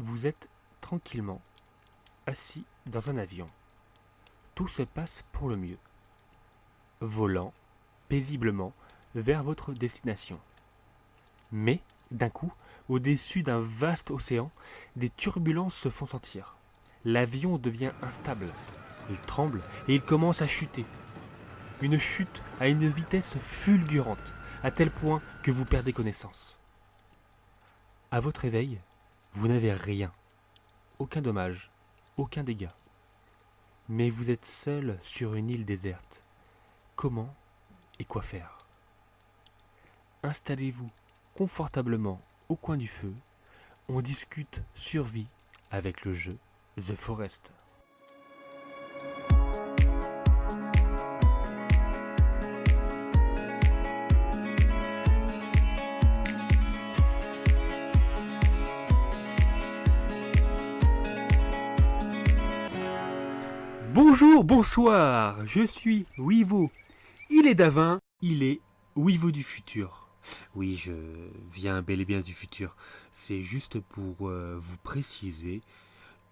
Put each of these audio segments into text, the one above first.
Vous êtes tranquillement assis dans un avion. Tout se passe pour le mieux. Volant paisiblement vers votre destination. Mais, d'un coup, au-dessus d'un vaste océan, des turbulences se font sentir. L'avion devient instable. Il tremble et il commence à chuter. Une chute à une vitesse fulgurante, à tel point que vous perdez connaissance. À votre réveil, vous n'avez rien. Aucun dommage, aucun dégât. Mais vous êtes seul sur une île déserte. Comment et quoi faire? Installez-vous confortablement au coin du feu. On discute survie avec le jeu The Forest. Bonjour, bonsoir, je suis Wivo. Il est d'Avin, il est Wivo du futur. Oui, je viens bel et bien du futur. C'est juste pour vous préciser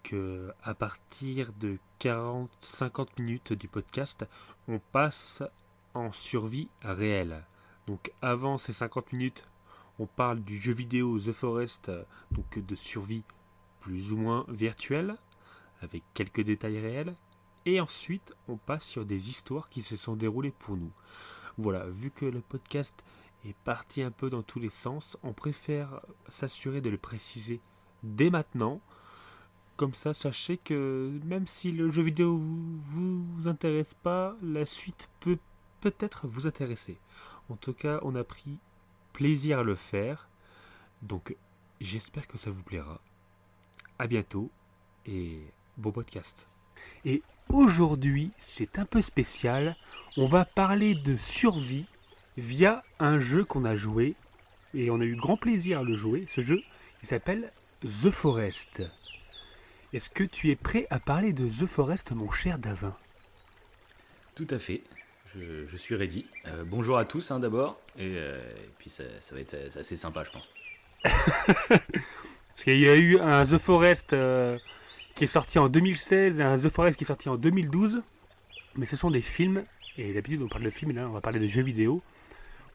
que à partir de 40-50 minutes du podcast, on passe en survie réelle. Donc avant ces 50 minutes, on parle du jeu vidéo The Forest, donc de survie plus ou moins virtuelle, avec quelques détails réels. Et ensuite, on passe sur des histoires qui se sont déroulées pour nous. Voilà, vu que le podcast est parti un peu dans tous les sens, on préfère s'assurer de le préciser dès maintenant. Comme ça, sachez que même si le jeu vidéo vous intéresse pas, la suite peut peut-être vous intéresser. En tout cas, on a pris plaisir à le faire. Donc, j'espère que ça vous plaira. À bientôt et bon podcast. Et aujourd'hui, c'est un peu spécial. On va parler de survie via un jeu qu'on a joué. Et on a eu grand plaisir à le jouer. Ce jeu, il s'appelle The Forest. Est-ce que tu es prêt à parler de The Forest, mon cher Davin? Tout à fait, je suis ready. Bonjour à tous d'abord. Et puis ça va être assez sympa, je pense. Parce qu'il y a eu un The Forest qui est sorti en 2016 et un The Forest qui est sorti en 2012. Mais ce sont des films. Et d'habitude, on parle de films, là, on va parler de jeux vidéo.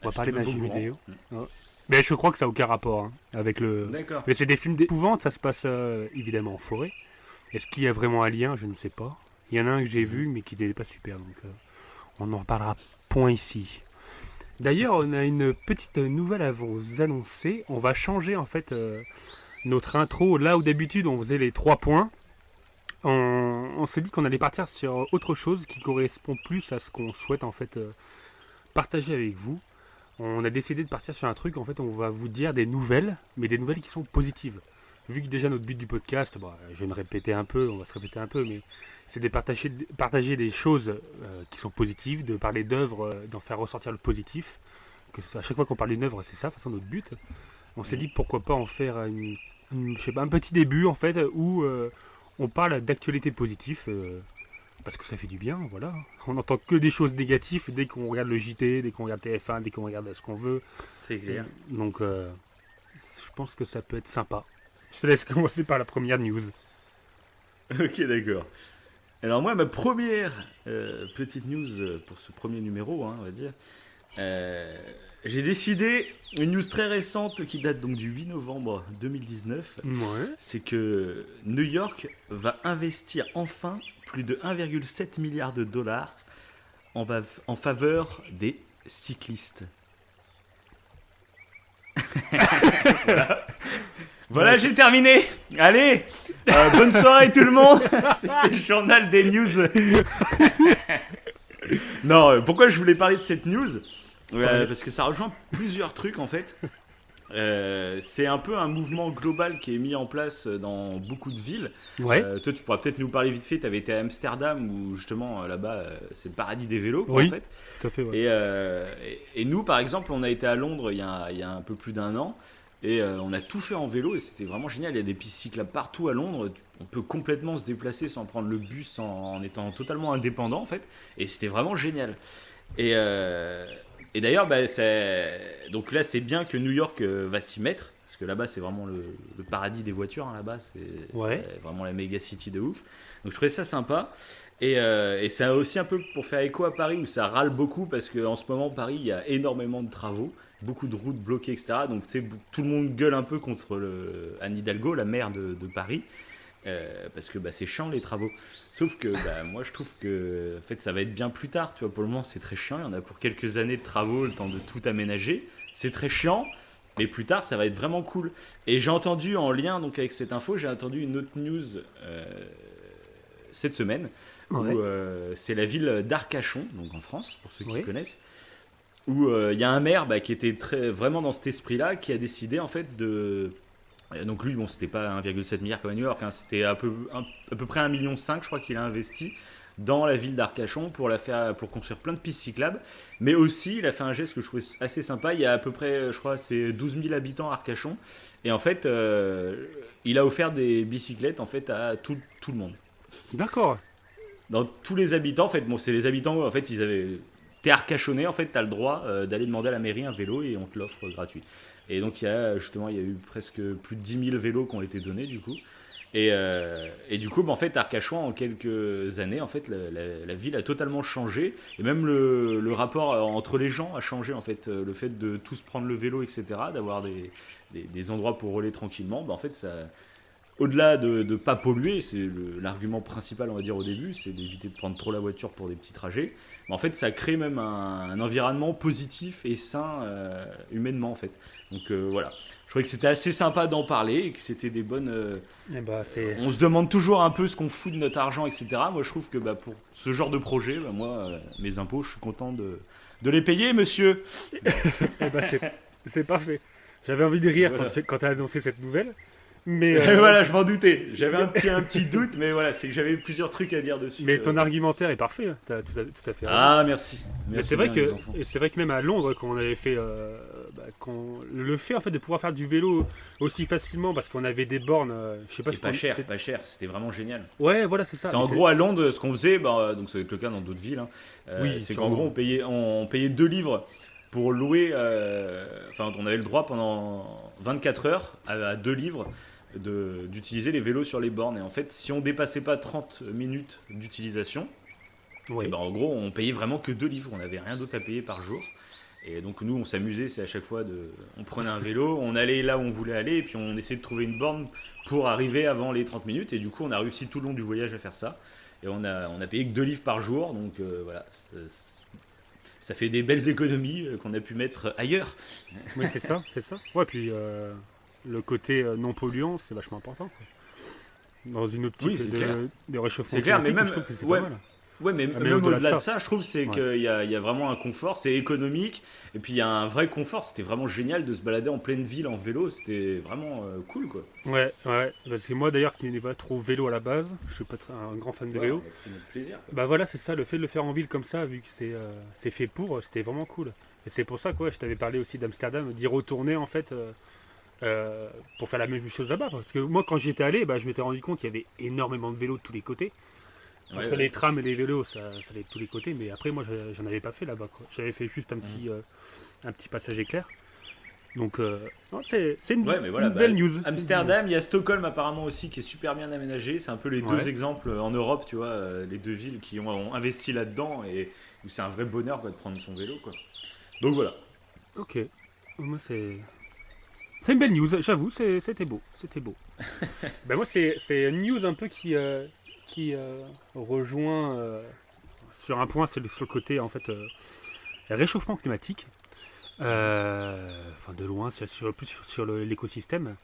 On va parler d'un jeu vidéo. Ouais. Mais je crois que ça n'a aucun rapport avec le. D'accord. Mais c'est des films d'épouvante, ça se passe évidemment en forêt. Est-ce qu'il y a vraiment un lien? Je ne sais pas. Il y en a un que j'ai vu, mais qui n'était pas super, donc on en reparlera point ici. D'ailleurs, on a une petite nouvelle à vous annoncer. On va changer en fait notre intro. Là où d'habitude on faisait les 3 points, on s'est dit qu'on allait partir sur autre chose qui correspond plus à ce qu'on souhaite en fait partager avec vous. On a décidé de partir sur un truc, en fait, on va vous dire des nouvelles, mais des nouvelles qui sont positives. Vu que déjà notre but du podcast, je vais me répéter un peu, on va se répéter un peu, mais c'est de partager des choses qui sont positives, de parler d'œuvres, d'en faire ressortir le positif. À chaque fois qu'on parle d'une œuvre, c'est ça, de toute façon, notre but. On s'est dit pourquoi pas en faire je sais pas, un petit début, en fait, où on parle d'actualité positive. Parce que ça fait du bien, voilà. On n'entend que des choses négatives dès qu'on regarde le JT, dès qu'on regarde TF1, dès qu'on regarde ce qu'on veut. C'est clair. Donc, je pense que ça peut être sympa. Je te laisse commencer par la première news. Ok, d'accord. Alors moi, ma première petite news pour ce premier numéro, on va dire. J'ai décidé, une news très récente qui date donc du 8 novembre 2019, Ouais. c'est que New York va investir enfin plus de 1,7 milliard de dollars en faveur des cyclistes. Voilà, j'ai terminé. Allez, bonne soirée tout le monde. C'était le journal des news. Non, pourquoi je voulais parler de cette news? Parce que ça rejoint plusieurs trucs en fait. C'est un peu un mouvement global qui est mis en place dans beaucoup de villes. Ouais. Toi, tu pourras peut-être nous parler vite fait. Tu avais été à Amsterdam où justement là-bas, c'est le paradis des vélos Oui, en fait. tout à fait. Ouais. Et nous, par exemple, on a été à Londres il y a un peu plus d'un an. Et on a tout fait en vélo et c'était vraiment génial. Il y a des pistes cyclables partout à Londres. On peut complètement se déplacer sans prendre le bus, en étant totalement indépendant en fait. Et c'était vraiment génial. Et d'ailleurs, donc là, c'est bien que New York va s'y mettre. Parce parce que là-bas c'est vraiment le paradis des voitures, hein, là-bas c'est vraiment la méga city de ouf. Donc je trouvais ça sympa. Et c'est aussi un peu pour faire écho à Paris où ça râle beaucoup parce qu'en ce moment Paris il y a énormément de travaux, beaucoup de routes bloquées, etc. Donc tu sais, tout le monde gueule un peu contre Anne Hidalgo, la maire de Paris. Parce que c'est chiant les travaux. Sauf que moi je trouve que en fait, ça va être bien plus tard. Tu vois, pour le moment c'est très chiant. Il y en a pour quelques années de travaux, le temps de tout aménager. C'est très chiant, mais plus tard ça va être vraiment cool. Et j'ai entendu en lien donc avec cette info, j'ai entendu une autre news cette semaine où c'est la ville d'Arcachon, donc en France pour ceux qui connaissent, où il y a un maire qui était vraiment dans cet esprit-là, qui a décidé en fait de donc lui, bon, c'était pas 1,7 milliard comme à New York, hein, c'était à peu près 1,5 million, je crois qu'il a investi dans la ville d'Arcachon pour construire plein de pistes cyclables. Mais aussi, il a fait un geste que je trouvais assez sympa. Il y a à peu près, je crois, c'est 12 000 habitants à Arcachon. Et en fait, il a offert des bicyclettes en fait, à tout le monde. D'accord. Dans tous les habitants, en fait, bon, c'est les habitants, en fait, t'es arcachonné, en fait, t'as le droit d'aller demander à la mairie un vélo et on te l'offre gratuit. Et donc, il y a eu presque plus de 10 000 vélos qui ont été donnés, du coup. Et du coup, en fait, Arcachon, en quelques années, en fait, la ville a totalement changé. Et même le rapport entre les gens a changé, en fait. Le fait de tous prendre le vélo, etc., d'avoir des endroits pour rouler tranquillement, en fait, ça... Au-delà de ne pas polluer, c'est l'argument principal, on va dire, au début, c'est d'éviter de prendre trop la voiture pour des petits trajets. Mais en fait, ça crée même un environnement positif et sain humainement, en fait. Donc voilà, je trouvais que c'était assez sympa d'en parler et que c'était des bonnes... on se demande toujours un peu ce qu'on fout de notre argent, etc. Moi, je trouve que pour ce genre de projet, moi, mes impôts, je suis content de les payer, monsieur. C'est parfait. J'avais envie de rire quand tu as annoncé cette nouvelle. Mais voilà, je m'en doutais. J'avais un petit doute, mais voilà, c'est que j'avais plusieurs trucs à dire dessus. Mais ton argumentaire est parfait. Hein. T'as tout à fait raison. Ah, merci. Mais c'est vrai que même à Londres, quand on avait fait, le fait en fait de pouvoir faire du vélo aussi facilement, parce qu'on avait des bornes, je sais pas. Pas cher. C'était vraiment génial. Ouais, voilà, c'est ça. C'est en gros à Londres, ce qu'on faisait, donc c'est le cas dans d'autres villes. Hein, c'est qu'en gros, on payait 2 livres pour louer. On avait le droit pendant 24 heures à 2 livres. D'utiliser les vélos sur les bornes. Et en fait, si on dépassait pas 30 minutes d'utilisation, en gros, on payait vraiment que 2 livres. On n'avait rien d'autre à payer par jour. Et donc, nous, on s'amusait. C'est à chaque fois on prenait un vélo, on allait là où on voulait aller, et puis on essayait de trouver une borne pour arriver avant les 30 minutes. Et du coup, on a réussi tout le long du voyage à faire ça. Et on a payé que 2 livres par jour. Donc, voilà. Ça fait des belles économies qu'on a pu mettre ailleurs. Oui, c'est ça. Ouais, puis le côté non polluant, c'est vachement important. Quoi. Dans une optique de réchauffement climatique, je trouve que c'est pas mal. Ouais, mais même au-delà de ça, je trouve qu'il y a vraiment un confort, c'est économique, et puis il y a un vrai confort. C'était vraiment génial de se balader en pleine ville en vélo, c'était vraiment cool, quoi. Ouais, parce que moi d'ailleurs qui n'ai pas trop vélo à la base, je suis pas un grand fan de vélo. Plaisir, voilà, c'est ça, le fait de le faire en ville comme ça, vu que c'est fait pour, c'était vraiment cool. Et c'est pour ça que je t'avais parlé aussi d'Amsterdam, d'y retourner en fait. Pour faire la même chose là-bas, parce que moi quand j'y étais allé, je m'étais rendu compte qu'il y avait énormément de vélos de tous les côtés. Entre les trams et les vélos, ça allait de tous les côtés, mais après moi j'en avais pas fait là-bas, quoi. J'avais fait juste un petit passage éclair. Donc c'est une belle news. Amsterdam, il y a Stockholm apparemment aussi qui est super bien aménagé. C'est un peu les deux exemples en Europe, tu vois, les deux villes qui ont investi là-dedans et où c'est un vrai bonheur de prendre son vélo, quoi. Donc voilà. Ok, moi c'est une belle news, j'avoue, c'était beau. Moi, c'est une news un peu qui rejoint sur un point, c'est sur le côté en fait réchauffement climatique. De loin, c'est plus sur l'écosystème.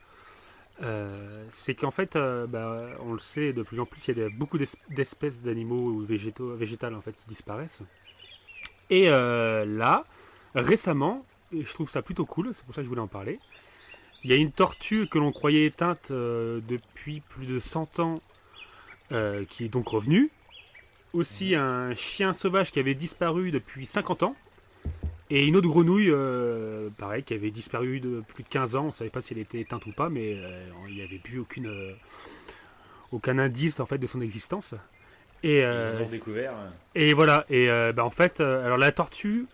C'est qu'en fait, on le sait, de plus en plus, il y a beaucoup d'espèces d'animaux ou végétales en fait qui disparaissent. Et là, récemment, et je trouve ça plutôt cool, c'est pour ça que je voulais en parler. Il y a une tortue que l'on croyait éteinte depuis plus de 100 ans qui est donc revenue. Aussi un chien sauvage qui avait disparu depuis 50 ans. Et une autre grenouille, pareil, qui avait disparu de plus de 15 ans. On ne savait pas si elle était éteinte ou pas, mais il n'y avait plus aucun indice en fait, de son existence. Et, découvert. Et voilà. Et en fait, alors la tortue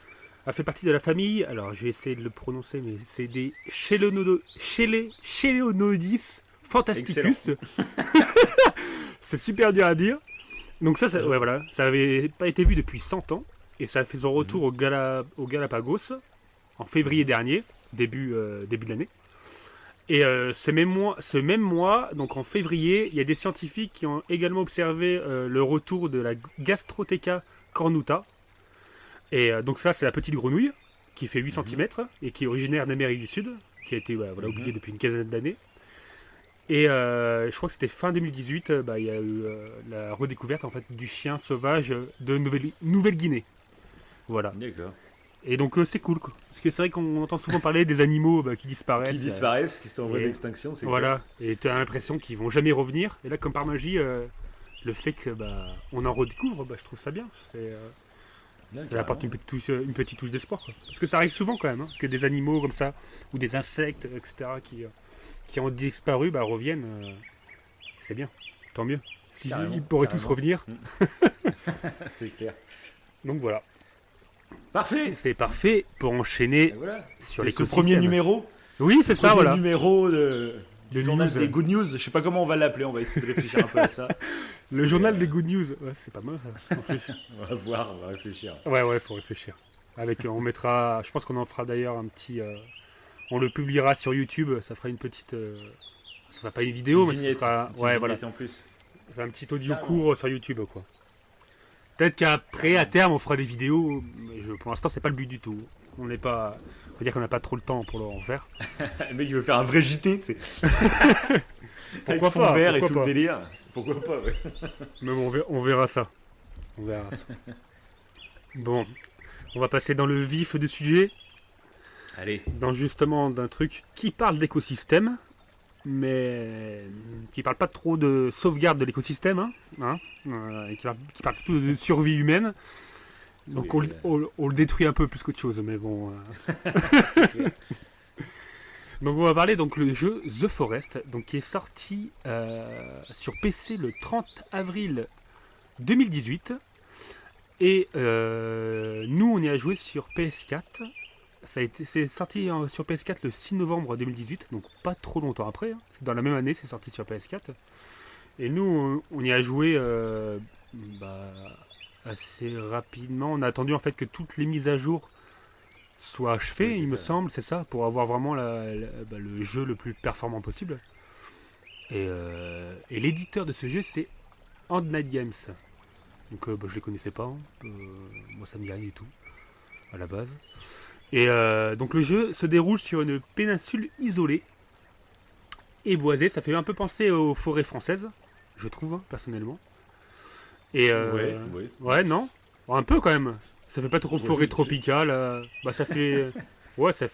a fait partie de la famille, alors je vais essayer de le prononcer, mais c'est des Chelonoidis fantasticus. C'est super dur à dire. Donc ça, ouais, voilà, ça avait pas été vu depuis 100 ans, et ça a fait son retour au Galapagos en février dernier, début de l'année. Et ce même mois, donc en février, il y a des scientifiques qui ont également observé le retour de la Gastrotheca cornuta. Et donc ça, c'est la petite grenouille qui fait 8 cm et qui est originaire d'Amérique du Sud, qui a été oubliée depuis une quinzaine d'années. Et je crois que c'était fin 2018, il y a eu la redécouverte en fait, du chien sauvage de Nouvelle-Guinée. Voilà. D'accord. Et donc c'est cool, quoi. Parce que c'est vrai qu'on entend souvent parler des animaux qui disparaissent. Qui sont en voie d'extinction, c'est voilà. Cool. Et tu as l'impression qu'ils vont jamais revenir. Et là, comme par magie, le fait que on en redécouvre, je trouve ça bien. Ça apporte une petite touche d'espoir, quoi. Parce que ça arrive souvent quand même, hein, que des animaux comme ça, ou des insectes, etc., qui ont disparu, reviennent. C'est bien, tant mieux. Si ils pourraient tous revenir. C'est clair. Donc voilà. Parfait. C'est parfait pour enchaîner sur ce premier numéro. Oui, c'est ça, voilà. Numéro du journal des Good News. Je sais pas comment on va l'appeler, on va essayer de réfléchir un peu à ça. Le journal des Good News. Ouais, c'est pas mal ça. On va voir, on va réfléchir. Ouais, faut réfléchir. On mettra, je pense qu'on en fera d'ailleurs un petit. On le publiera sur YouTube, ça fera une petite. Ça sera pas une vidéo, mais ce sera. Ouais, voilà. En plus. C'est un petit audio court sur YouTube, quoi. Peut-être qu'après, à terme, on fera des vidéos, mais pour l'instant, c'est pas le but du tout. On n'est pas. Faut dire qu'on n'a pas trop le temps pour en faire. Le mec, il veut faire un vrai JT, tu sais. Pourquoi fond vert et tout le délire. Pourquoi pas, ouais. Mais bon, on verra ça. Bon, on va passer dans le vif du sujet. Allez. Dans justement d'un truc qui parle d'écosystème, mais qui parle pas trop de sauvegarde de l'écosystème, et qui parle plutôt de survie humaine. Donc oui, on le détruit un peu plus qu'autre chose, mais bon. Donc on va parler donc le jeu The Forest, donc qui est sorti sur PC le 30 avril 2018, et nous on y a joué sur PS4. C'est sorti sur PS4 le 6 novembre 2018, donc pas trop longtemps après. C'est dans la même année, c'est sorti sur PS4. Et nous, on y a joué assez rapidement. On a attendu en fait que toutes les mises à jour soient achevées, il me semble, c'est ça, pour avoir vraiment le jeu le plus performant possible. Et l'éditeur de ce jeu, c'est Hand Night Games. Donc je les connaissais pas. Moi, ça me dit rien du tout à la base. Et donc le jeu se déroule sur une péninsule isolée et boisée. Ça fait un peu penser aux forêts françaises, je trouve, personnellement. Et ouais, non, un peu quand même. Ça fait pas trop forêt tropicale. Ça fait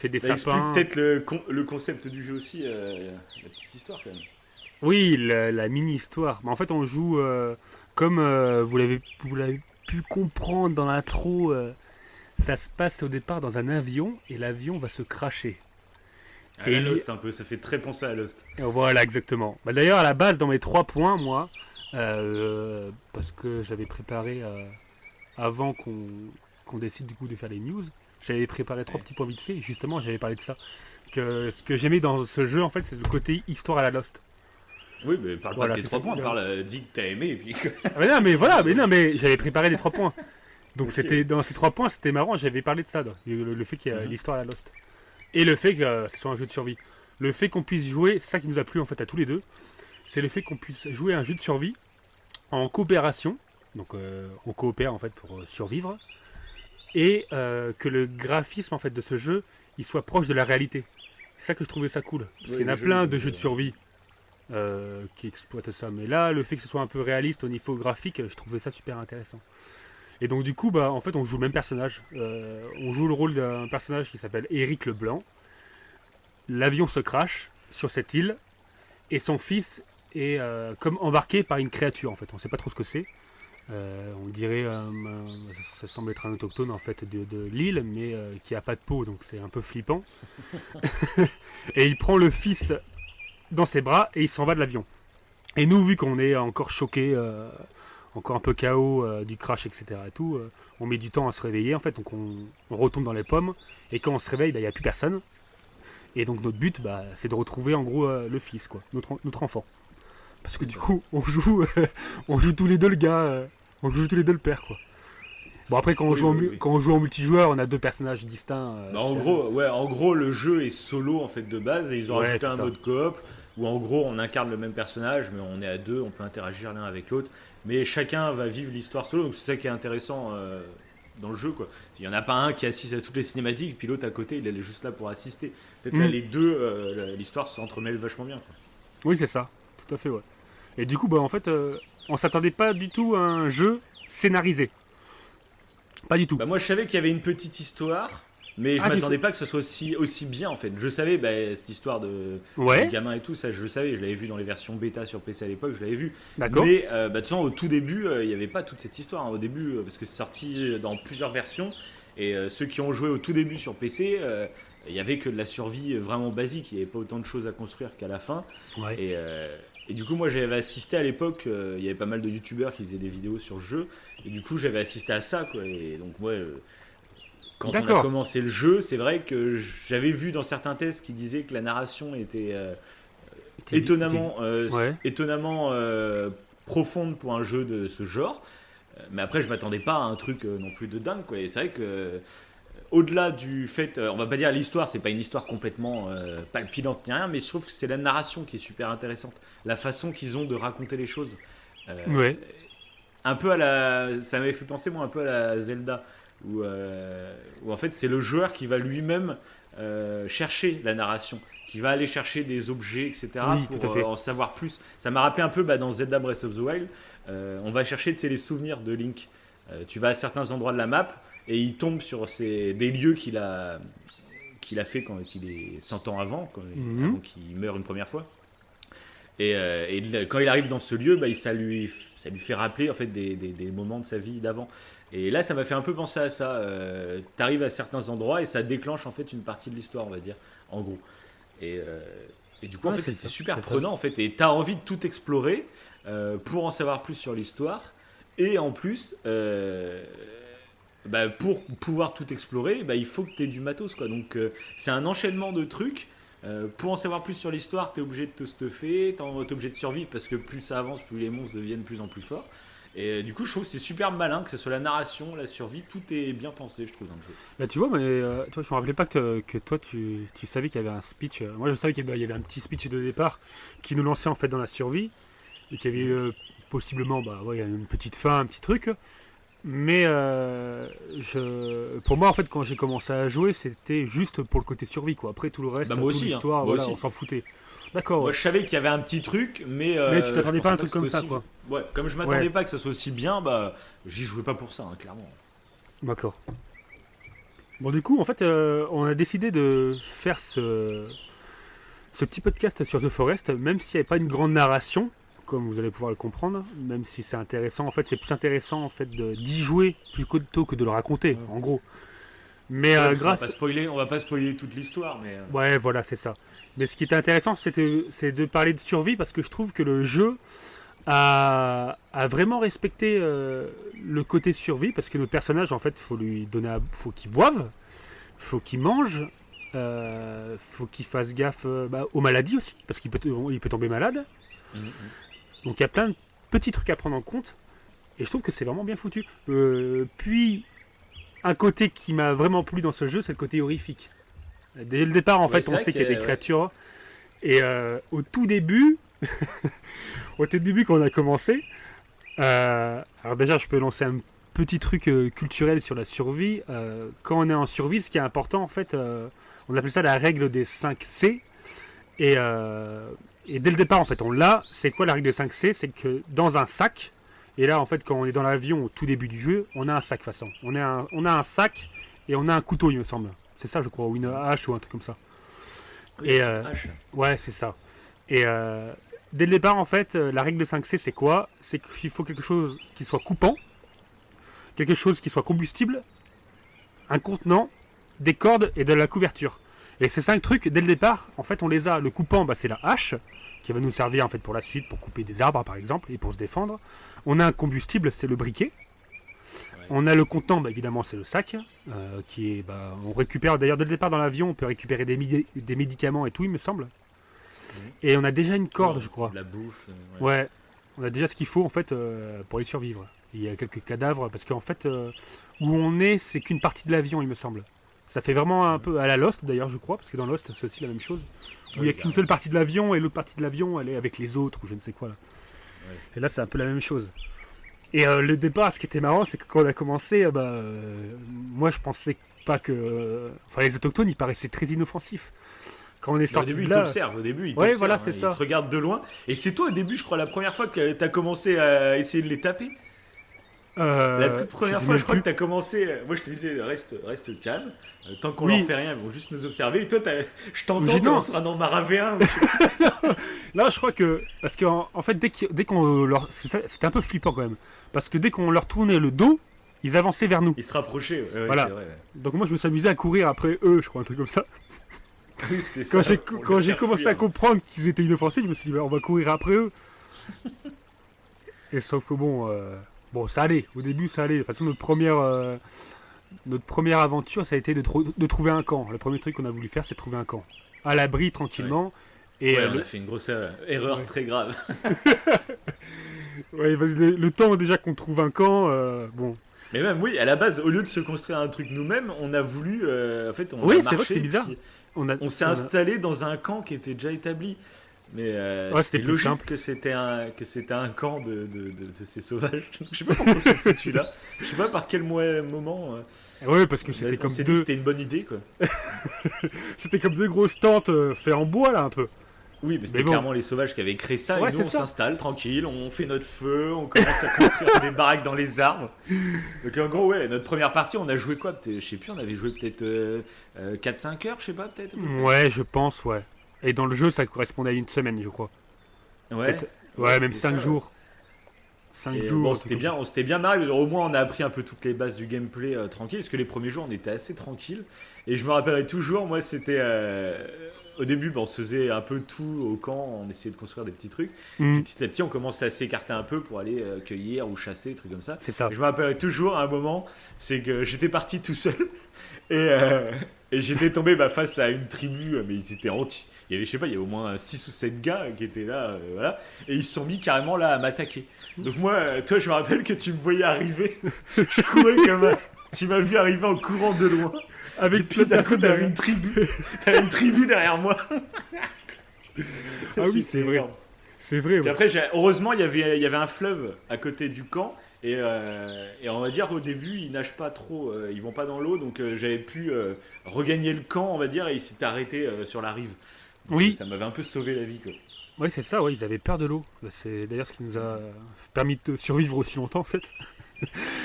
des sapins. Peut-être le concept du jeu aussi, la petite histoire quand même. Oui, la mini histoire. En fait, on joue comme vous l'avez pu comprendre dans l'intro. Ça se passe au départ dans un avion et l'avion va se crasher. La Lost un peu, ça fait très penser à Lost. Et voilà, exactement. D'ailleurs, à la base, dans mes 3 points, moi, parce que j'avais préparé avant qu'on décide du coup de faire les news, j'avais préparé 3 petits points vite fait. Et justement, j'avais parlé de ça. Que ce que j'aimais dans ce jeu, en fait, c'est le côté histoire à la Lost. Oui, mais parle pas de tes 3 points, dis que t'as aimé et puis. mais j'avais préparé les 3 points. Donc c'était dans ces 3 points, c'était marrant, j'avais parlé de ça, le fait qu'il y a l'histoire à la Lost. Et le fait que ce soit un jeu de survie. Le fait qu'on puisse jouer, c'est ça qui nous a plu en fait à tous les deux, c'est le fait qu'on puisse jouer à un jeu de survie en coopération, donc on coopère en fait pour survivre, et que le graphisme en fait de ce jeu, il soit proche de la réalité. C'est ça que je trouvais ça cool, parce qu'il y en a plein de jeux de survie qui exploitent ça, mais là, le fait que ce soit un peu réaliste au niveau graphique, je trouvais ça super intéressant. Et donc du coup, en fait, on joue le même personnage. On joue le rôle d'un personnage qui s'appelle Éric Leblanc. L'avion se crache sur cette île et son fils est comme embarqué par une créature. En fait, on ne sait pas trop ce que c'est. On dirait, ça semble être un autochtone en fait de l'île, mais qui a pas de peau, donc c'est un peu flippant. Et il prend le fils dans ses bras et il s'en va de l'avion. Et nous, vu qu'on est encore choqués. encore un peu KO du crash, etc. Et tout, on met du temps à se réveiller en fait, donc on retombe dans les pommes. Et quand on se réveille, il n'y a plus personne. Et donc notre but, c'est de retrouver en gros le fils, quoi, notre enfant. Parce que du coup, on joue tous les deux le gars, on joue tous les deux le père, quoi. Bon après quand on joue en multijoueur, on a 2 personnages distincts. En gros, le jeu est solo en fait de base et ils ont rajouté un mode coop où en gros on incarne le même personnage mais on est à 2, on peut interagir l'un avec l'autre, mais chacun va vivre l'histoire solo, donc c'est ça qui est intéressant dans le jeu, quoi. Il y en a pas un qui assiste à toutes les cinématiques puis l'autre à côté il est juste là pour assister. En fait là les deux, l'histoire s'entremêle vachement bien, quoi. Oui c'est ça, tout à fait, ouais. Et du coup en fait on s'attendait pas du tout à un jeu scénarisé. Pas du tout. Moi je savais qu'il y avait une petite histoire, mais je m'attendais pas que ce soit aussi bien en fait. Je savais cette histoire de gamin et tout, ça je le savais, je l'avais vu dans les versions bêta sur PC à l'époque, je l'avais vu. D'accord. Mais de toute façon au tout début, il n'y avait pas toute cette histoire, hein, au début, parce que c'est sorti dans plusieurs versions. Et ceux qui ont joué au tout début sur PC, il n'y avait que de la survie vraiment basique, il n'y avait pas autant de choses à construire qu'à la fin. Ouais. Et du coup, moi j'avais assisté à l'époque, il y avait pas mal de youtubeurs qui faisaient des vidéos sur le jeu, et du coup j'avais assisté à ça, quoi. Et donc, moi, quand on a commencé le jeu, c'est vrai que j'avais vu dans certains tests qui disaient que la narration était étonnamment profonde pour un jeu de ce genre. Mais après, je m'attendais pas à un truc non plus de dingue, quoi. Et c'est vrai que au-delà du fait, on va pas dire l'histoire, c'est pas une histoire complètement palpitante ni rien, mais je trouve que c'est la narration qui est super intéressante, la façon qu'ils ont de raconter les choses. Un peu ça m'avait fait penser moi un peu à la Zelda, où en fait c'est le joueur qui va lui-même chercher la narration, qui va aller chercher des objets, etc. pour en savoir plus. Ça m'a rappelé un peu dans Zelda Breath of the Wild, on va chercher les souvenirs de Link. Tu vas à certains endroits de la map et il tombe sur des lieux qu'il a fait quand il est 100 ans avant qu'il meurt une première fois. Et quand il arrive dans ce lieu, ça lui fait rappeler en fait des moments de sa vie d'avant. Et là, ça m'a fait un peu penser à ça. T'arrives à certains endroits et ça déclenche en fait une partie de l'histoire, on va dire, en gros. Et du coup, en fait, c'est super prenant en fait. Et t'as envie de tout explorer pour en savoir plus sur l'histoire. Et en plus, pour pouvoir tout explorer, il faut que tu aies du matos, quoi. Donc c'est un enchaînement de trucs. Pour en savoir plus sur l'histoire, tu es obligé de te stuffer, tu es obligé de survivre parce que plus ça avance, plus les monstres deviennent de plus en plus forts. Et du coup, je trouve que c'est super malin, que ce soit la narration, la survie, tout est bien pensé, je trouve, dans le jeu. Là, tu vois, mais toi, je me rappelais pas que toi, tu savais qu'il y avait un speech. Moi, je savais qu'il y avait un petit speech de départ qui nous lançait en fait dans la survie et qu'il y avait possiblement une petite fin, un petit truc. Mais pour moi, en fait, quand j'ai commencé à jouer, c'était juste pour le côté survie, quoi. Après, tout le reste, toute l'histoire, on s'en foutait. D'accord. Moi, je savais qu'il y avait un petit truc, mais tu t'attendais pas à un truc comme ça, quoi. Ouais, comme je m'attendais pas que ça soit aussi bien, j'y jouais pas pour ça, hein, clairement. D'accord. Bon, du coup, en fait, on a décidé de faire ce petit podcast sur The Forest, même s'il n'y avait pas une grande narration, comme vous allez pouvoir le comprendre, même si c'est intéressant. En fait, c'est plus intéressant en fait d'y jouer plutôt que de le raconter, en gros. Mais grâce, on va pas spoiler toute l'histoire, mais ouais, voilà, c'est ça. Mais ce qui est intéressant, c'est de parler de survie parce que je trouve que le jeu a vraiment respecté le côté survie parce que nos personnages, en fait, faut qu'il boive, faut qu'il mange, faut qu'il fasse gaffe aux maladies aussi parce qu'il peut tomber malade. Donc il y a plein de petits trucs à prendre en compte et je trouve que c'est vraiment bien foutu. Puis un côté qui m'a vraiment plu dans ce jeu, c'est le côté horrifique. Dès le départ, en fait, on sait qu'il y a des créatures. Et au tout début, quand on a commencé, alors déjà, je peux lancer un petit truc culturel sur la survie. Quand on est en survie, ce qui est important, en fait, on appelle ça la règle des 5 C. Et dès le départ, en fait, c'est quoi la règle des 5 C? C'est que dans un sac, et là, en fait, quand on est dans l'avion au tout début du jeu, on a un sac, de toute façon. On a un sac et on a un couteau, il me semble. C'est ça, je crois, ou une hache ou un truc comme ça. Oui, ouais, c'est ça. Et dès le départ, en fait, la règle de 5C, c'est quoi? C'est qu'il faut quelque chose qui soit coupant, quelque chose qui soit combustible, un contenant, des cordes et de la couverture. Et ces 5 trucs, dès le départ, en fait, on les a. Le coupant, c'est la hache, qui va nous servir en fait pour la suite, pour couper des arbres par exemple, et pour se défendre. On a un combustible, c'est le briquet. Ouais. On a le contenant, évidemment, c'est le sac, qui est, on récupère, d'ailleurs, dès le départ dans l'avion, on peut récupérer des médicaments et tout, il me semble. Et on a déjà une corde, je crois. De la bouffe. Ouais, on a déjà ce qu'il faut, en fait, pour y survivre. Il y a quelques cadavres, parce qu'en fait, où on est, c'est qu'une partie de l'avion, il me semble. Ça fait vraiment un peu à la Lost, d'ailleurs, je crois, parce que dans Lost, c'est aussi la même chose. Où il n'y a qu'une seule partie de l'avion, et l'autre partie de l'avion, elle est avec les autres, ou je ne sais quoi. Là. Ouais. Et là, c'est un peu la même chose. Et le départ, ce qui était marrant, c'est que quand on a commencé, moi, je pensais pas que... les autochtones, ils paraissaient très inoffensifs. Quand on est sorti de là... Au début, ils t'observent. Voilà, c'est ça. Ils te regardent de loin. Et c'est toi, au début, je crois, la première fois que tu as commencé à essayer de les taper. La toute première fois, je crois que tu as commencé. Moi, je te disais, reste calme. Tant qu'on leur fait rien, ils vont juste nous observer. Et toi, je t'entends, t'es en train d'en maraver un. Là, je crois que. Parce qu'en fait, dès qu'on leur. C'était un peu flippant quand même. Parce que dès qu'on leur tournait le dos, ils avançaient vers nous. Ils se rapprochaient, voilà. C'est vrai, Donc, moi, je me suis amusé à courir après eux, je crois, un truc comme ça. Oui, quand j'ai commencé à comprendre qu'ils étaient inoffensifs, je me suis dit, on va courir après eux. Et sauf que bon, ça allait. Au début, ça allait. De toute façon, notre première aventure, ça a été de trouver un camp. Le premier truc qu'on a voulu faire, c'est de trouver un camp. À l'abri, tranquillement. Ouais. Et on a fait une grosse erreur très grave. Ouais, le temps déjà qu'on trouve un camp, bon. Mais même, oui, à la base, au lieu de se construire un truc nous-mêmes, on a voulu... en fait, on a oui, marché, c'est vrai que c'est bizarre. On s'est installé dans un camp qui était déjà établi. Mais c'était logique simple. que c'était un camp de ces sauvages. Je sais pas pourquoi c'est foutu là. Je sais pas par quel moment. Ouais, parce que c'était comme dit que c'était une bonne idée, quoi. C'était comme deux grosses tentes faites en bois, là, un peu. Oui, mais c'était clairement les sauvages qui avaient créé ça. Ouais, et nous, on s'installe tranquille, on fait notre feu, on commence à construire des baraques dans les arbres. Donc en gros, ouais, notre première partie, on a joué quoi? Je sais plus, on avait joué peut-être 4-5 heures, je sais pas, peut-être. Ouais, je pense, ouais. Et dans le jeu, ça correspondait à une semaine, je crois. Ouais. Ouais, même 5 jours. 5 jours. Bon, on s'était bien marré. Au moins, on a appris un peu toutes les bases du gameplay tranquille. Parce que les premiers jours, on était assez tranquille. Et je me rappellerai toujours, moi, c'était. Au début, on se faisait un peu tout au camp. On essayait de construire des petits trucs. Puis petit à petit, on commençait à s'écarter un peu pour aller cueillir ou chasser, des trucs comme ça. C'est ça. Et je me rappellerai toujours à un moment, c'est que j'étais parti tout seul. Et j'étais tombé face à une tribu, mais ils étaient anti. Il y avait, je sais pas, il y avait au moins 6 ou 7 gars qui étaient là, voilà. Et ils se sont mis carrément là à m'attaquer. Donc moi, toi, je me rappelle que tu me voyais arriver. Je courais comme un... Tu m'as vu arriver en courant de loin. Avec plein de personnes t'avais une tribu. T'avais une tribu derrière moi. Ah oui, c'est vrai. C'est vrai. Puis après, heureusement, il y avait un fleuve à côté du camp. Et on va dire au début ils nagent pas trop, ils vont pas dans l'eau, donc j'avais pu regagner le camp, on va dire, et ils s'étaient arrêtés sur la rive. Donc, oui. Ça m'avait un peu sauvé la vie, quoi. Oui, c'est ça, ouais, ils avaient peur de l'eau. C'est d'ailleurs ce qui nous a permis de survivre aussi longtemps, en fait.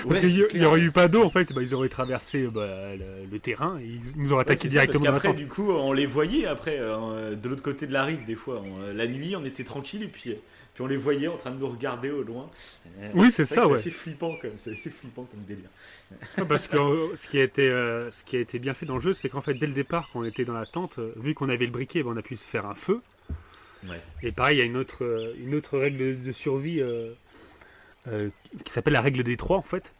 Parce qu'il n'y aurait eu pas d'eau, en fait, ils auraient traversé le terrain et ils nous auraient attaqué directement. Parce qu'après, du coup, on les voyait après de l'autre côté de la rive, des fois. La nuit, on était tranquille et puis on les voyait en train de nous regarder au loin. Oui, c'est ça, ouais. C'est assez flippant comme délire. Parce que ce qui a été bien fait dans le jeu, c'est qu'en fait, dès le départ, quand on était dans la tente, vu qu'on avait le briquet, on a pu se faire un feu. Ouais. Et pareil, il y a une autre règle de survie qui s'appelle la règle des 3, en fait,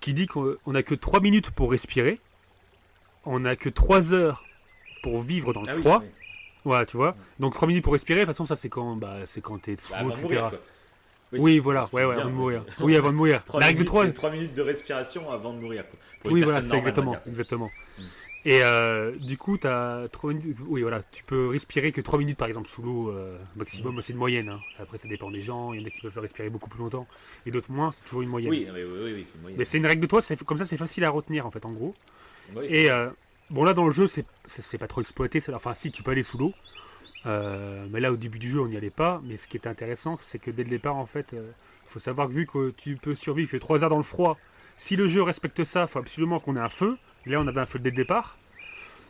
qui dit qu'on n'a que 3 minutes pour respirer, on n'a que 3 heures pour vivre dans le froid. Oui. Ouais, tu vois. Ouais. Donc 3 minutes pour respirer, de toute façon, ça c'est quand t'es sous l'eau, etc. Mourir, oui, voilà, ouais, avant de mourir. Oui, avant de mourir. La règle de 3, c'est 3 minutes de respiration avant de mourir, quoi. Oui, voilà, c'est exactement. Et du coup, t'as 3 minutes. Oui, voilà, tu peux respirer que 3 minutes par exemple sous l'eau maximum, c'est une moyenne. Hein. Après, ça dépend des gens. Il y en a qui peuvent respirer beaucoup plus longtemps et d'autres moins, c'est toujours une moyenne. Oui, c'est une moyenne. Mais c'est une règle de 3, comme ça, c'est facile à retenir en fait, en gros. Oui, et bon, là dans le jeu, c'est pas trop exploité. Enfin, si, tu peux aller sous l'eau. Mais là, au début du jeu, on n'y allait pas. Mais ce qui est intéressant, c'est que dès le départ, en fait, faut savoir que vu que tu peux survivre que 3 heures dans le froid, si le jeu respecte ça, il faut absolument qu'on ait un feu. Là, on avait un feu dès le départ.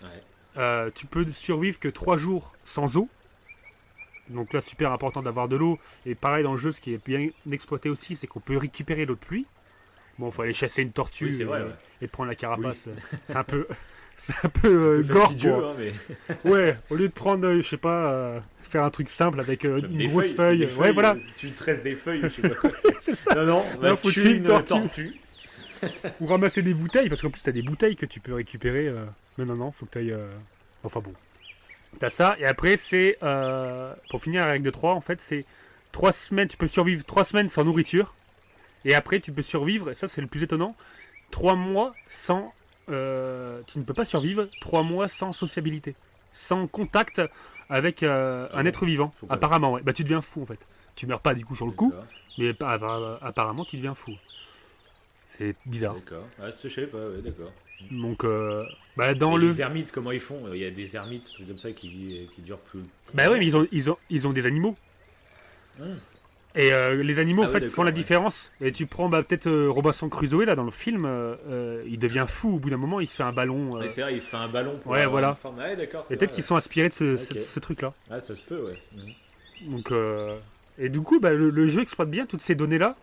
Ouais. Tu peux survivre que 3 jours sans eau. Donc là, super important d'avoir de l'eau. Et pareil, dans le jeu, ce qui est bien exploité aussi, c'est qu'on peut récupérer l'eau de pluie. Bon, faut aller chasser une tortue Oui, c'est vrai, ouais. et prendre la carapace. Oui. C'est un peu, c'est un peu gore, fastidieux, quoi. hein, mais Ouais, au lieu de prendre, je sais pas, faire un truc simple avec même une des grosse feuilles, feuille. des Ouais, voilà. Tu tresses des feuilles, je sais pas quoi. C'est ça. Non, on va Non, faut tuer tuer une une tortue. tortue. Ou ramasser des bouteilles, parce qu'en plus, t'as des bouteilles que tu peux récupérer. Mais non, faut que t'ailles. Enfin bon. T'as ça, et après, c'est. Pour finir la règle de 3, en fait, c'est 3 semaines. Tu peux survivre 3 semaines sans nourriture. Et après, tu peux survivre, et ça, c'est le plus étonnant, 3 mois sans. Tu ne peux pas survivre 3 mois sans sociabilité. Sans contact avec un bon, être vivant. faut pas- Apparemment, ouais. Bah, tu deviens fou, en fait. Tu meurs pas du coup sur le coup, D'accord, mais apparemment, tu deviens fou. C'est bizarre. d'accord. Ah, je sais pas, ouais, d'accord. Donc, bah, dans Et le. les ermites, comment ils font? Il y a des ermites, trucs comme ça qui durent plus. Bah ouais, mais ils ont des animaux. Hum. Et les animaux, Ah en oui, fait, d'accord, font la ouais. différence. Et tu prends peut-être Robinson Crusoe, là, dans le film, il devient fou au bout d'un moment, il se fait un ballon. Ouais, c'est vrai, il se fait un ballon pour Ouais, avoir voilà. une forme. Ouais, d'accord. c'est Et peut-être vrai, qu'ils sont inspirés de Ok. ce truc-là. ouais. Ah, ça se peut, ouais. Donc, et du coup, bah, le jeu exploite bien toutes ces données-là.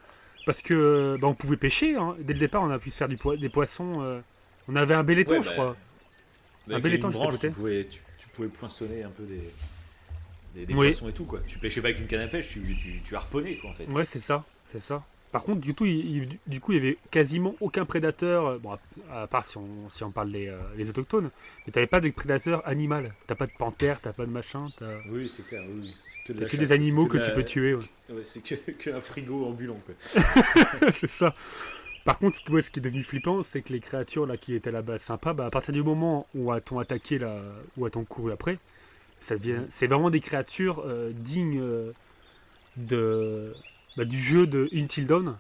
Parce que bah, on pouvait pêcher. Hein. Dès le départ, on a pu se faire des poissons. On avait un bel étang, Ouais, je bah, crois. Mais Un avec bel une étang juste à branche, côté. tu pouvais poinçonner un peu des Oui. poissons et tout, quoi. Tu pêchais pas avec une canne à pêche, tu harponnais, quoi, en fait. Ouais, c'est ça, c'est ça. Par contre, du coup, il y avait quasiment aucun prédateur. Bon, à part si on parle des autochtones, mais t'avais pas de prédateur animal. T'as pas de panthère, t'as pas de machin. Oui, c'est clair, oui. C'est que de T'as la que chasse, des animaux c'est que de tu la- peux tuer. Ouais. Ouais, c'est que un frigo ambulant, quoi. C'est ça. Par contre, ouais, ce qui est devenu flippant, c'est que les créatures là qui étaient là-bas sympas, bah, à partir du moment où elles t'ont attaqué là, ou elles t'ont couru après, c'est vraiment des créatures dignes du jeu de Until Dawn.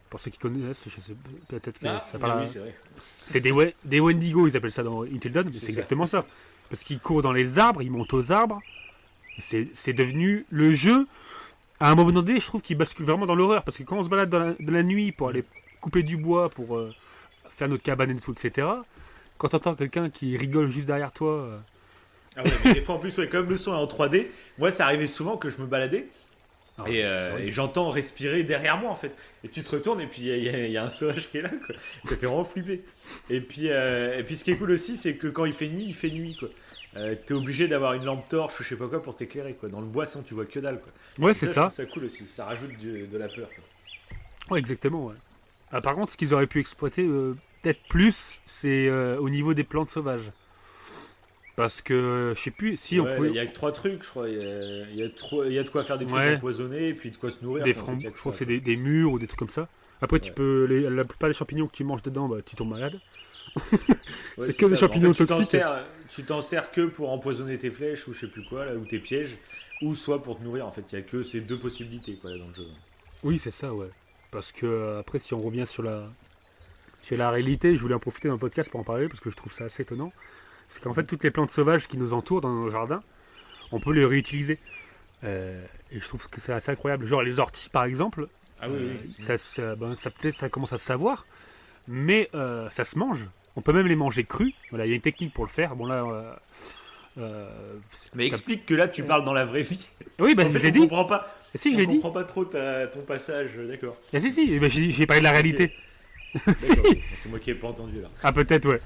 Pour ceux qui connaissent, je sais peut-être que ça mais parle. oui, c'est vrai. C'est des Wendigo, ils appellent ça dans Until Dawn, mais C'est c'est ça. exactement ça. Parce qu'ils courent dans les arbres, ils montent aux arbres. C'est devenu le jeu. À un moment donné, je trouve qu'il bascule vraiment dans l'horreur. Parce que quand on se balade dans la nuit pour aller couper du bois, pour faire notre cabane et tout, etc., quand t'entends quelqu'un qui rigole juste derrière toi. Ah ouais, mais des fois, en plus, ouais, comme le son est en 3D, moi, ça arrivait souvent que je me baladais. Et j'entends respirer derrière moi en fait. Et tu te retournes et puis il y a un sauvage qui est là quoi. Ça fait vraiment flipper. Et puis ce qui est cool aussi c'est que quand il fait nuit quoi. T'es obligé d'avoir une lampe torche ou je sais pas quoi pour t'éclairer quoi. Dans le boisson tu vois que dalle quoi. Ouais, Et c'est je ça. trouve ça cool aussi. Ça rajoute de la peur quoi. Ouais, exactement. Ouais. Ah, par contre, ce qu'ils auraient pu exploiter peut-être plus, c'est au niveau des plantes sauvages. Parce que je sais plus si on Ouais, pouvait. il y a que 3 trucs je crois. Il y a de quoi faire des trucs Ouais. empoisonnés et puis de quoi se nourrir. Des quoi, en fram- fait, il y a je que crois que ça, c'est quoi. des murs ou des trucs comme ça. Après, Ouais. la plupart des champignons que tu manges dedans, bah, tu tombes malade. Ouais, c'est que des ça. champignons En fait, toxiques. Tu t'en sers que pour empoisonner tes flèches ou je sais plus quoi, là, ou tes pièges, ou soit pour te nourrir. En fait, il y a que ces deux possibilités quoi, là, dans le jeu. Oui, c'est ça, ouais. Parce que après, si on revient sur la réalité, je voulais en profiter dans le podcast pour en parler parce que je trouve ça assez étonnant. C'est qu'en fait, toutes les plantes sauvages qui nous entourent dans nos jardins, on peut les réutiliser. Et je trouve que c'est assez incroyable. Genre les orties, par exemple, Ah oui, oui. peut-être ça commence à se savoir, mais ça se mange. On peut même les manger crus. Voilà, il y a une technique pour le faire. Bon là, Mais explique que là, tu parles dans la vraie vie. oui, bah, En fait, je l'ai on dit. comprend pas. Et si, je On l'ai dit. comprend pas trop ton passage, d'accord. Et si, bah, j'ai parlé de la réalité. Si. D'accord. C'est moi qui ai pas entendu là. Ah, peut-être, ouais.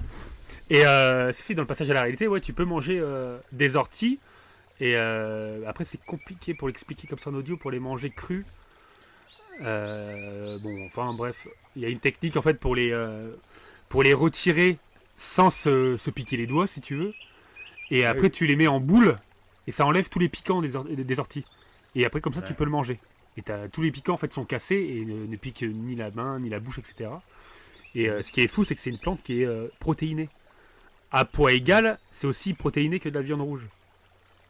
Et si, dans le passage à la réalité, ouais, tu peux manger des orties. Et après, c'est compliqué pour l'expliquer comme ça en audio, pour les manger crus. Bon, enfin, bref, il y a une technique en fait pour les retirer sans se piquer les doigts, si tu veux. Et après, Oui. tu les mets en boule et ça enlève tous les piquants des orties. Et après, comme ça, tu Ouais. peux le manger. Et tous les piquants en fait sont cassés et ne piquent ni la main, ni la bouche, etc. Et ce qui est fou, c'est que c'est une plante qui est protéinée. À poids égal, c'est aussi protéiné que de la viande rouge.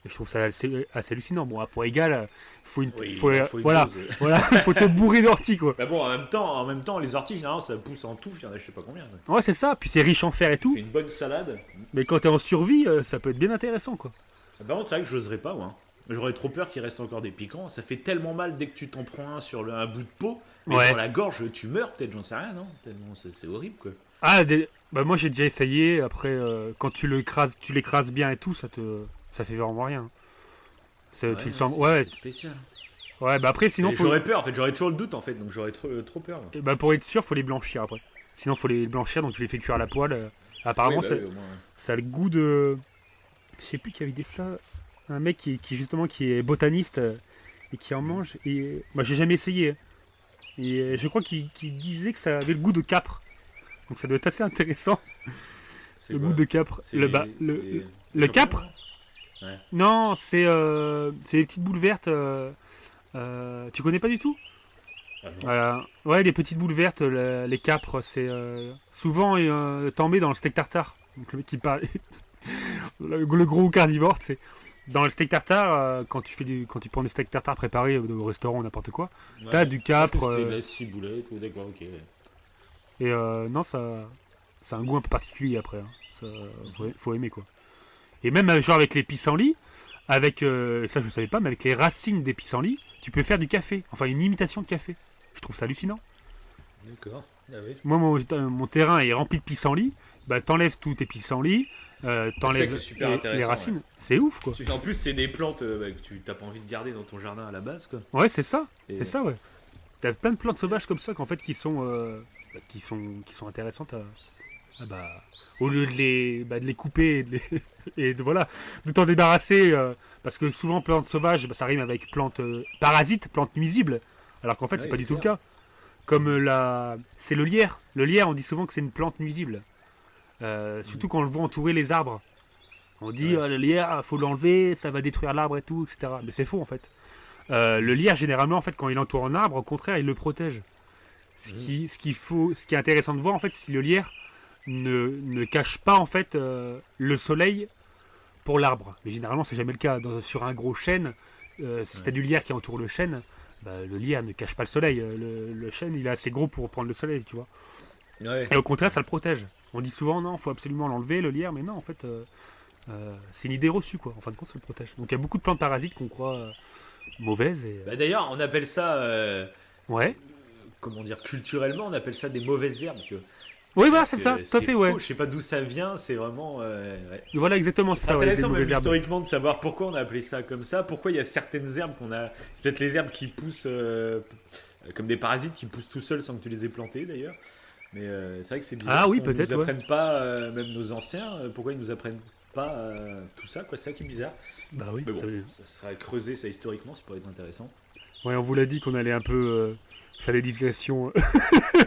Et je trouve ça assez hallucinant. Bon, à poids égal, faut une, Oui, faut, il en faut une voilà, dose. voilà, faut te bourrer d'orties quoi. Bah bon, en même temps, les orties, généralement, ça pousse en touffe, il y en a je sais pas combien. quoi. Ouais, c'est ça. Puis c'est riche en fer et Tu tout. fais une bonne salade. Mais quand t'es en survie, ça peut être bien intéressant quoi. Par contre, c'est vrai que j'oserais pas, moi. J'aurais trop peur qu'il reste encore des piquants. Ça fait tellement mal dès que tu t'en prends un sur un bout de peau. Mais Ouais. dans la gorge, tu meurs peut-être, j'en sais rien, non? Tellement c'est horrible, quoi. Ah, bah moi j'ai déjà essayé. Après, quand tu l'écrases bien et tout, ça fait vraiment rien. Tu le sens. c'est- Ouais, C'est spécial. Ouais, bah après, sinon, J'aurais peur, en fait, j'aurais toujours le doute, en fait, donc j'aurais trop peur. Moi. bah, pour être sûr, faut les blanchir après. Sinon, faut les blanchir, donc tu les fais cuire à la poêle. Apparemment, Oui, bah oui, au moins, ouais. ça a le goût de. Je sais plus qui avait dit ça. Un mec justement qui est botaniste et qui en mange. Et moi, j'ai jamais essayé. Hein. Et je crois qu'il disait que ça avait le goût de capre. Donc ça doit être assez intéressant. C'est Le quoi goût de capre. C'est Le capre. Ouais. Non, c'est les petites boules vertes. Tu connais pas du tout? Ah non. Voilà. Ouais, les petites boules vertes, les capres, c'est souvent t'en mets dans le steak tartare. Donc le mec qui parle, le gros carnivore, c'est dans le steak tartare quand tu prends des steaks tartare préparés au restaurant ou n'importe quoi, Ouais. t'as du capre C'était de la ciboulette, d'accord, ok. et non ça a un goût un peu particulier après. Hein. Ça, faut aimer quoi. Et même genre avec les pissenlits, avec ça je savais pas, mais avec les racines des pissenlits, tu peux faire du café, enfin une imitation de café. Je trouve ça hallucinant. D'accord. Ah oui. Moi, mon terrain est rempli de pissenlits. Bah, t'enlèves tous tes pissenlits, t'enlèves super les intéressant, racines. Ouais. C'est ouf, quoi. En plus, c'est des plantes que tu t'as pas envie de garder dans ton jardin à la base, quoi. Ouais, c'est ça. Et- C'est ça, ouais. T'as plein de plantes sauvages comme ça qu'en fait qui sont intéressantes bah, au lieu de les couper voilà, de t'en débarrasser parce que souvent plantes sauvages, bah, ça rime avec plantes parasites, plantes nuisibles, alors qu'en fait c'est Ouais, pas du tout le clair. cas. Comme c'est le lierre. Le lierre, on dit souvent que c'est une plante nuisible. Surtout quand on le voit entourer les arbres. On dit Ouais. le lierre, faut l'enlever, ça va détruire l'arbre et tout, etc. Mais c'est faux en fait. Le lierre, généralement, en fait, quand il entoure un arbre, au contraire, il le protège. Ce qui est intéressant de voir, en fait, c'est que le lierre ne cache pas en fait le soleil pour l'arbre. Mais généralement, c'est jamais le cas. Sur un gros chêne, si tu as du lierre qui entoure le chêne, bah, le lierre ne cache pas le soleil. Le chêne, il est assez gros pour prendre le soleil, tu vois. Ouais. Et au contraire, ça le protège. On dit souvent, non, il faut absolument l'enlever, le lierre, mais non, en fait, c'est une idée reçue, quoi. En fin de compte, ça le protège. Donc il y a beaucoup de plantes parasites qu'on croit mauvaises. Et, Bah, d'ailleurs, on appelle ça, ouais. comment dire, culturellement, on appelle ça des mauvaises herbes, tu vois. Oui, voilà, Alors c'est que ça, tout à c'est fait, faux, ouais. je sais pas d'où ça vient, c'est vraiment. Ouais. Voilà, exactement, C'est ça, ouais, des intéressant même mauvaises herbes. historiquement de savoir pourquoi on a appelé ça comme ça, pourquoi il y a certaines herbes qu'on a. C'est peut-être les herbes qui poussent comme des parasites qui poussent tout seuls sans que tu les aies plantées d'ailleurs. Mais c'est vrai que c'est bizarre. Ah oui, qu'on peut-être, nous ouais. apprennent pas, même nos anciens, pourquoi ils nous apprennent pas tout ça, quoi. C'est ça qui est bizarre. Bah oui, Mais bon, ça- ça sera à creuser ça historiquement, ça pourrait être intéressant. ouais, on vous l'a dit qu'on allait un peu faire des digressions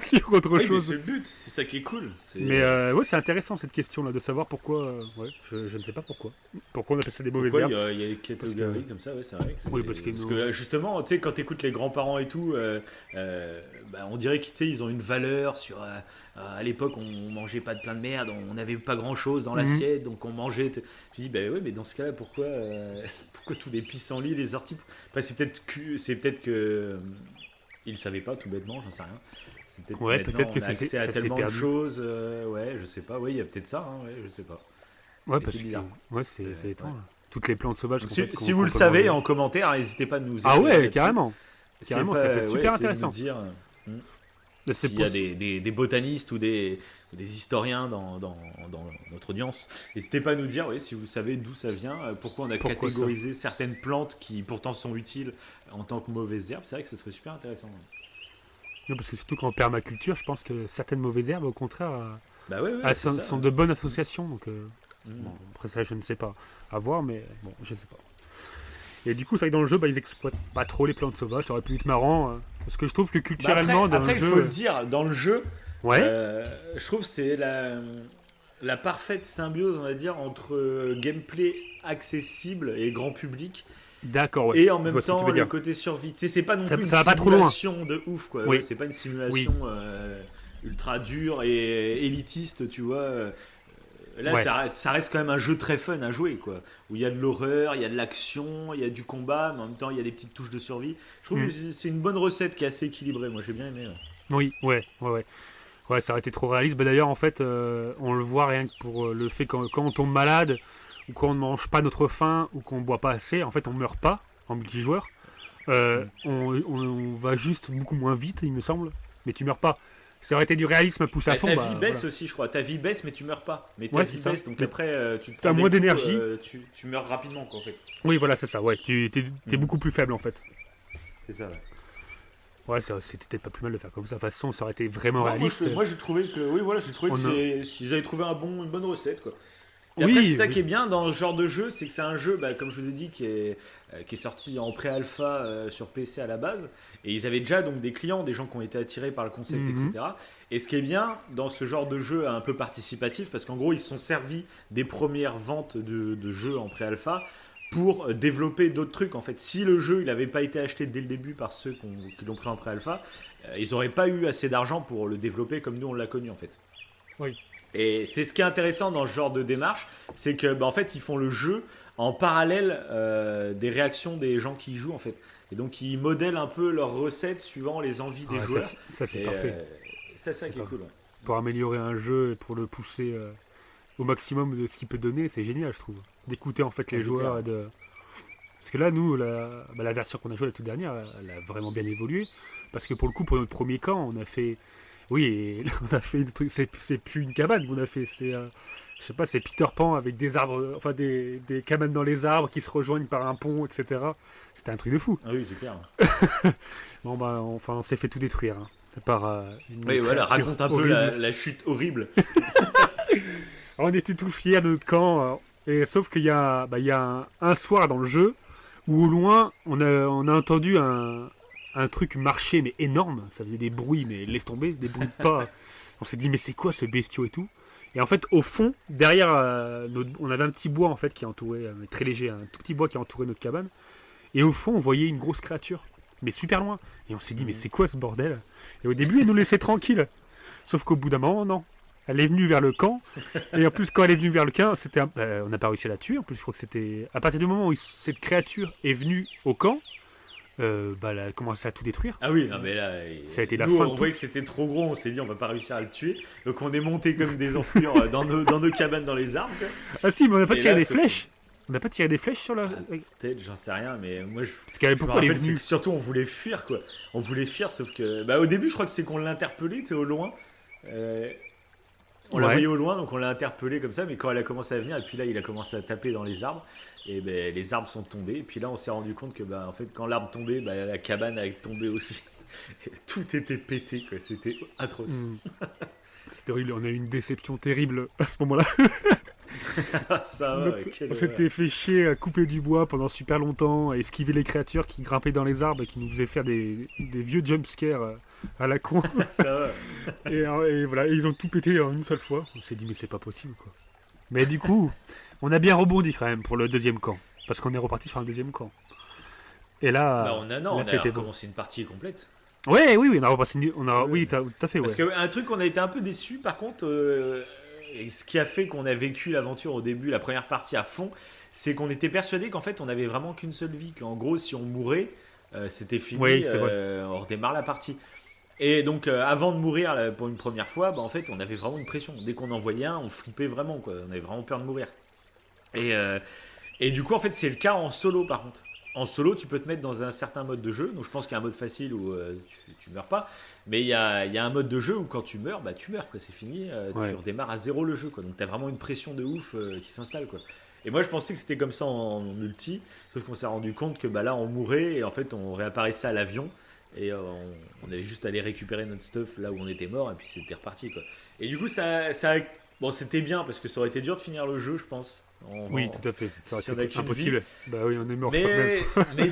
sur autre Oui, mais chose. c'est le but, c'est ça qui est cool. Mais ouais, c'est intéressant cette question-là, de savoir pourquoi. Ouais, je ne sais pas pourquoi. Pourquoi on appelle ça des mauvaises Pourquoi herbes. il y a des catégories comme ça, ouais, c'est vrai. Oui, parce que nous- justement, tu sais, quand tu écoutes les grands-parents et tout, bah, on dirait qu'ils ont une valeur sur. À l'époque, on mangeait pas de plein de merde, on n'avait pas grand-chose dans Mhm. l'assiette, donc on mangeait. Tu dis, bah ouais, mais dans ce cas-là, pourquoi, pourquoi tous les pissenlits, les orties. Après, c'est peut-être que. Ils le savaient pas, tout bêtement, j'en sais rien. C'est peut-être Ouais, maintenant, peut-être que on a ça s'est- accès à ça s'est tellement de perdu. choses. Ouais, je sais pas. Ouais, il y a peut-être ça, hein, ouais, je sais pas. Ouais, mais parce c'est que bizarre. ouais, c'est C'est- étrange. ouais. Toutes les plantes sauvages. Donc, qu'en si fait, si qu'on vous le peut savez manger. en commentaire, n'hésitez pas à nous Ah écrire ouais, là-dessus. carrément. Essayez Carrément, pas- ça peut être super essayez de intéressant. nous dire C'est s'il y a possible. des botanistes ou des historiens dans notre audience. N'hésitez pas à nous dire si vous savez d'où ça vient, pourquoi on a Pourquoi catégorisé certaines plantes qui pourtant sont utiles en tant que mauvaises herbes. C'est vrai que ce serait super intéressant. Non, parce que surtout qu'en permaculture, je pense que certaines mauvaises herbes, au contraire, Bah ouais, c'est ça, sont ouais. de bonnes associations. Donc, Mm. bon, après ça, je ne sais pas. À voir, mais bon, je sais pas. Et du coup, c'est vrai que dans le jeu, bah, ils exploitent pas trop les plantes sauvages. Ça aurait pu être marrant. Parce que je trouve que Bah culturellement, après, dans il le faut jeu. le dire, dans le jeu, Ouais, je trouve que c'est la parfaite symbiose, on va dire, entre gameplay accessible et grand public d'accord, ouais. et en Je même vois ce que tu temps veux le dire. côté survie. Tu sais, c'est pas non Ça- plus une ça va pas trop loin. simulation de ouf, quoi. Oui. Ouais, c'est pas une simulation ultra dure et élitiste, tu vois. Là, Ouais. ça reste quand même un jeu très fun à jouer, quoi. Où il y a de l'horreur, il y a de l'action, il y a du combat, mais en même temps, il y a des petites touches de survie. Je trouve Mm. que c'est une bonne recette qui est assez équilibrée. Moi, j'ai bien aimé. Ouais. Oui, ouais. Ouais, ça aurait été trop réaliste. Bah, d'ailleurs, en fait, on le voit rien que pour le fait quand on tombe malade, ou quand on ne mange pas notre faim, ou qu'on ne boit pas assez, en fait, on meurt pas en multijoueur. On va juste beaucoup moins vite, il me semble, mais tu meurs pas. Ça aurait été du réalisme poussé à fond. Ta bah, vie baisse voilà. aussi, je crois. Ta vie baisse, mais tu meurs pas. Mais ta Ouais, vie c'est ça. baisse, donc Mais après, tu te t'as prends moins des coups, d'énergie. tu meurs rapidement, quoi, en fait. Oui, voilà, c'est ça. Ouais, t'es Mm. beaucoup plus faible en fait. C'est ça, ouais. Ouais, c'était peut-être pas plus mal de faire comme ça. De toute façon, ça aurait été vraiment Non, réaliste. moi, j'ai trouvé que, oui, voilà, j'ai trouvé On a- qu'ils avaient trouvé une bonne recette, quoi. Et après, c'est Oui, ça oui. qui est bien dans ce genre de jeu, c'est que c'est un jeu, bah, comme je vous ai dit, qui est sorti en pré-alpha sur PC à la base. Et ils avaient déjà donc des clients, des gens qui ont été attirés par le concept, Mhm. etc. Et ce qui est bien dans ce genre de jeu un peu participatif, parce qu'en gros, ils se sont servis des premières ventes de jeux en pré-alpha pour développer d'autres trucs. En fait, si le jeu il n'avait pas été acheté dès le début par ceux qui l'ont pris en pré-alpha, ils n'auraient pas eu assez d'argent pour le développer comme nous on l'a connu en fait. Oui. Et c'est ce qui est intéressant dans ce genre de démarche, c'est que bah, en fait ils font le jeu en parallèle des réactions des gens qui y jouent en fait. Et donc ils modèlent un peu leurs recettes suivant les envies des Ouais, joueurs. ça, c'est Et parfait. c'est ça C'est qui est parfait. cool. Ouais. Pour améliorer un jeu et pour le pousser au maximum de ce qu'il peut donner, c'est génial, je trouve. D'écouter en fait Ah, les c'est clair. joueurs et de. Parce que là, nous, la version qu'on a jouée la toute dernière, elle a vraiment bien évolué. Parce que pour le coup, pour notre premier camp, on a fait. Oui, et on a fait des trucs. C'est plus une cabane qu'on a fait. C'est. Je sais pas, c'est Peter Pan avec des arbres. Enfin, des cabanes dans les arbres qui se rejoignent par un pont, etc. C'était un truc de fou. Ah oui, c'est clair. Bon, bah, enfin, on s'est fait tout détruire. Hein, par une Oui, voilà, créature raconte un peu horrible. la chute horrible. On était tout fiers de notre camp. Et sauf qu'il y a, bah, il y a un soir dans le jeu où au loin, on a entendu un truc marcher, mais énorme. Ça faisait des bruits, mais laisse tomber, des bruits de pas. On s'est dit, mais c'est quoi ce bestiau et tout. Et en fait, au fond, derrière, on avait un petit bois en fait qui entourait, très léger, un tout petit bois qui entourait notre cabane. Et au fond, on voyait une grosse créature, mais super loin. Et on s'est dit, mais c'est quoi ce bordel. Et au début, elle nous laissait tranquille. Sauf qu'au bout d'un moment, non. Elle est venue vers le camp. Et en plus, quand elle est venue vers le camp, on n'a pas réussi à la tuer. En plus, je crois que c'était. À partir du moment où cette créature est venue au camp, bah, elle a commencé à tout détruire. Ah oui, non mais là, Ça a été la nous fin de on tout. voyait que c'était trop gros, on s'est dit on va pas réussir à le tuer. Donc on est monté comme des enflures dans nos cabanes dans les arbres. Quoi. Ah si, mais on n'a pas Et tiré là, des ce- flèches. On n'a pas tiré des flèches sur la. Peut-être, j'en sais rien, mais moi Parce qu'elle je me pourquoi elle est rappelle, c'est venue que surtout on voulait fuir quoi. On voulait fuir, sauf que bah, au début je crois que c'est qu'on l'a interpellé, tu sais, au loin. Euh, On la Ouais. voyait au loin, donc on l'a interpellé comme ça, mais quand elle a commencé à venir, et puis là il a commencé à taper dans les arbres, et ben les arbres sont tombés, et puis là on s'est rendu compte que bah, en fait quand l'arbre tombait, bah, la cabane a tombé aussi. Et tout était pété, quoi, c'était atroce. Hmm. C'était horrible. On a eu une déception terrible à ce moment-là. Ça va, quelle On horreur. s'était fait chier à couper du bois pendant super longtemps, à esquiver les créatures qui grimpaient dans les arbres et qui nous faisaient faire des vieux jumpscares à la con. Ça va. Et voilà, et ils ont tout pété en une seule fois. On s'est dit, mais c'est pas possible, quoi. Mais du coup, on a bien rebondi quand même pour le deuxième camp. Parce qu'on est reparti sur un deuxième camp. Et là, Bah, là, on a c'était bon. recommencé une partie complète. Ouais, oui, oui, on a repassé. Oui, tout à fait, ouais. Parce qu'un truc, on a été un peu déçu par contre, et ce qui a fait qu'on a vécu l'aventure au début, la première partie à fond, c'est qu'on était persuadé qu'en fait on avait vraiment qu'une seule vie, qu'en gros si on mourait, c'était fini, Oui, c'est vrai. on redémarre la partie. Et donc avant de mourir là, pour une première fois, bah, en fait on avait vraiment une pression. Dès qu'on en voyait un, on flippait vraiment, quoi. On avait vraiment peur de mourir. Et, euh, et du coup en fait c'est le cas en solo par contre. En solo, tu peux te mettre dans un certain mode de jeu. Donc je pense qu'il y a un mode facile où tu meurs pas. Mais il y a un mode de jeu où quand tu meurs, bah tu meurs, quoi. C'est fini. Ouais. Tu redémarres à zéro le jeu, quoi. Donc t'as vraiment une pression de ouf qui s'installe, quoi. Et moi je pensais que c'était comme ça en multi. Sauf qu'on s'est rendu compte que bah, là on mourait et en fait on réapparaissait à l'avion. Et on avait juste à aller récupérer notre stuff là où on était mort. Et puis c'était reparti, quoi. Et du coup bon, c'était bien parce que ça aurait été dur de finir le jeu, je pense. Oui, tout à fait. Ça aurait si on a été qu'une impossible. Bah oui, on est mort. je crois, mais, même.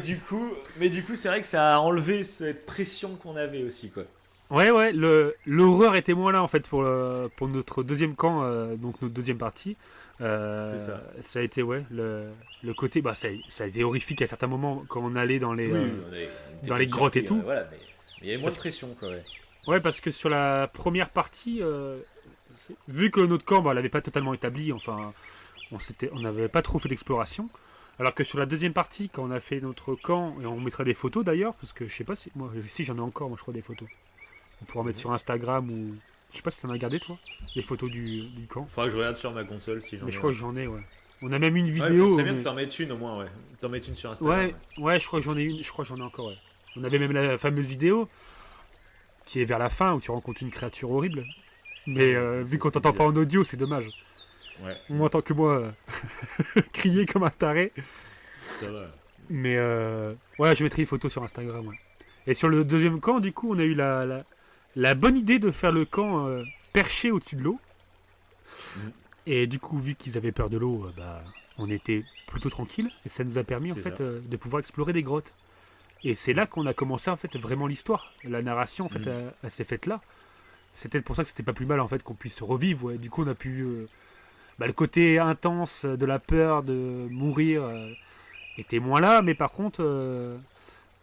mais du coup, c'est vrai que ça a enlevé cette pression qu'on avait aussi, quoi. Ouais, ouais, l'horreur était moins là en fait pour notre deuxième camp, donc notre deuxième partie. C'est ça. Ça a été, ouais, le côté, bah ça a été horrifique à certains moments quand on allait dans les. On était dans les comme grottes et surpris, tout. voilà, mais il y avait moins de Parce- pression, quoi. Ouais. Ouais, parce que sur la première partie, vu que notre camp, bah, on l'avait pas totalement établi, enfin, on n'avait pas trop fait d'exploration. Alors que sur la deuxième partie, quand on a fait notre camp, et on mettra des photos d'ailleurs, parce que je sais pas si, moi, si j'en ai encore, moi je crois des photos. On pourra mettre sur Instagram ou. Je sais pas si t'en as regardé toi, les photos du camp. Faudra que je regarde sur ma console si j'en Mais ai. je crois que j'en ai, ouais. On a même une Ouais, vidéo. ça serait bien mais- que t'en mettes une au moins, ouais. T'en mettes une sur Instagram. Ouais, ouais, je crois que j'en ai une, je crois que j'en ai encore, ouais. On avait même la fameuse vidéo qui est vers la fin où tu rencontres une créature horrible. Mais vu qu'on t'entend pas en audio, c'est dommage. Ouais, On m'entend que moi crier comme un taré. ça va. Mais ouais, je mettrai une photo sur Instagram, ouais. Et sur le deuxième camp, du coup, on a eu la bonne idée de faire le camp perché au-dessus de l'eau. Mhm. Et du coup, vu qu'ils avaient peur de l'eau, on était plutôt tranquille. Et ça nous a permis, en C'est fait, ça. de pouvoir explorer des grottes. Et c'est là qu'on a commencé, en fait, vraiment l'histoire. La narration, en fait, Mhm. elle s'est faite là. C'était pour ça que c'était pas plus mal, en fait, qu'on puisse revivre. Ouais. Du coup, on a pu... le côté intense de la peur de mourir était moins là. Mais par contre,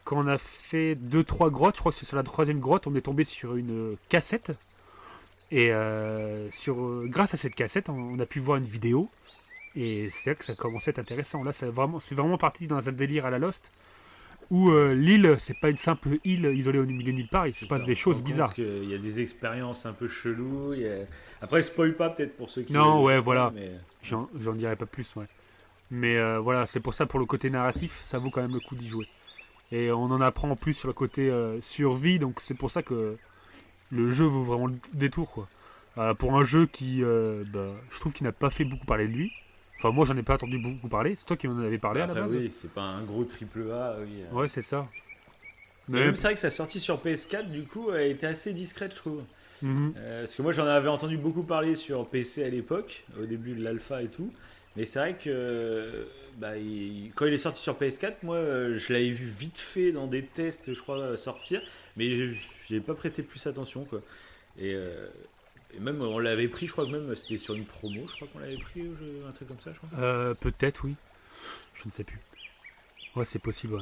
quand on a fait deux trois grottes, je crois que c'est sur la troisième grotte, on est tombé sur une cassette. Et grâce à cette cassette, on a pu voir une vidéo. Et c'est là que ça commençait à être intéressant. Là, c'est vraiment parti dans un délire à la Lost. Où l'île, c'est pas une simple île isolée au milieu de nulle part. Il se C'est passe ça, des on se rend choses compte bizarres. qu'il y a des expériences un peu cheloues. Après, spoil pas peut-être pour ceux qui Non, ouais, font pas, voilà. mais J'en dirai pas plus, ouais. Mais voilà, c'est pour ça, pour le côté narratif, ça vaut quand même le coup d'y jouer. Et on en apprend en plus sur le côté survie, donc c'est pour ça que le jeu vaut vraiment le détour, quoi. Pour un jeu qui, je trouve qu'il n'a pas fait beaucoup parler de lui. Enfin, moi, j'en ai pas entendu beaucoup parler. C'est toi qui m'en avais parlé à la après, base. oui, c'est pas un gros triple A. Oui. Ouais, c'est ça. Et Mais même, c'est vrai que sa sortie sur PS4, du coup, a été assez discrète, je trouve. Mhm. Parce que moi, j'en avais entendu beaucoup parler sur PC à l'époque, au début de l'alpha et tout. Mais c'est vrai que quand il est sorti sur PS4, moi, je l'avais vu vite fait dans des tests, je crois, sortir. Mais j'ai pas prêté plus attention, quoi. Et, euh, et même, on l'avait pris, je crois que même, c'était sur une promo, je crois qu'on l'avait pris, un truc comme ça, je crois. Peut-être, oui. Je ne sais plus. Ouais, c'est possible, ouais.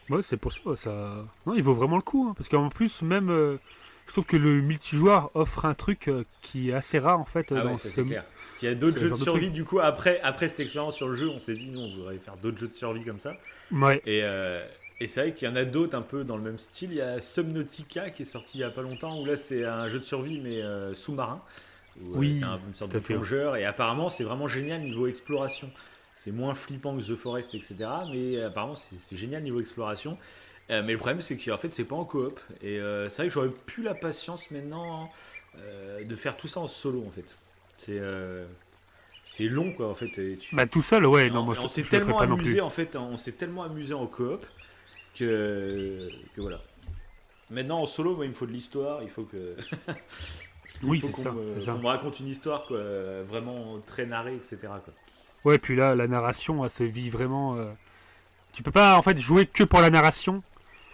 Ouais, c'est pour ça. Non, il vaut vraiment le coup. Hein, parce qu'en plus, même, je trouve que le multijoueur offre un truc qui est assez rare, en fait, Ah dans ouais, ça c'est clair. Parce qu'il y a d'autres ce jeux de genre de survie, truc. du coup, après cette expérience sur le jeu, on s'est dit, nous, on voudrait faire d'autres jeux de survie comme ça. Ouais, Et c'est vrai qu'il y en a d'autres un peu dans le même style. Il y a Subnautica qui est sorti il y a pas longtemps, où là c'est un jeu de survie mais sous-marin, où t'es oui, une sorte tout de à fait. Ouais. plongeur. Et apparemment c'est vraiment génial niveau exploration. C'est moins flippant que The Forest, etc. Mais apparemment c'est génial niveau exploration. Mais le problème c'est qu'en fait c'est pas en coop. Et c'est vrai que j'aurais plus la patience maintenant de faire tout ça en solo en fait. C'est long quoi en fait. Tout seul, ouais, non, moi, Et on s'est je le ferai tellement pas non plus. amusé en fait, on s'est tellement amusé en coop que voilà. Maintenant en solo, moi, il me faut de l'histoire, il faut que il Oui, faut c'est ça, c'est qu'on ça. me raconte une histoire quoi, vraiment très narrée, etc. quoi. Ouais, puis là, la narration, elle se vit vraiment. Tu peux pas, en fait, jouer que pour la narration.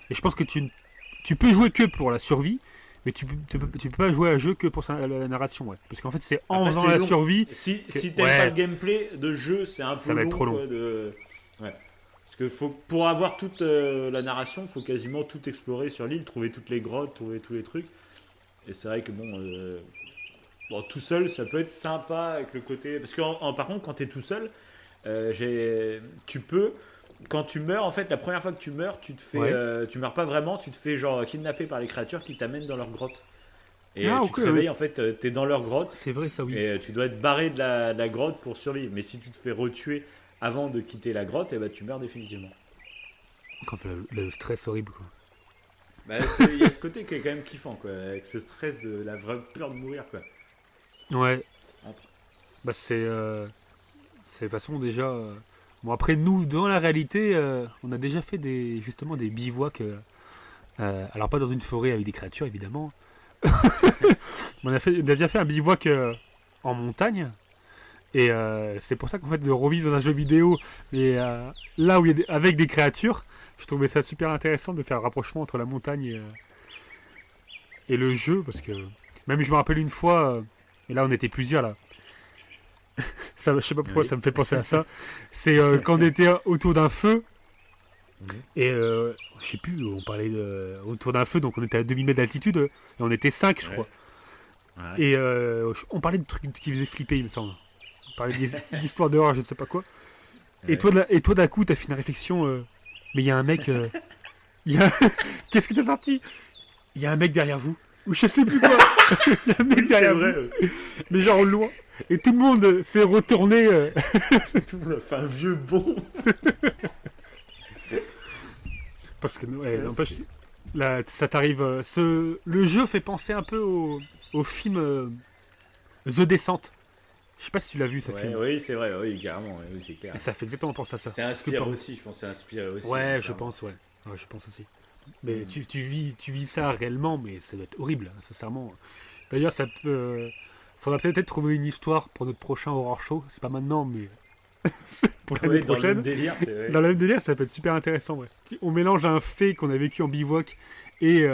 Et je pense que tu peux jouer que pour la survie. Mais tu peux pas jouer à un jeu que pour la narration, ouais. Parce qu'en fait, c'est en Après faisant c'est la long. survie que, Si t'aimes pas ouais, le gameplay de jeu, c'est un ça peu va être long trop long. quoi, ouais. Parce que pour avoir toute la narration, faut quasiment tout explorer sur l'île, trouver toutes les grottes, trouver tous les trucs. Et c'est vrai que bon, tout seul, ça peut être sympa avec le côté. Parce que par contre, quand t'es tout seul, tu peux. Quand tu meurs, en fait, la première fois que tu meurs, Ouais. tu meurs pas vraiment, tu te fais genre kidnapper par les créatures qui t'amènent dans leur grotte. Et Ah, tu ok, te oui. réveilles, en fait, t'es dans leur grotte C'est vrai, ça, oui. et tu dois être barré de la grotte pour survivre. Mais si tu te fais retuer avant de quitter la grotte, et ben tu meurs définitivement. Quand le stress horrible, quoi. Il y a ce côté qui est quand même kiffant, quoi, avec ce stress de la vraie peur de mourir, quoi. Ouais. C'est de toute façon déjà. Bon, après, nous, dans la réalité, on a déjà fait justement des bivouacs. Alors, pas dans une forêt avec des créatures, évidemment. On a déjà fait un bivouac en montagne. Et c'est pour ça qu'en fait, de revivre dans un jeu vidéo, mais là où il y a avec des créatures, je trouvais ça super intéressant de faire un rapprochement entre la montagne et le jeu. Parce que même je me rappelle une fois, et là on était plusieurs là. Ça, je sais pas pourquoi Oui. ça me fait penser à ça. C'est quand on était autour d'un feu. Mhm. Et je sais plus, on parlait autour d'un feu, donc on était à 2000 mètres d'altitude, et on était 5 je Ouais. crois. Ouais. Et on parlait de trucs qui faisaient flipper, il me semble. On parlait d'histoires d'horreur, je ne sais pas quoi. Ouais. Et toi d'un coup, t'as fait une réflexion, mais il y a un mec. Il y a... Qu'est-ce que t'as sorti? Il y a un mec derrière vous. Ou je sais plus quoi. Il y a un mec Oui, c'est derrière vrai. vous, mais genre loin. Et tout le monde s'est retourné. Tout le monde a fait un vieux bond. Parce que, ouais, Ouais, n'empêche, là, ça t'arrive. Le jeu fait penser un peu au film The Descent. Je sais pas si tu l'as vu, ce film. Oui, c'est vrai, oui, carrément, oui, c'est clair. Et ça fait exactement penser à ça. C'est Parce que inspiré aussi, je pense, c'est inspiré aussi. Ouais, je clairement. pense, ouais. Ouais, je pense aussi. Mais tu vis ça réellement, mais ça doit être horrible, hein, sincèrement. D'ailleurs, ça peut. Faudra peut-être trouver une histoire pour notre prochain Horror Show. C'est pas maintenant, mais pour l'année Ouais, dans le prochaine. même délire, c'est vrai. Dans le même délire, ça peut être super intéressant. Ouais. On mélange un fait qu'on a vécu en bivouac et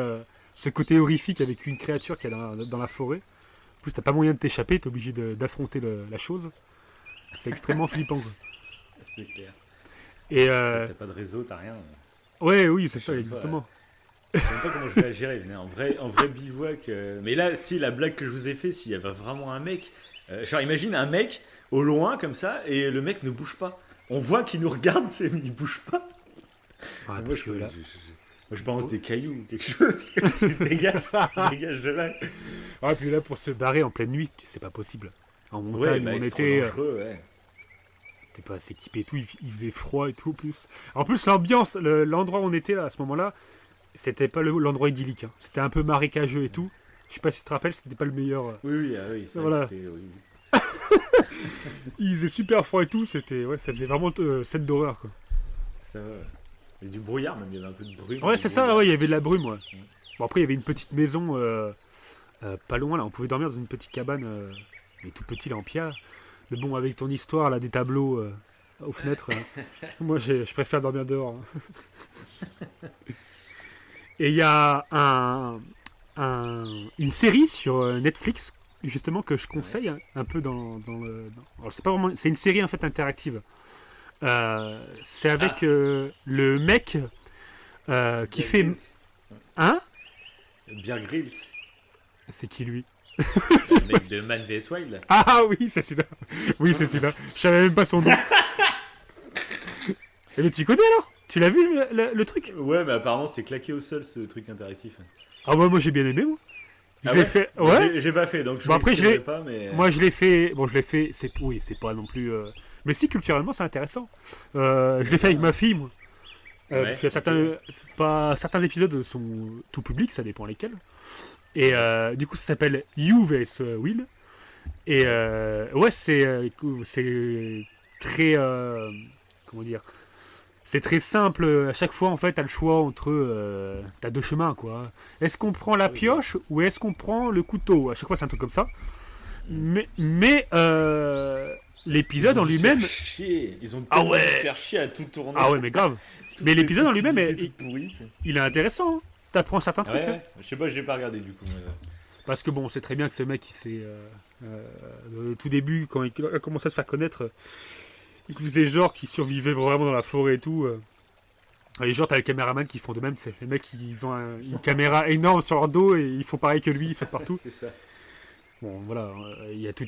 ce côté horrifique avec une créature qui est dans la forêt. En plus, t'as pas moyen de t'échapper, t'es obligé d'affronter la chose. C'est extrêmement flippant. Quoi. C'est clair. Et T'as pas de réseau, t'as rien. ouais, oui, c'est ça, Je sais pas, exactement. Je sais même pas comment je vais la gérer. Mais en vrai bivouac. Mais là, si la blague que je vous ai fait, s'il y avait vraiment un mec. Genre, imagine un mec au loin comme ça et le mec ne bouge pas. On voit qu'il nous regarde, mais il bouge pas. Ouais, Moi, parce que là. moi, je balance des cailloux ou quelque chose. dégage de là. Ouais, puis là, pour se barrer en pleine nuit, c'est pas possible. En Ouais, montagne, bah, on c'est trop était. dangereux, ouais. T'es pas assez équipé et tout, il faisait froid et tout en plus. En plus, l'ambiance, l'endroit où on était à ce moment-là, c'était pas l'endroit idyllique. Hein. C'était un peu marécageux et tout. Je sais pas si tu te rappelles, c'était pas le meilleur. Oui, c'est vrai Voilà. que c'était. Oui. Il faisait super froid et tout, ouais, ça faisait vraiment scène d'horreur quoi. Ça va. Il y a du brouillard, même, il y avait un peu de brume. Ouais, du c'est ça, brouillard. ouais, il y avait de la brume, ouais. Bon, après, il y avait une petite maison pas loin là, on pouvait dormir dans une petite cabane, mais tout petit là en pierre. Mais bon, avec ton histoire là, des tableaux aux fenêtres, moi je préfère dormir dehors. Hein. Et il y a une série sur Netflix justement que je conseille un peu dans le. Alors, c'est pas vraiment, c'est une série en fait interactive. C'est avec le mec qui Bear fait. Grylls. Hein? Bear Grylls, C'est qui lui? le mec de Man vs Wild. Ah oui, c'est celui-là. Oui, c'est celui-là. Je savais même pas son nom. Mais tu connais alors? Tu l'as vu le truc? Ouais, mais apparemment, c'est claqué au sol ce truc interactif. Ah ouais, moi j'ai bien aimé moi. Je Ah l'ai ouais fait. Ouais. J'ai pas fait, donc je Bon, après, je l'ai- pas, mais. Moi je l'ai fait. Bon, je l'ai fait. Oui, c'est pas non plus. Mais si culturellement c'est intéressant. Je l'ai fait avec ma fille moi. Ouais, Parce que certains épisodes sont tout publics, ça dépend lesquels. Et du coup, ça s'appelle You vs Will. Et ouais, c'est très. Comment dire? C'est très simple. À chaque fois, en fait, t'as le choix entre. T'as deux chemins, quoi. Est-ce qu'on prend la Oui, pioche ou est-ce qu'on prend le couteau? À chaque fois, c'est un truc comme ça. Mais l'épisode en lui-même. Ils ont Ah tellement ouais. dû faire chier à tout tourner. Ah ouais, mais grave. Toutes mais les l'épisode en lui-même possibilités est- toutes pourries, c'est- Il est intéressant. Hein. T'apprends certains trucs. Ouais, hein. ouais. Je sais pas, j'ai pas regardé du coup. Mais... Parce que bon, on sait très bien que ce mec, au tout début, quand il a commencé à se faire connaître, il faisait genre qu'il survivait vraiment dans la forêt et tout. Et genre, t'as les caméramans qui font de même, tu sais. Les mecs, ils ont une caméra énorme sur leur dos et ils font pareil que lui, ils sautent partout. c'est ça. Bon, voilà, il y a tout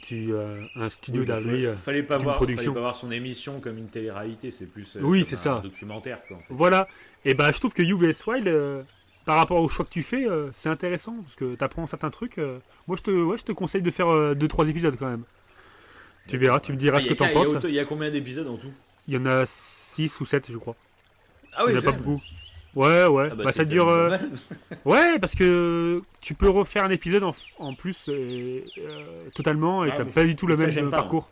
un studio Oui, bah, derrière lui. fallait pas toute une voir, production. fallait pas voir son émission comme une télé-réalité, c'est plus Oui, comme c'est un ça. documentaire quoi. En fait. Voilà. Et ben, je trouve que You vs Wild, par rapport au choix que tu fais, c'est intéressant parce que t'apprends certains trucs. Moi, je te conseille de faire 2-3 épisodes quand même. Tu verras, tu me diras ce que t'en penses. Il y a combien d'épisodes en tout? Il y en a 6 ou 7, je crois. Ah Il n'y en a pas beaucoup. Ouais. Ah Bah, c'est ça dure. quand même pas mal. Ouais, parce que tu peux refaire un épisode en plus totalement et Ah, t'as mais pas du tout le ça, même j'aime pas, parcours.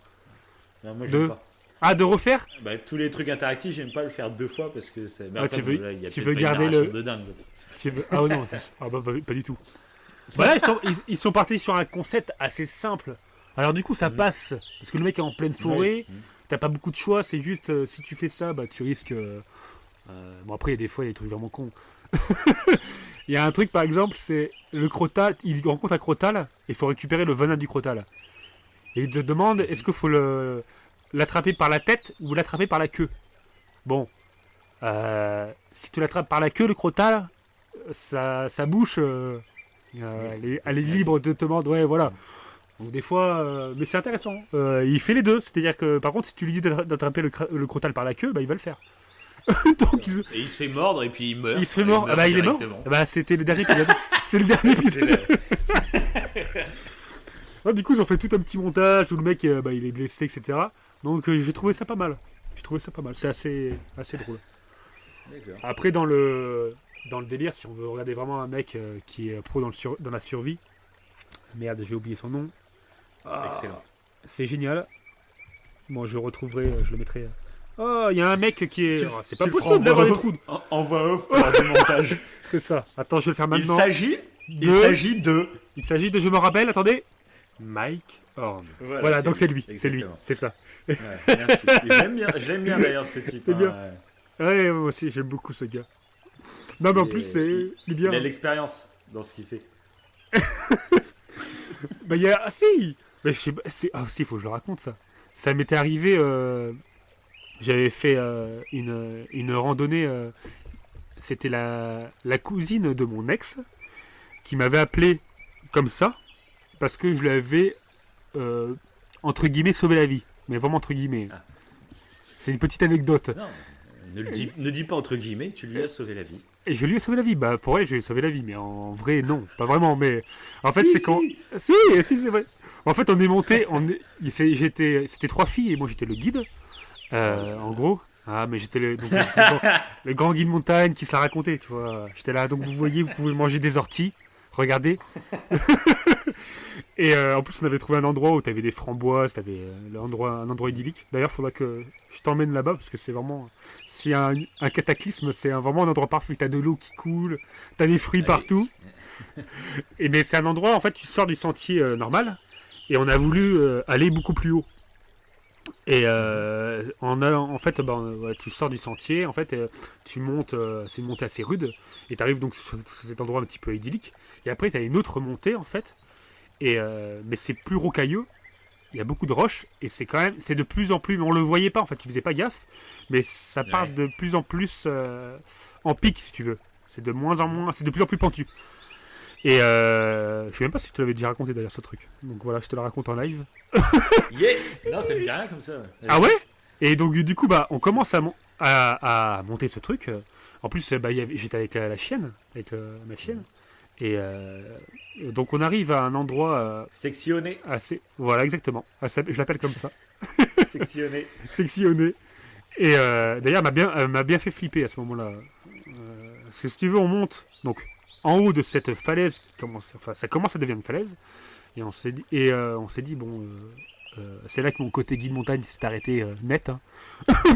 Non, moi De- j'aime pas. Ah, de refaire? Bah, tous les trucs interactifs, j'aime pas le faire 2 fois parce que c'est. Mais Ah, après, tu veux- bon, là, il y a tu peut-être veux pas une garder narration le- de dingue. Ah non, pas du tout. Voilà, ils sont partis sur un concept assez simple. Alors du coup, ça Mhm. passe parce que le mec est en pleine forêt. Ouais. T'as pas beaucoup de choix. C'est juste si tu fais ça, bah tu risques. Bon après, il y a des fois il y a des trucs vraiment cons. Il y a un truc par exemple, c'est le crotal. Il rencontre un crotal et il faut récupérer le venin du crotal. Et il te demande est-ce qu'il faut l'attraper par la tête ou l'attraper par la queue. Bon, si tu l'attrapes par la queue, le crotal, sa bouche, elle est libre de te mordre. Ouais, voilà. Donc des fois, mais c'est intéressant. Il fait les deux, c'est-à-dire que par contre, si tu lui dis d'attraper le crotal par la queue, bah il va le faire. Donc Et il se fait mordre et puis il meurt. il se fait mort. Ah bah il est mort. directement. Ah bah c'était le dernier épisode. C'est le dernier C'est épisode. le- Ouais, du coup, j'en fais tout un petit montage où le mec, bah, il est blessé, etc. Donc j'ai trouvé ça pas mal. C'est assez drôle. D'accord. Après, dans le délire, si on veut regarder vraiment un mec qui est pro dans la survie, merde, j'ai oublié son nom. Ah, Excellent. c'est génial. Bon, je le retrouverai, je le mettrai Oh, il y a un mec qui est. Oh, c'est pas Tu le possible feras d'avoir des en trous. En voix off lors du montage. C'est ça. Attends, je vais le faire Il maintenant. s'agit de... Il s'agit de, je me rappelle, attendez. Mike Horn. Voilà, donc c'est lui. C'est lui. Exactement. C'est ça. Ouais, merci. Et je l'aime bien d'ailleurs ce type. C'est bien. Ouais. Ouais, moi aussi, j'aime beaucoup ce gars. Non, mais en plus, il est bien. Il a l'expérience dans ce qu'il fait. Bah, il y a. Ah, si. Mais ah, si, faut que je le raconte ça. Ça m'était arrivé. J'avais fait une randonnée. C'était la cousine de mon ex qui m'avait appelé comme ça parce que je lui avais entre guillemets sauvé la vie. Mais vraiment entre guillemets. Ah. C'est une petite anecdote. Non, ne dis pas entre guillemets, tu lui as sauvé la vie. Et je lui ai sauvé la vie. Bah pour elle, je lui ai sauvé la vie. Mais en vrai, non. Pas vraiment. Mais en fait, Si, c'est si. quand. Si, c'est vrai. En fait, on est monté. C'était 3 filles et moi j'étais le guide. En gros. Ah, mais j'étais le grand guide montagne qui se la racontait, tu vois. J'étais là, donc vous voyez, vous pouvez manger des orties. Regardez. Et en plus, on avait trouvé un endroit où tu avais des framboises, tu avais un endroit idyllique. D'ailleurs, il faudra que je t'emmène là-bas parce que c'est vraiment. S'il y a un cataclysme, c'est vraiment un endroit parfait. Tu as de l'eau qui coule, tu as des fruits partout. Mais c'est un endroit, en fait, tu sors du sentier normal et on a voulu aller beaucoup plus haut. Et en fait, ouais, tu sors du sentier, en fait, tu montes, c'est une montée assez rude, et tu arrives donc sur cet endroit un petit peu idyllique. Et après, tu as une autre montée, en fait, mais c'est plus rocailleux, il y a beaucoup de roches, et c'est de plus en plus, on le voyait pas, en fait, tu faisais pas gaffe, mais ça part de plus en plus en pic, si tu veux. C'est de moins en moins, c'est de plus en plus pentu. Et je sais même pas si je te l'avais déjà raconté d'ailleurs ce truc. Donc voilà, je te le raconte en live. Yes. Non, ça me dit rien comme ça. Ah ouais. Et donc du coup, bah, on commence à monter ce truc. En plus, bah, j'étais avec la chienne, avec ma chienne. Et donc on arrive à un endroit Sectionné. assez... Voilà, exactement. Je l'appelle comme ça. Sectionné. Sectionné. Et d'ailleurs, elle m'a bien fait flipper à ce moment-là. Parce que si tu veux, on monte donc en haut de cette falaise qui commence... Enfin, ça commence à devenir une falaise. Et on s'est dit, bon... c'est là que mon côté guide montagne s'est arrêté net. Hein.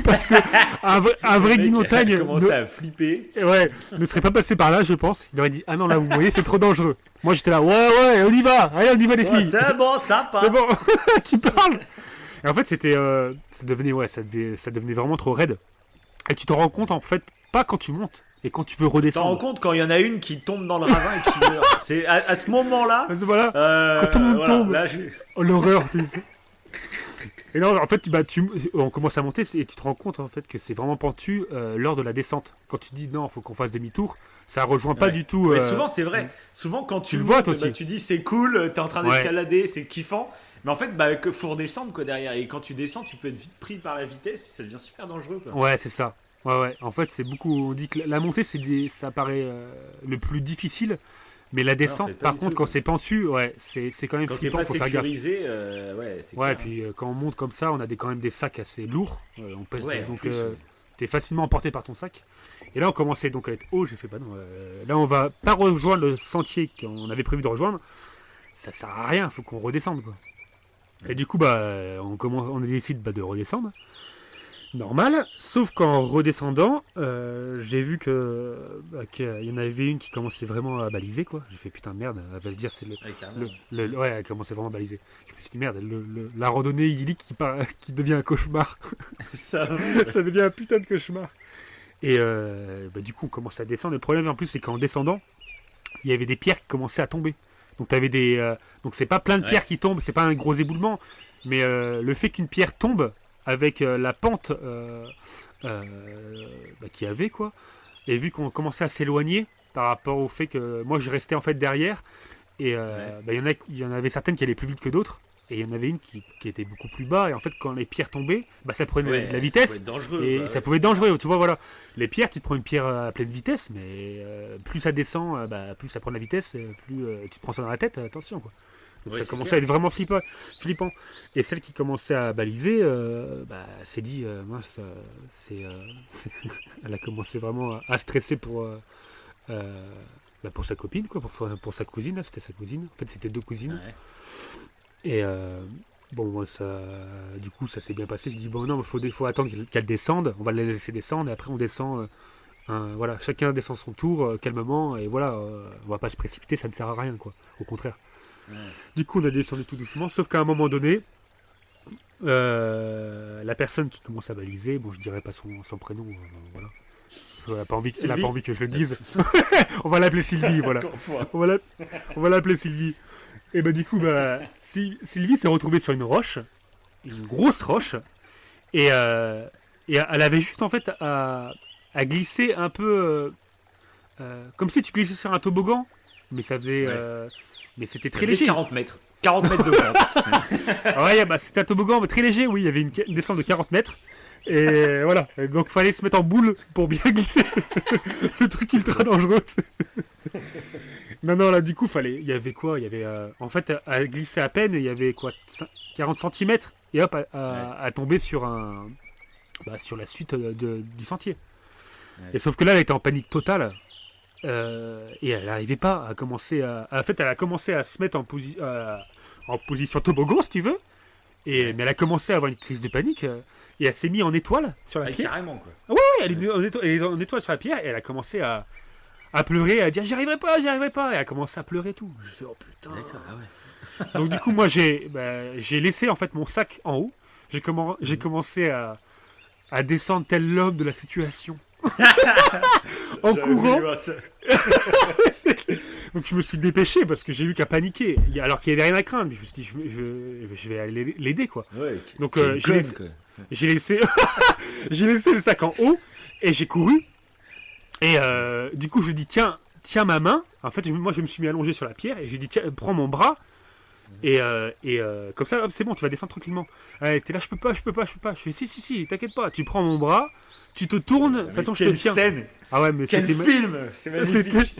Parce que un vrai guide montagne. Il a commencé à flipper. Ouais, ne serait pas passé par là, je pense. Il aurait dit, ah non, là, vous voyez, c'est trop dangereux. Moi, j'étais là, ouais, on y va. Allez, on y va, les filles. C'est bon, ça passe. C'est bon, tu parles. Et en fait, ça devenait vraiment trop raide. Et tu te rends compte, en fait, pas quand tu montes, mais quand tu veux Tu t'en redescendre. rends compte quand il y en a une qui tombe dans le ravin et qui meurt. C'est à ce moment-là. Voilà, quand tout le monde tombe. Là, Oh, l'horreur, tu sais. Et non, en fait, on commence à monter et tu te rends compte en fait que c'est vraiment pentu lors de la descente. Quand tu dis non, faut qu'on fasse demi-tour, ça rejoint pas du tout. Mais souvent, c'est vrai. Souvent, quand tu le vois, montes, toi aussi. tu dis c'est cool, t'es en train d'escalader, c'est kiffant. Mais en fait, faut redescendre quoi derrière. Et quand tu descends, tu peux être vite pris par la vitesse, ça devient super dangereux. Quoi. Ouais, c'est ça. Ouais. En fait, c'est beaucoup. On dit que la montée, ça paraît le plus difficile. Mais la descente, par contre, quand c'est pentu, ouais, c'est quand même quand flippant, faut faire gaffe. sécurisé, c'est Ouais, et clair. puis quand on monte comme ça, on a quand même des sacs assez lourds. On pèse, donc plus, t'es facilement emporté par ton sac. Et là, on commençait donc à être haut. J'ai fait, bah non, là, on va pas rejoindre le sentier qu'on avait prévu de rejoindre. Ça sert à rien, faut qu'on redescende, quoi. Et du coup, bah, on décide de redescendre. Normal, sauf qu'en redescendant, j'ai vu qu'il y en avait une qui commençait vraiment à baliser, quoi. J'ai fait putain de merde, elle va se dire c'est ouais, elle commençait vraiment à baliser. Je me suis dit merde, la randonnée idyllique qui devient un cauchemar. Ça devient un putain de cauchemar. Et du coup, on commence à descendre. Le problème en plus, c'est qu'en descendant, il y avait des pierres qui commençaient à tomber. Donc t'avais donc c'est pas plein de pierres qui tombent, c'est pas un gros éboulement, mais le fait qu'une pierre tombe avec la pente qu'il y avait, quoi. Et vu qu'on commençait à s'éloigner par rapport au fait que moi je restais en fait derrière, et il y en avait certaines qui allaient plus vite que d'autres, et il y en avait une qui était beaucoup plus bas, et en fait quand les pierres tombaient, ça prenait de la vitesse, ça pouvait être dangereux, et ça pouvait être dangereux, tu vois, voilà. Les pierres, tu te prends une pierre à pleine vitesse, mais plus ça descend, plus ça prend de la vitesse, plus tu te prends ça dans la tête, attention, quoi. Donc ça commençait à être vraiment flippant. Et celle qui commençait à baliser, s'est dit, elle a commencé vraiment à stresser pour sa copine, quoi, pour sa cousine. Là, c'était sa cousine. En fait, c'était 2 cousines. Ouais. Bon, moi, du coup, ça s'est bien passé. Je dis, bon, non, faut attendre qu'elle descende. On va la laisser descendre et après, on descend. Voilà, chacun descend son tour calmement. Et voilà, on va pas se précipiter, ça ne sert à rien, quoi. Au contraire. Ouais. Du coup, on a descendu tout doucement. Sauf qu'à un moment donné, la personne qui commence à baliser, bon, je dirais pas son prénom, voilà. Elle n'a pas envie que je le dise. On va l'appeler Sylvie, voilà. On va l'appeler Sylvie. Et bah du coup, Sylvie s'est retrouvée sur une roche, une grosse roche, et elle avait juste en fait à glisser un peu, comme si tu glissais sur un toboggan, mais ça faisait, mais c'était très léger. 40 mètres. 40 mètres de pente. Ouais, bah, c'était un toboggan mais très léger, oui, il y avait une descente de 40 mètres. Et voilà, donc fallait se mettre en boule pour bien glisser. Le truc ultra dangereux. Non, là, du coup, il y avait quoi? Il y avait, en fait, à glisser à peine, il y avait quoi? 40 cm. Et hop, à tomber sur sur la suite du sentier. Ouais. Et sauf que là, elle était en panique totale. Et elle n'arrivait pas à commencer en fait, elle a commencé à se mettre en position toboggan, si tu veux. Mais elle a commencé à avoir une crise de panique et elle s'est mise en étoile sur la pierre. Carrément, quoi. Ouais, elle est en étoile sur la pierre et elle a commencé à pleurer, à dire j'y arriverai pas. Et elle a commencé à pleurer et tout. Je fais oh putain. D'accord, ah ouais. Donc du coup, moi j'ai laissé en fait mon sac en haut. J'ai commencé à descendre tel l'homme de la situation. En courant. Donc je me suis dépêché parce que j'ai vu qu'elle paniquait alors qu'il n'y avait rien à craindre. Je me suis dit je vais aller l'aider quoi. Ouais, donc j'ai laissé le sac en haut et j'ai couru et du coup je lui dis tiens ma main. En fait moi je me suis mis allongé sur la pierre et je lui dis tiens prends mon bras. Et comme ça hop, c'est bon tu vas descendre tranquillement. T'es là je peux pas. Je fais si t'inquiète pas, tu prends mon bras, tu te tournes, de toute façon je te tiens. Scène. Ah ouais, mais quel film. C'est magnifique.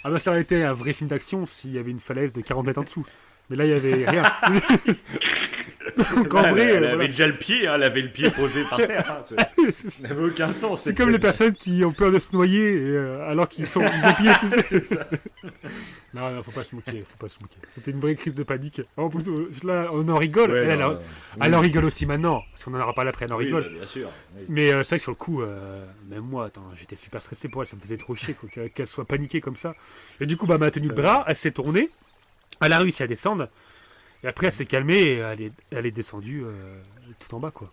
Ah bah ça aurait été un vrai film d'action s'il y avait une falaise de 40 mètres en dessous. Mais là il y avait rien. Donc en vrai, elle avait déjà le pied, elle avait le pied posé par terre. Ça n'avait aucun sens. C'est comme les personnes qui ont peur de se noyer alors qu'ils ont plié tout ça. C'est ça. Non, faut pas se moquer. C'était une vraie crise de panique. En plus, là, on en rigole. Ouais, elle en rigole aussi maintenant, parce qu'on en aura parlé après, elle en rigole. Bah, bien sûr. Oui. Mais c'est vrai que sur le coup, même moi, j'étais super stressé pour elle, ça me faisait trop chier qu'elle soit paniquée comme ça. Et du coup, elle m'a tenu le bras, elle s'est tournée, elle a réussi à descendre, et après elle s'est calmée et elle est descendue tout en bas, quoi.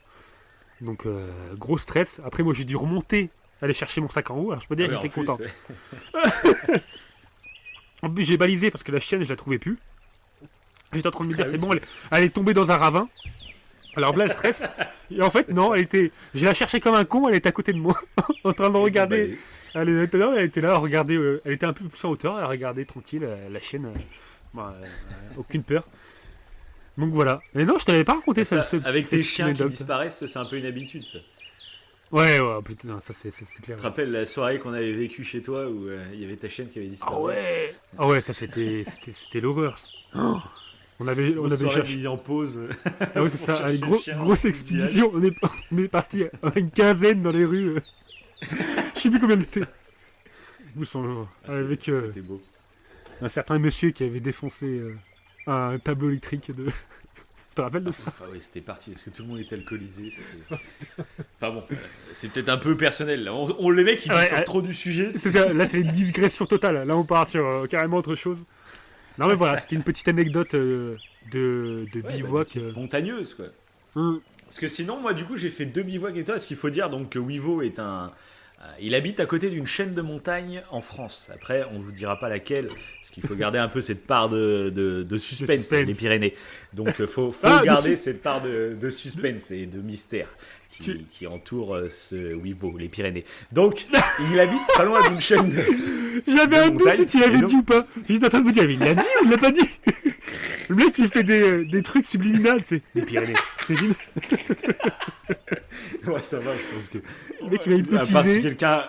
Donc, gros stress. Après, moi, j'ai dû remonter, aller chercher mon sac en haut, alors je peux dire que j'étais content. En plus, j'ai balisé parce que la chienne, je la trouvais plus. J'étais en train de me dire, c'est bon, elle est tombée dans un ravin. Alors là, le stress. Et en fait, non, je la cherchais comme un con, elle était à côté de moi, en train de regarder. Elle était là, à regarder. Elle était un peu plus en hauteur, elle regardait tranquille la chienne. Aucune peur. Donc voilà. Mais non, je t'avais pas raconté ça. Avec tes chiens qui disparaissent, c'est un peu une habitude, ça. Ouais, putain, ça c'est clair. Tu te rappelles la soirée qu'on avait vécue chez toi où il y avait ta chienne qui avait disparu? Ah ouais, ça c'était l'horreur. Oh, on avait mis en pause. Ah ouais, c'est ça, une grosse expédition. On est parti à une quinzaine dans les rues. Je sais plus combien c'était. Avec un certain monsieur qui avait défoncé un tableau électrique de. Tu te rappelles de ça? Oui, c'était parti, parce que tout le monde était alcoolisé. Enfin bon, c'est peut-être un peu personnel. Là. Les mecs, ils sortent trop du sujet. Là, c'est une digression totale. Là, on part sur carrément autre chose. Non, mais voilà, c'était une petite anecdote de bivouac. Montagneuse, quoi. Parce que sinon, moi, du coup, j'ai fait 2 bivouacs et toi. Ce qu'il faut dire, donc, que Wivo est il habite à côté d'une chaîne de montagnes en France. Après, on ne vous dira pas laquelle, parce qu'il faut garder un peu cette part de suspense, les Pyrénées. Donc, il faut garder cette part de suspense et de mystère qui entoure ce Wivo, les Pyrénées. Donc, il habite pas loin d'une chaîne de J'avais un doute si tu l'avais dit ou pas. J'étais en train de me dire, mais il l'a dit ou il l'a pas dit? Le mec, il fait des trucs subliminales, c'est les Pyrénées. Ouais, ça va, je pense que. Le mec, il va hypnotiser. À part si quelqu'un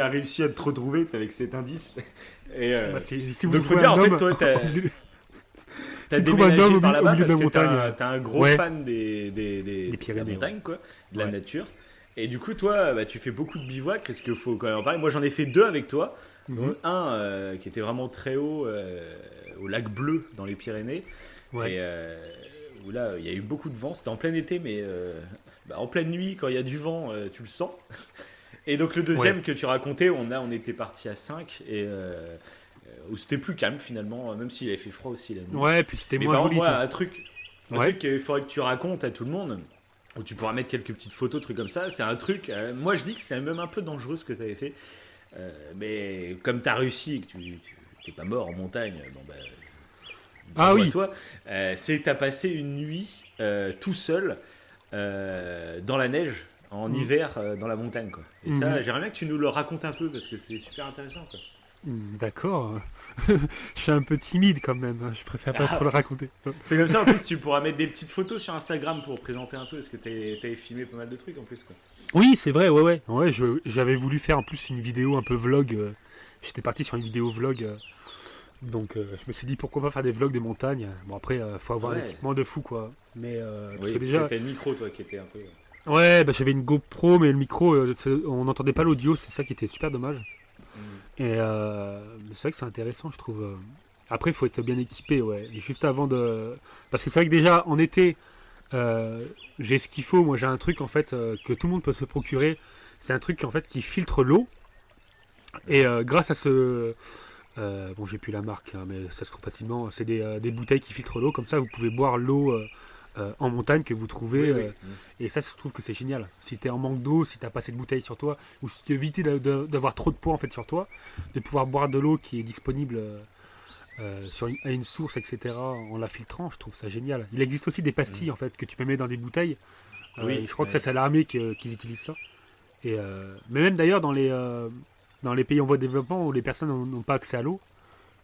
a réussi à te retrouver avec cet indice. Et, si vous donc, faut dire, en fait, toi, t'as déménagé par là-bas parce que t'es un gros fan des Pyrénées, de la montagne, quoi, de la nature. Et du coup, toi, tu fais beaucoup de bivouac, parce qu'il faut quand même en parler. Moi, j'en ai fait 2 avec toi. Un qui était vraiment très haut, au lac Bleu, dans les Pyrénées. Ouais. Et où là, il y a eu beaucoup de vent. C'était en plein été, mais en pleine nuit, quand il y a du vent, tu le sens. Et donc le deuxième Ouais. que tu racontais, on était parti à 5 et où c'était plus calme finalement, même s'il avait fait froid aussi la nuit. Ouais, puis c'était Mais moins par contre, joli, moi, toi. un Ouais. truc qu'il faudrait que tu racontes à tout le monde, où tu pourras mettre quelques petites photos, trucs comme ça, c'est un truc, moi je dis que c'est même un peu dangereux ce que tu avais fait. Mais comme tu as réussi et que tu n'es pas mort en montagne, bon bah, Ah bravo à oui. toi, c'est que tu as passé une nuit tout seul dans la neige, en Mhm. hiver, dans la montagne. Quoi. Et ça, Mhm. j'aimerais bien que tu nous le racontes un peu parce que c'est super intéressant. Quoi. D'accord. Je suis un peu timide quand même, hein. Je préfère pas trop Ah, le raconter. c'est comme ça, en plus, tu pourras mettre des petites photos sur Instagram pour présenter un peu parce que t'avais filmé pas mal de trucs en plus. Quoi. Oui, c'est vrai, ouais, ouais. Ouais, j'avais voulu faire en plus une vidéo un peu vlog. J'étais parti sur une vidéo vlog. Donc je me suis dit pourquoi pas faire des vlogs des montagnes. Bon après, faut avoir un Ouais, équipement de fou quoi. Mais parce que oui, parce que déjà, t'as le micro, toi, qui était un peu. ouais, bah, j'avais une GoPro, mais le micro, on n'entendait pas l'audio, c'est ça qui était super dommage. Et c'est vrai que c'est intéressant, je trouve. Après, il faut être bien équipé, ouais. Et juste avant de, parce que c'est vrai que déjà en été, j'ai ce qu'il faut. Moi, j'ai un truc en fait que tout le monde peut se procurer. C'est un truc en fait qui filtre l'eau. Et grâce à ce, bon, j'ai plus la marque, hein, mais ça se trouve facilement. C'est des bouteilles qui filtrent l'eau. Comme ça, vous pouvez boire l'eau en montagne que vous trouvez. Oui, oui. Et ça, je trouve que c'est génial. Si tu es en manque d'eau, si tu n'as pas assez de bouteilles sur toi, ou si tu veux éviter d'avoir trop de poids en fait sur toi, de pouvoir boire de l'eau qui est disponible à une source, etc., en la filtrant, je trouve ça génial. Il existe aussi des pastilles en fait que tu peux mettre dans des bouteilles. Oui, Je crois que ça, ouais. c'est à l'armée qu'ils utilisent ça. Et, mais même d'ailleurs dans les pays en voie de développement où les personnes n'ont pas accès à l'eau,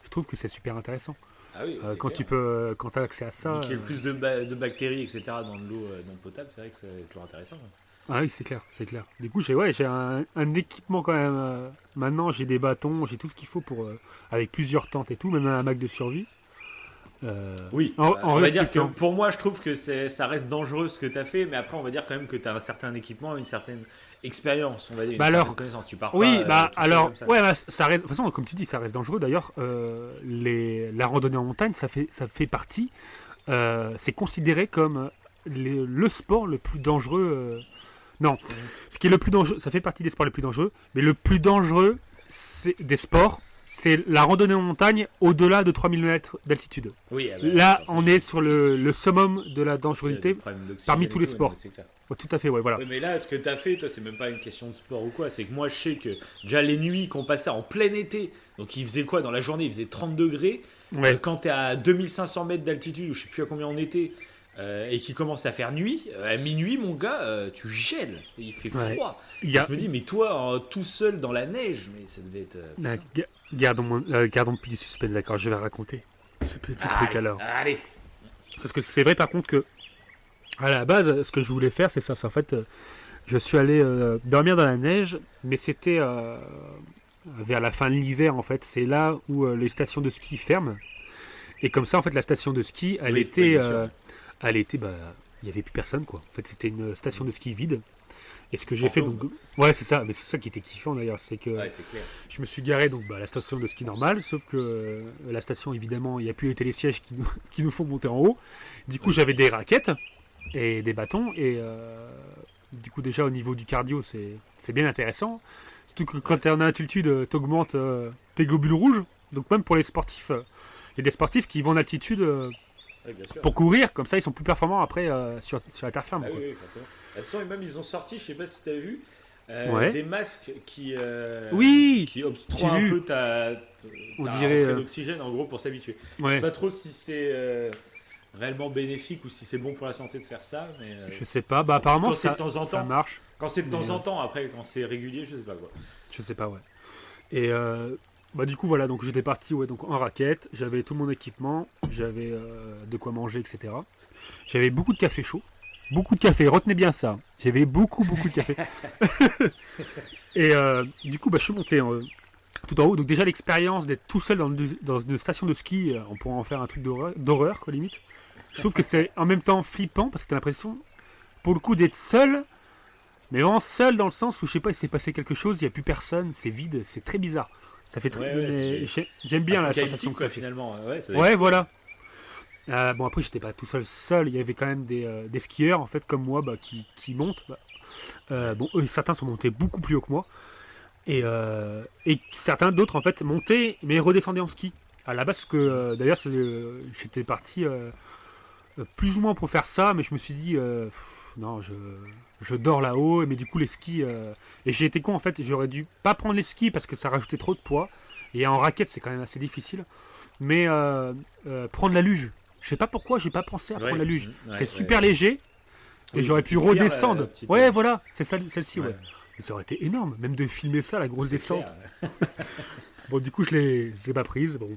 je trouve que c'est super intéressant. Ah oui, c'est Quand clair. tu peux, quand as accès à Vu ça, qu'il y a le plus de bactéries, etc., dans de l'eau non potable, c'est vrai que c'est toujours intéressant. Quoi. ah oui, c'est clair, c'est clair. Du coup, j'ai un équipement quand même. Maintenant, j'ai des bâtons, j'ai tout ce qu'il faut pour, avec plusieurs tentes et tout, même un hamac de survie. Oui, En on va dire que respectant. pour moi, je trouve que ça reste dangereux ce que tu as fait, mais après, on va dire quand même que tu as un certain équipement, une certaine expérience, on va dire, une Bah certaine alors, connaissance. Tu pars pas oui, bah tout seul alors, comme ça. ouais, bah, ça reste, de toute façon, comme tu dis, ça reste dangereux. D'ailleurs, la randonnée en montagne, ça fait partie. C'est considéré comme le sport le plus dangereux. Non, ce qui est le plus dangereux, ça fait partie des sports les plus dangereux, mais le plus dangereux des sports, c'est la randonnée en montagne au-delà de 3000 mètres d'altitude. Oui, ah bah, Là, forcément. on est sur le summum de la Parce qu'il y a des dangerosité problèmes d'oxygène parmi et tous les tout, ouais, sports. non, c'est clair. Ouais, tout à fait, ouais, voilà. Oui, mais là, ce que tu as fait, toi, c'est même pas une question de sport ou quoi. C'est que moi, je sais que déjà les nuits qu'on passait en plein été, donc il faisait quoi dans la journée? Il faisait 30 degrés. Ouais, Quand tu es à 2500 mètres d'altitude, ou je sais plus à combien on était, et qu'il commence à faire nuit, à minuit, mon gars, tu gèles. Il fait ouais. froid. Il y a, Je me dis, mais toi, tout seul dans la neige, mais ça devait être. Ah, Putain. gardons plus du suspense, d'accord, je vais raconter ce petit truc Allez, alors. allez. Parce que c'est vrai par contre que, à la base, ce que je voulais faire, c'est ça. C'est en fait, je suis allé dormir dans la neige, mais c'était vers la fin de l'hiver en fait. C'est là où les stations de ski ferment. Et comme ça, en fait, la station de ski, Oui, oui, bien sûr. elle était, bah, il n'y avait plus personne quoi. En fait, c'était une station de ski vide. Et ce que j'ai fait, Fantôme. donc, ouais, c'est ça, mais c'est ça qui était kiffant d'ailleurs, c'est que Ouais, c'est clair. je me suis garé donc à la station de ski normale, sauf que la station évidemment il n'y a plus les télésièges qui nous font monter en haut. Du coup Oui. j'avais des raquettes et des bâtons et du coup déjà au niveau du cardio c'est bien intéressant. Surtout que quand tu es en altitude tu augmentes tes globules rouges. Donc même pour les sportifs, il y a des sportifs qui vont en altitude Ouais, bien sûr. pour courir, comme ça ils sont plus performants après sur la terre ferme. Ah oui, Quoi. oui, forcément. De toute façon, et même ils ont sorti, je sais pas si tu as vu, Ouais. des masques Oui, qui j'ai obstruent un vu. peu ta On rentrée dirait d'oxygène, en gros, pour s'habituer. Je ouais. sais pas trop si c'est réellement bénéfique ou si c'est bon pour la santé de faire ça, mais Je sais pas, bah apparemment quand c'est de temps en ça temps, marche. quand c'est de Mais, temps en temps, après quand c'est régulier, je sais pas quoi. Je sais pas, ouais. Et bah du coup voilà, donc j'étais parti ouais, donc en raquette, j'avais tout mon équipement, j'avais de quoi manger, etc. J'avais beaucoup de café chaud, beaucoup de café, retenez bien ça. J'avais beaucoup de café. Et du coup bah, je suis monté tout en haut, donc déjà l'expérience d'être tout seul dans une station de ski, on pourrait en faire un truc d'horreur quoi limite. Je trouve que c'est en même temps flippant parce que t'as l'impression pour le coup d'être seul. Mais vraiment seul dans le sens où je sais pas, il s'est passé quelque chose, il n'y a plus personne, c'est vide, c'est très bizarre. Ça fait Ouais, ouais, mais j'aime bien la Apocalyptique, sensation que quoi, ça fait. finalement. Ouais, ça doit Ouais, être- voilà. Bon, après, j'étais pas tout seul. Il y avait quand même des skieurs, en fait, comme moi, qui montent. Bon, eux, certains sont montés beaucoup plus haut que moi. Et certains d'autres, en fait, montaient, mais redescendaient en ski. À la base, d'ailleurs, j'étais parti plus ou moins pour faire ça, mais je me suis dit, non, je dors là-haut, mais du coup, les skis. Et j'ai été con, en fait, j'aurais dû pas prendre les skis parce que ça rajoutait trop de poids. Et en raquette, c'est quand même assez difficile. Mais prendre la luge. Je sais pas pourquoi j'ai pas pensé à prendre la luge. C'est super léger. Et Oui, j'aurais c'est pu une pierre, redescendre. petite- Ouais, voilà, c'est celle-ci, ouais. Ouais. Et ça aurait été énorme, même de filmer ça, la grosse C'est descente. clair. Bon, du coup, je l'ai pas prise. Bon.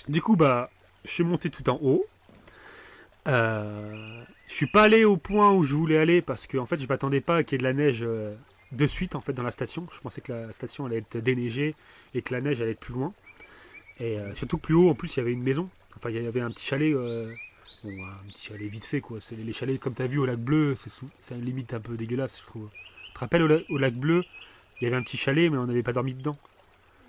Du coup, je suis monté tout en haut. Je suis pas allé au point où je voulais aller parce que, en fait, je m'attendais pas qu'il y ait de la neige de suite, en fait, dans la station. Je pensais que la station allait être déneigée et que la neige allait être plus loin. Et surtout que plus haut, en plus, il y avait une maison. Enfin, il y avait un petit chalet. Bon, un petit chalet vite fait, quoi. C'est les chalets, comme tu as vu au lac bleu, c'est une limite un peu dégueulasse, je trouve. Tu te rappelles, au lac bleu, il y avait un petit chalet, mais on n'avait pas dormi dedans.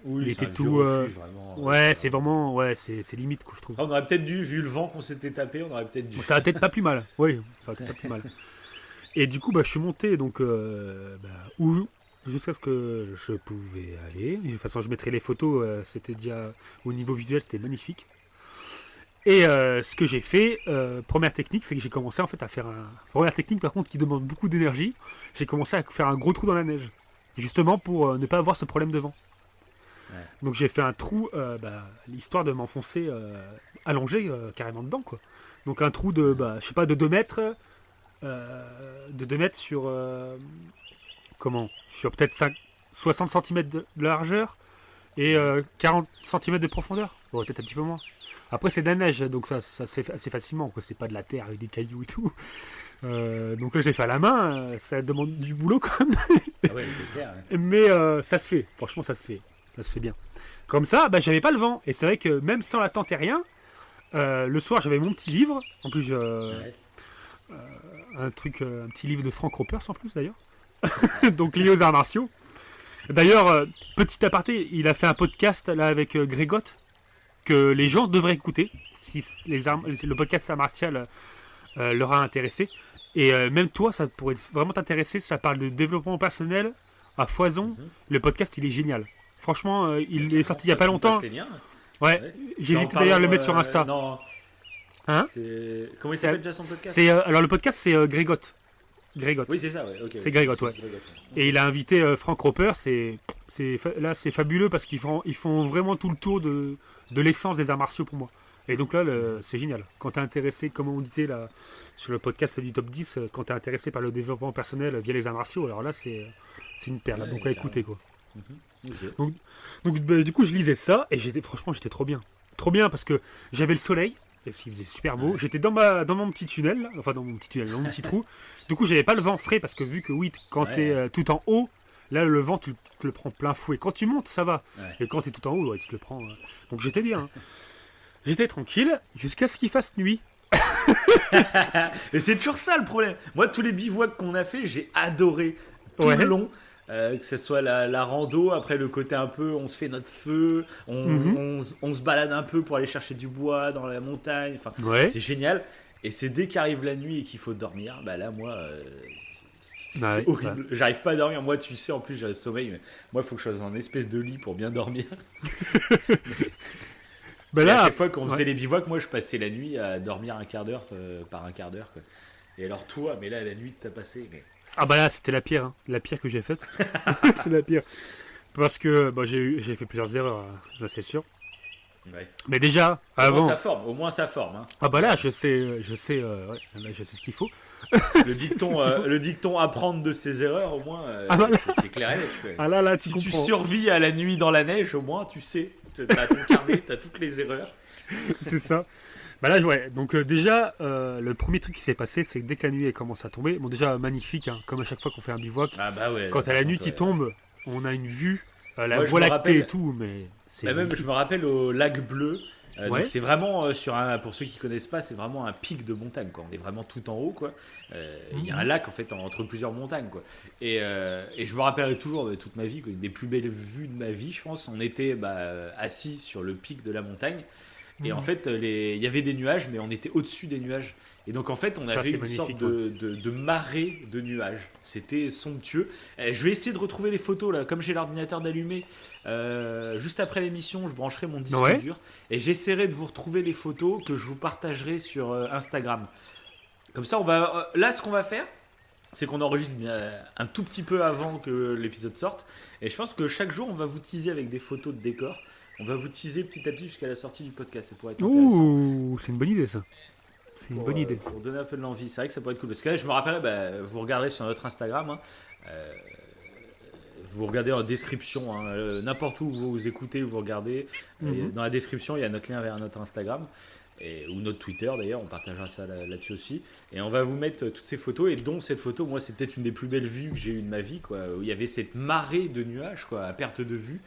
Oui, Il c'est était un vieux tout. refuge, vraiment. Ouais, c'est vraiment. Ouais, c'est limite, quoi, je trouve. Ah, on aurait peut-être dû, vu le vent qu'on s'était tapé, on aurait peut-être dû. Ça va peut-être pas plus mal. Oui, ça va peut-être pas plus mal. Et du coup, je suis monté, donc, jusqu'à ce que je pouvais aller. De toute façon, je mettrai les photos, c'était déjà. Au niveau visuel, c'était magnifique. Et ce que j'ai fait, première technique, c'est que j'ai commencé en fait à faire un. Première technique par contre qui demande beaucoup d'énergie, j'ai commencé à faire un gros trou dans la neige. Justement pour ne pas avoir ce problème de vent. Ouais. Donc j'ai fait un trou, l'histoire de m'enfoncer allongé carrément dedans quoi. Donc un trou de, je sais pas, de 2 mètres. De 2 mètres sur. Sur peut-être 60 cm de largeur et 40 cm de profondeur. Bon, peut-être un petit peu moins. Après, c'est de la neige, donc ça se fait assez facilement. Quoi. C'est pas de la terre avec des cailloux et tout. Donc là, j'ai fait à la main. Ça demande du boulot quand même. Ah ouais, c'est clair. Mais ça se fait. Franchement, ça se fait. Ça se fait bien. Comme ça, j'avais pas le vent. Et c'est vrai que même sans la tente et rien, le soir, j'avais mon petit livre. En plus, Ouais. un petit livre de Frank Ropers en plus d'ailleurs. Donc lié aux arts martiaux. D'ailleurs, petit aparté, il a fait un podcast là avec Grégotte que les gens devraient écouter si le podcast art martial leur a intéressé. Et même toi, ça pourrait vraiment t'intéresser. Ça parle de développement personnel à foison. Le podcast, il est génial. Franchement, il est sorti il y a pas longtemps. Ouais, j'hésite d'ailleurs à le mettre sur Insta. Non. Hein? Comment il s'appelle déjà son podcast? Alors le podcast, c'est Grégotte. Grégotte. Oui, c'est ça, ouais. Okay, c'est Grégotte, ouais. Et il a invité Frank Roper. Là, c'est fabuleux parce qu'ils font vraiment tout le tour de l'essence des arts martiaux pour moi. Et donc là, c'est génial. Quand tu es intéressé, comme on disait là, sur le podcast du top 10, quand tu es intéressé par le développement personnel via les arts martiaux, alors là, c'est une perle. Ouais, donc à écouter, quoi. Okay. Donc du coup, je lisais ça et franchement, j'étais trop bien. Trop bien parce que j'avais le soleil. Et il faisait super beau. Ouais. J'étais dans mon petit tunnel, dans mon petit trou. Du coup, j'avais pas le vent frais parce que vu que quand t'es tout en haut, là le vent tu le prends plein fouet. Quand tu montes, ça va. Ouais. Et quand t'es tout en haut, tu te le prends. Donc j'étais bien. J'étais tranquille jusqu'à ce qu'il fasse nuit. Et c'est toujours ça le problème. Moi, tous les bivouacs qu'on a fait, j'ai adoré tout le long. Que ce soit la rando, après le côté un peu, on se fait notre feu, on se balade un peu pour aller chercher du bois dans la montagne, enfin, c'est génial. Et c'est dès qu'arrive la nuit et qu'il faut dormir, là, moi, c'est horrible. J'arrive pas à dormir. Moi, tu sais, en plus, j'ai le sommeil, mais moi, il faut que je sois dans une espèce de lit pour bien dormir. Là, à chaque fois qu'on faisait les bivouacs, moi, je passais la nuit à dormir un quart d'heure par un quart d'heure. Quoi. Et alors, toi, mais là, la nuit que t'as passé... Ah là c'était la pire, hein. La pire que j'ai faite. C'est la pire. Parce que j'ai fait plusieurs erreurs, là c'est sûr. Ouais. Mais déjà, au moins ça forme. Hein. Ah là je sais là, je sais ce qu'il faut. Le dicton apprendre de ses erreurs, au moins, c'est clair et net. Ah là, si tu survis à la nuit dans la neige, au moins tu sais, t'as ton carnet, t'as toutes les erreurs. C'est ça. Là, donc déjà, le premier truc qui s'est passé, c'est que dès que la nuit elle commence à tomber, bon déjà magnifique, hein, comme à chaque fois qu'on fait un bivouac, quand à la nuit qui tombe, on a une vue, la voie lactée et tout, mais c'est même je me rappelle au lac bleu, donc c'est vraiment pour ceux qui connaissent pas, c'est vraiment un pic de montagne, quoi. On est vraiment tout en haut, quoi. Il y a un lac en fait entre plusieurs montagnes, quoi. Et je me rappellerai toujours de toute ma vie, quoi, une des plus belles vues de ma vie, je pense. On était assis sur le pic de la montagne. Et en fait, il y avait des nuages, mais on était au-dessus des nuages. Et donc en fait, on Ça, avait c'est une sorte magnifique, de marée de nuages. C'était somptueux. Je vais essayer de retrouver les photos là, comme j'ai l'ordinateur d'allumé. Juste après l'émission, je brancherai mon disque Ouais. dur et j'essaierai de vous retrouver les photos que je vous partagerai sur Instagram. Comme ça, on va. Là, ce qu'on va faire, c'est qu'on enregistre un tout petit peu avant que l'épisode sorte. Et je pense que chaque jour, on va vous teaser avec des photos de décors. On va vous teaser petit à petit jusqu'à la sortie du podcast. Ça pourrait être intéressant. Ouh, c'est une bonne idée ça. C'est une bonne idée. Pour donner un peu de l'envie. C'est vrai que ça pourrait être cool. Parce que là, je me rappelle, vous regarderez sur notre Instagram. Hein, vous regardez en description. Hein, n'importe où vous écoutez, vous regardez. Dans la description, il y a notre lien vers notre Instagram. Ou notre Twitter d'ailleurs, on partagera ça là-dessus aussi. Et on va vous mettre toutes ces photos. Et dont cette photo, moi, c'est peut-être une des plus belles vues que j'ai eues de ma vie. Quoi, où il y avait cette marée de nuages quoi, à perte de vue.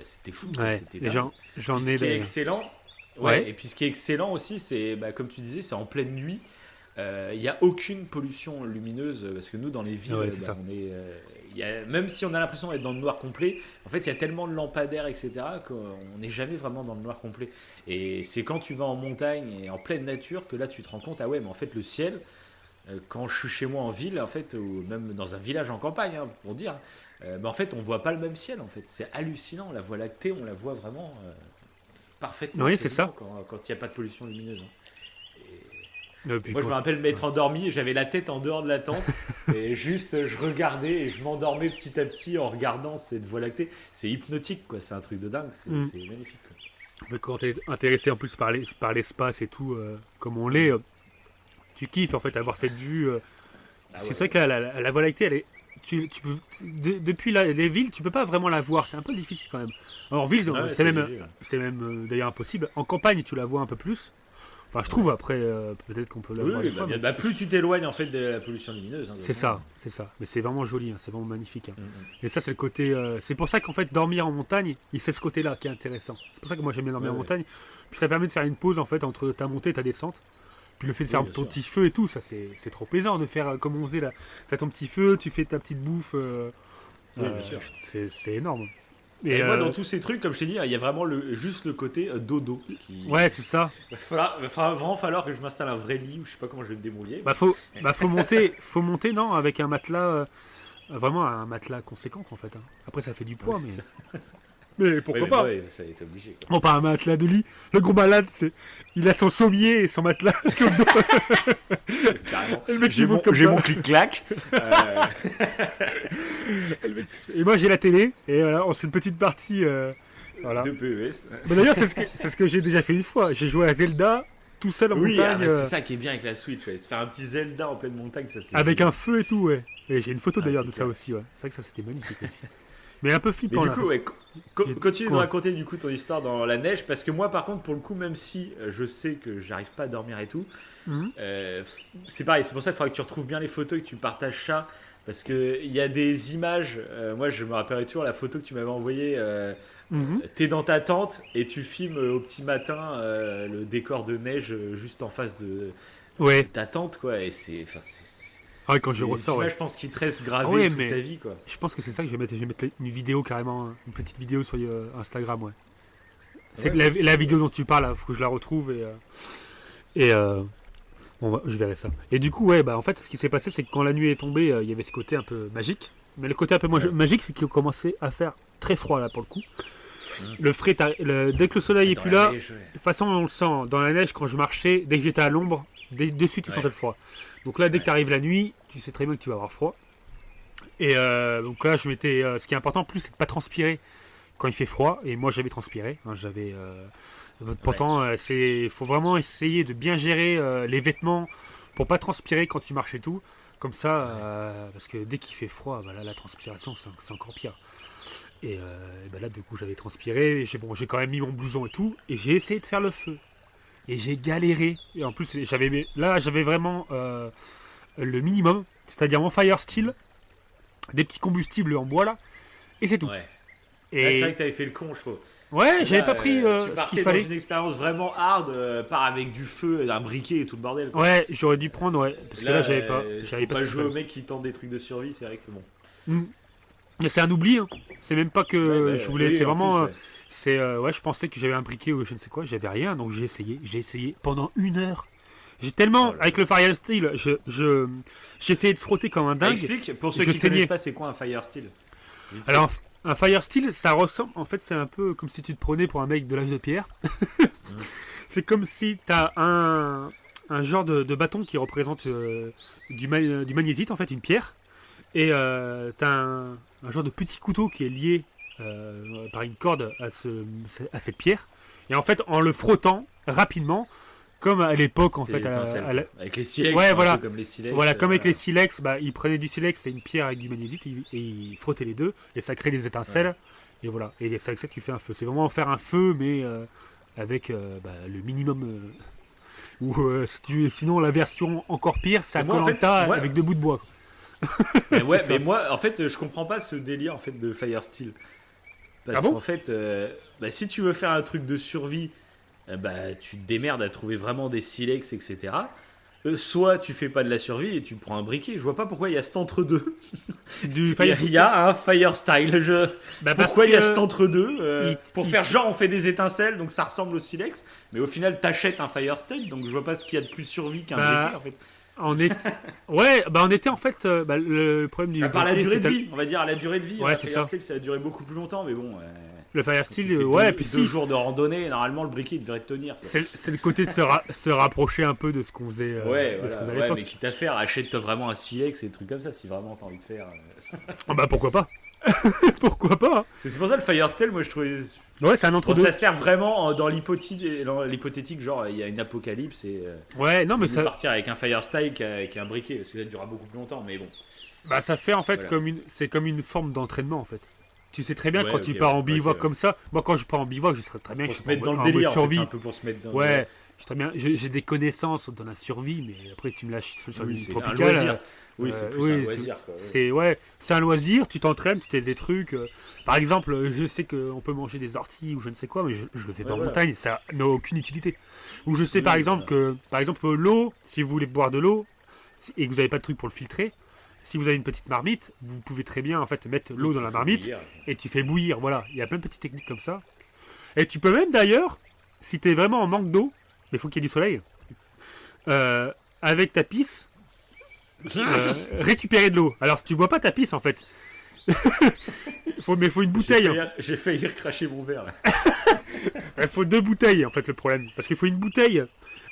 C'était fou. Ouais. C'était Et dingue. j'en Puis ai ce qui est des. excellent, Ouais. et puis ce qui est excellent aussi, c'est comme tu disais, c'est en pleine nuit. Il n'y a aucune pollution lumineuse parce que nous, dans les villes, Ouais, c'est ça. on est, même si on a l'impression d'être dans le noir complet, en fait, il y a tellement de lampadaires, etc., qu'on n'est jamais vraiment dans le noir complet. Et c'est quand tu vas en montagne et en pleine nature que là, tu te rends compte, ah ouais, mais en fait, le ciel, quand je suis chez moi en ville, en fait, ou même dans un village en campagne, hein, pour dire, en fait, on voit pas le même ciel. En fait, c'est hallucinant. La Voie lactée, on la voit vraiment parfaitement. Oui, c'est ça. Quand il n'y a pas de pollution lumineuse. Hein. Puis Moi, je me rappelle m'être endormi, j'avais la tête en dehors de la tente, et juste, je regardais et je m'endormais petit à petit en regardant cette Voie lactée. C'est hypnotique, quoi. C'est un truc de dingue. C'est magnifique. Quoi. Mais quand t'es intéressé en plus par l'espace et tout, comme on l'est, tu kiffes en fait avoir cette vue. C'est vrai que la Voie lactée, elle est. Depuis les villes, tu peux pas vraiment la voir. C'est un peu difficile quand même. En ville, Ouais, c'est même, léger, ouais. c'est même d'ailleurs impossible. En campagne, tu la vois un peu plus. Enfin, je trouve après, peut-être qu'on peut la voir des fois. Mais plus tu t'éloignes en fait de la pollution lumineuse. Hein, c'est ça, c'est ça. Mais c'est vraiment joli, hein, c'est vraiment magnifique. Hein. Mm. Et ça, c'est le côté. C'est pour ça qu'en fait, dormir en montagne, c'est ce côté-là qui est intéressant. C'est pour ça que moi j'aime bien dormir en montagne. Puis ça permet de faire une pause en fait entre ta montée et ta descente. Puis le fait de faire bien ton sûr. petit feu et tout, ça c'est trop plaisant de faire comme on faisait là. T'as ton petit feu, tu fais ta petite bouffe. Oui, bien sûr. C'est énorme. Et moi, dans tous ces trucs, comme je t'ai dit, il y a vraiment juste le côté dodo. Ouais, c'est ça. Il va vraiment falloir que je m'installe un vrai lit ou je sais pas comment je vais me débrouiller. Faut monter, non, avec un matelas, vraiment un matelas conséquent en fait. Hein. Après, ça fait du poids, c'est mais. Mais pourquoi Ouais, pas ouais, ça a été obligé. Quoi. Bon, pas un matelas de lit. Le gros malade, il a son sommier et son matelas sur le dos. Carrément. Le mec, J'ai il monte comme j'ai ça. mon clic-clac. Et moi, j'ai la télé. Et voilà, on fait une petite partie. Voilà. de PES. Bah, d'ailleurs, c'est ce que j'ai déjà fait une fois. J'ai joué à Zelda tout seul en Oui, montagne. c'est ça qui est bien avec la Switch. Ouais. Se faire un petit Zelda en pleine montagne, ça c'est. Avec un feu et tout, ouais. Et j'ai une photo d'ailleurs c'est de ça clair. aussi, ouais. C'est vrai que ça, c'était magnifique aussi. Mais un peu Mais flippant, du là. coup, ouais, continue de Quoi raconter du coup ton histoire dans la neige, parce que moi, par contre, pour le coup, même si je sais que j'arrive pas à dormir et tout, Mhm. c'est pareil. C'est pour ça qu'il faudra que tu retrouves bien les photos et que tu partages ça, parce que il y a des images. Moi, je me rappellerai toujours la photo que tu m'avais envoyée. Mhm. T'es dans ta tente et tu filmes au petit matin le décor de neige juste en face de Ouais. ta tente, quoi. Et Ah ouais, quand je c'est ressors, une ouais. image, je pense, qui te reste gravée Ah ouais, toute mais- ta vie, quoi. Je pense que c'est ça que je vais mettre une vidéo carrément, une petite vidéo sur Instagram, ouais. C'est Ouais, la vidéo dont tu parles, il faut que je la retrouve et je verrai ça. Et du coup, ouais, bah en fait, ce qui s'est passé, c'est que quand la nuit est tombée, il y avait ce côté un peu magique. Mais le côté un peu Ouais. magique, c'est qu'il commençait à faire très froid là pour le coup. Mhm. Dès que le soleil est Dans plus la là, neige, ouais. de toute façon, on le sent dans la neige quand je marchais, dès que j'étais à l'ombre, de suite tu Ouais. sentais le froid. Donc là, dès que tu arrives la nuit, tu sais très bien que tu vas avoir froid. Et donc là, ce qui est important, plus, c'est de pas transpirer quand il fait froid. Et moi, j'avais transpiré. Hein, pourtant, faut vraiment essayer de bien gérer les vêtements pour pas transpirer quand tu marches et tout. Comme ça, parce que dès qu'il fait froid, bah là, la transpiration, c'est encore pire. Et bah là, du coup, j'avais transpiré. J'ai quand même mis mon blouson et tout. Et j'ai essayé de faire le feu. Et j'ai galéré. Et en plus, j'avais vraiment le minimum. C'est-à-dire mon fire steel, des petits combustibles en bois là. Et c'est tout. Ouais. Là, Et c'est vrai que t'avais fait le con, je trouve. ouais, j'avais Là, pas pris tu ce partais qu'il fallait. dans une expérience vraiment hard, part avec du feu, un briquet et tout le bordel. Quoi. Ouais, j'aurais dû prendre, ouais. Parce que là, j'avais pas. Faut J'avais pas pas ce qu'il jouer au fallait. mec qui tente des trucs de survie, c'est vrai que bon. Mm. Mais c'est un oubli, hein. C'est même pas que Ouais, je voulais. oui, C'est en vraiment. plus, ouais. Ouais, je pensais que j'avais un briquet ou je ne sais quoi, j'avais rien, donc j'ai essayé pendant 1 heure. J'ai tellement, Oh là avec le Fire Steel, j'ai essayé de frotter comme un dingue. Explique, pour ceux Je qui ne saignais. connaissent pas, c'est quoi un Fire Steel? Vite fait. Alors, un Fire Steel, ça ressemble, en fait, c'est un peu comme si tu te prenais pour un mec de l'âge de pierre. C'est comme si t'as un genre de bâton qui représente du magnétite, en fait, une pierre. Et t'as un genre de petit couteau qui est lié par une corde à cette pierre. Et en fait, en le frottant rapidement, comme à l'époque, en C'était fait, des étincelles, quoi. Avec les silex, ouais, un voilà. peu comme les silex. Voilà, comme avec les silex, bah, ils prenaient du silex et une pierre avec du magnétite et ils frottaient les deux et ça crée des étincelles. Et voilà, et c'est avec ça que tu fais un feu. C'est vraiment faire un feu, mais avec le minimum. Sinon, la version encore pire, c'est Et un moi, en fait, Koh-Lanta ouais. avec 2 bouts de bois. Mais ouais, C'est ça. mais moi, en fait, je comprends pas ce délire en fait de Fire Steel. Parce Ah bon qu'en fait, si tu veux faire un truc de survie, tu te démerdes à trouver vraiment des silex, etc. Soit tu fais pas de la survie et tu prends un briquet. Je vois pas pourquoi il y a cet entre-deux. Du Il y, Fire il y a un Fire Style. Bah, parce Pourquoi il y a que cet entre-deux pour il- faire genre on fait des étincelles, donc ça ressemble au silex. Mais au final, t'achètes un Fire Style, donc je vois pas ce qu'il y a de plus survie qu'un Bah, briquet en fait. on est... Ouais, on était en fait. Le problème du Par la briquet, durée de c'est vie, on va dire à la durée de vie. Ouais, un c'est Fire ça. Style, ça a duré beaucoup plus longtemps, mais bon. le Fire Tu Steel, fais ouais, deux, puis deux si. jours de randonnée, normalement le briquet il devrait te tenir. Quoi. C'est le côté de se rapprocher un peu de ce qu'on faisait, de ce qu'on faisait à Ouais, l'époque. mais quitte à faire, achète-toi vraiment un silex et des trucs comme ça si vraiment t'as envie de faire. Ah bah pourquoi pas. Pourquoi pas, hein. C'est pour ça le Fire Steel, moi je trouvais. Ouais, c'est un Bon, entre-deux. ça sert vraiment dans l'hypothétique, genre il y a une apocalypse et. Ouais, non, mais Faut ça, partir avec un Fire Style qu'un briquet, parce que ça durera beaucoup plus longtemps, mais bon. ça fait en fait Voilà. c'est comme une forme d'entraînement en fait. Tu sais très bien Ouais, quand ok, tu pars en ouais, bivouac ok, comme ça. Moi, quand je pars en bivouac, je serais très bien que Pour je se mettre dans le en délire, mode en fait, survie. un peu pour se mettre dans. Ouais, je suis très bien. J'ai des connaissances dans la survie, mais après tu me lâches sur Oui, une c'est un tropicale. loisir. Oui, c'est plus un loisir. Quoi, ouais. C'est un loisir. Tu t'entraînes, tu testes des trucs. Par exemple, je sais qu'on peut manger des orties ou je ne sais quoi, mais je le fais pas en voilà. montagne. Ça n'a aucune utilité. Ou je sais Oui, par exemple l'eau, si vous voulez boire de l'eau et que vous n'avez pas de truc pour le filtrer. Si vous avez une petite marmite, vous pouvez très bien en fait mettre l'eau dans la marmite et tu fais bouillir. Voilà, il y a plein de petites techniques comme ça. Et tu peux même d'ailleurs, si tu es vraiment en manque d'eau, mais il faut qu'il y ait du soleil, avec ta pisse, récupérer de l'eau. Alors tu bois pas ta pisse en fait. Mais il faut une bouteille. J'ai failli recracher mon verre. Là. Il faut 2 bouteilles en fait le problème. Parce qu'il faut une bouteille.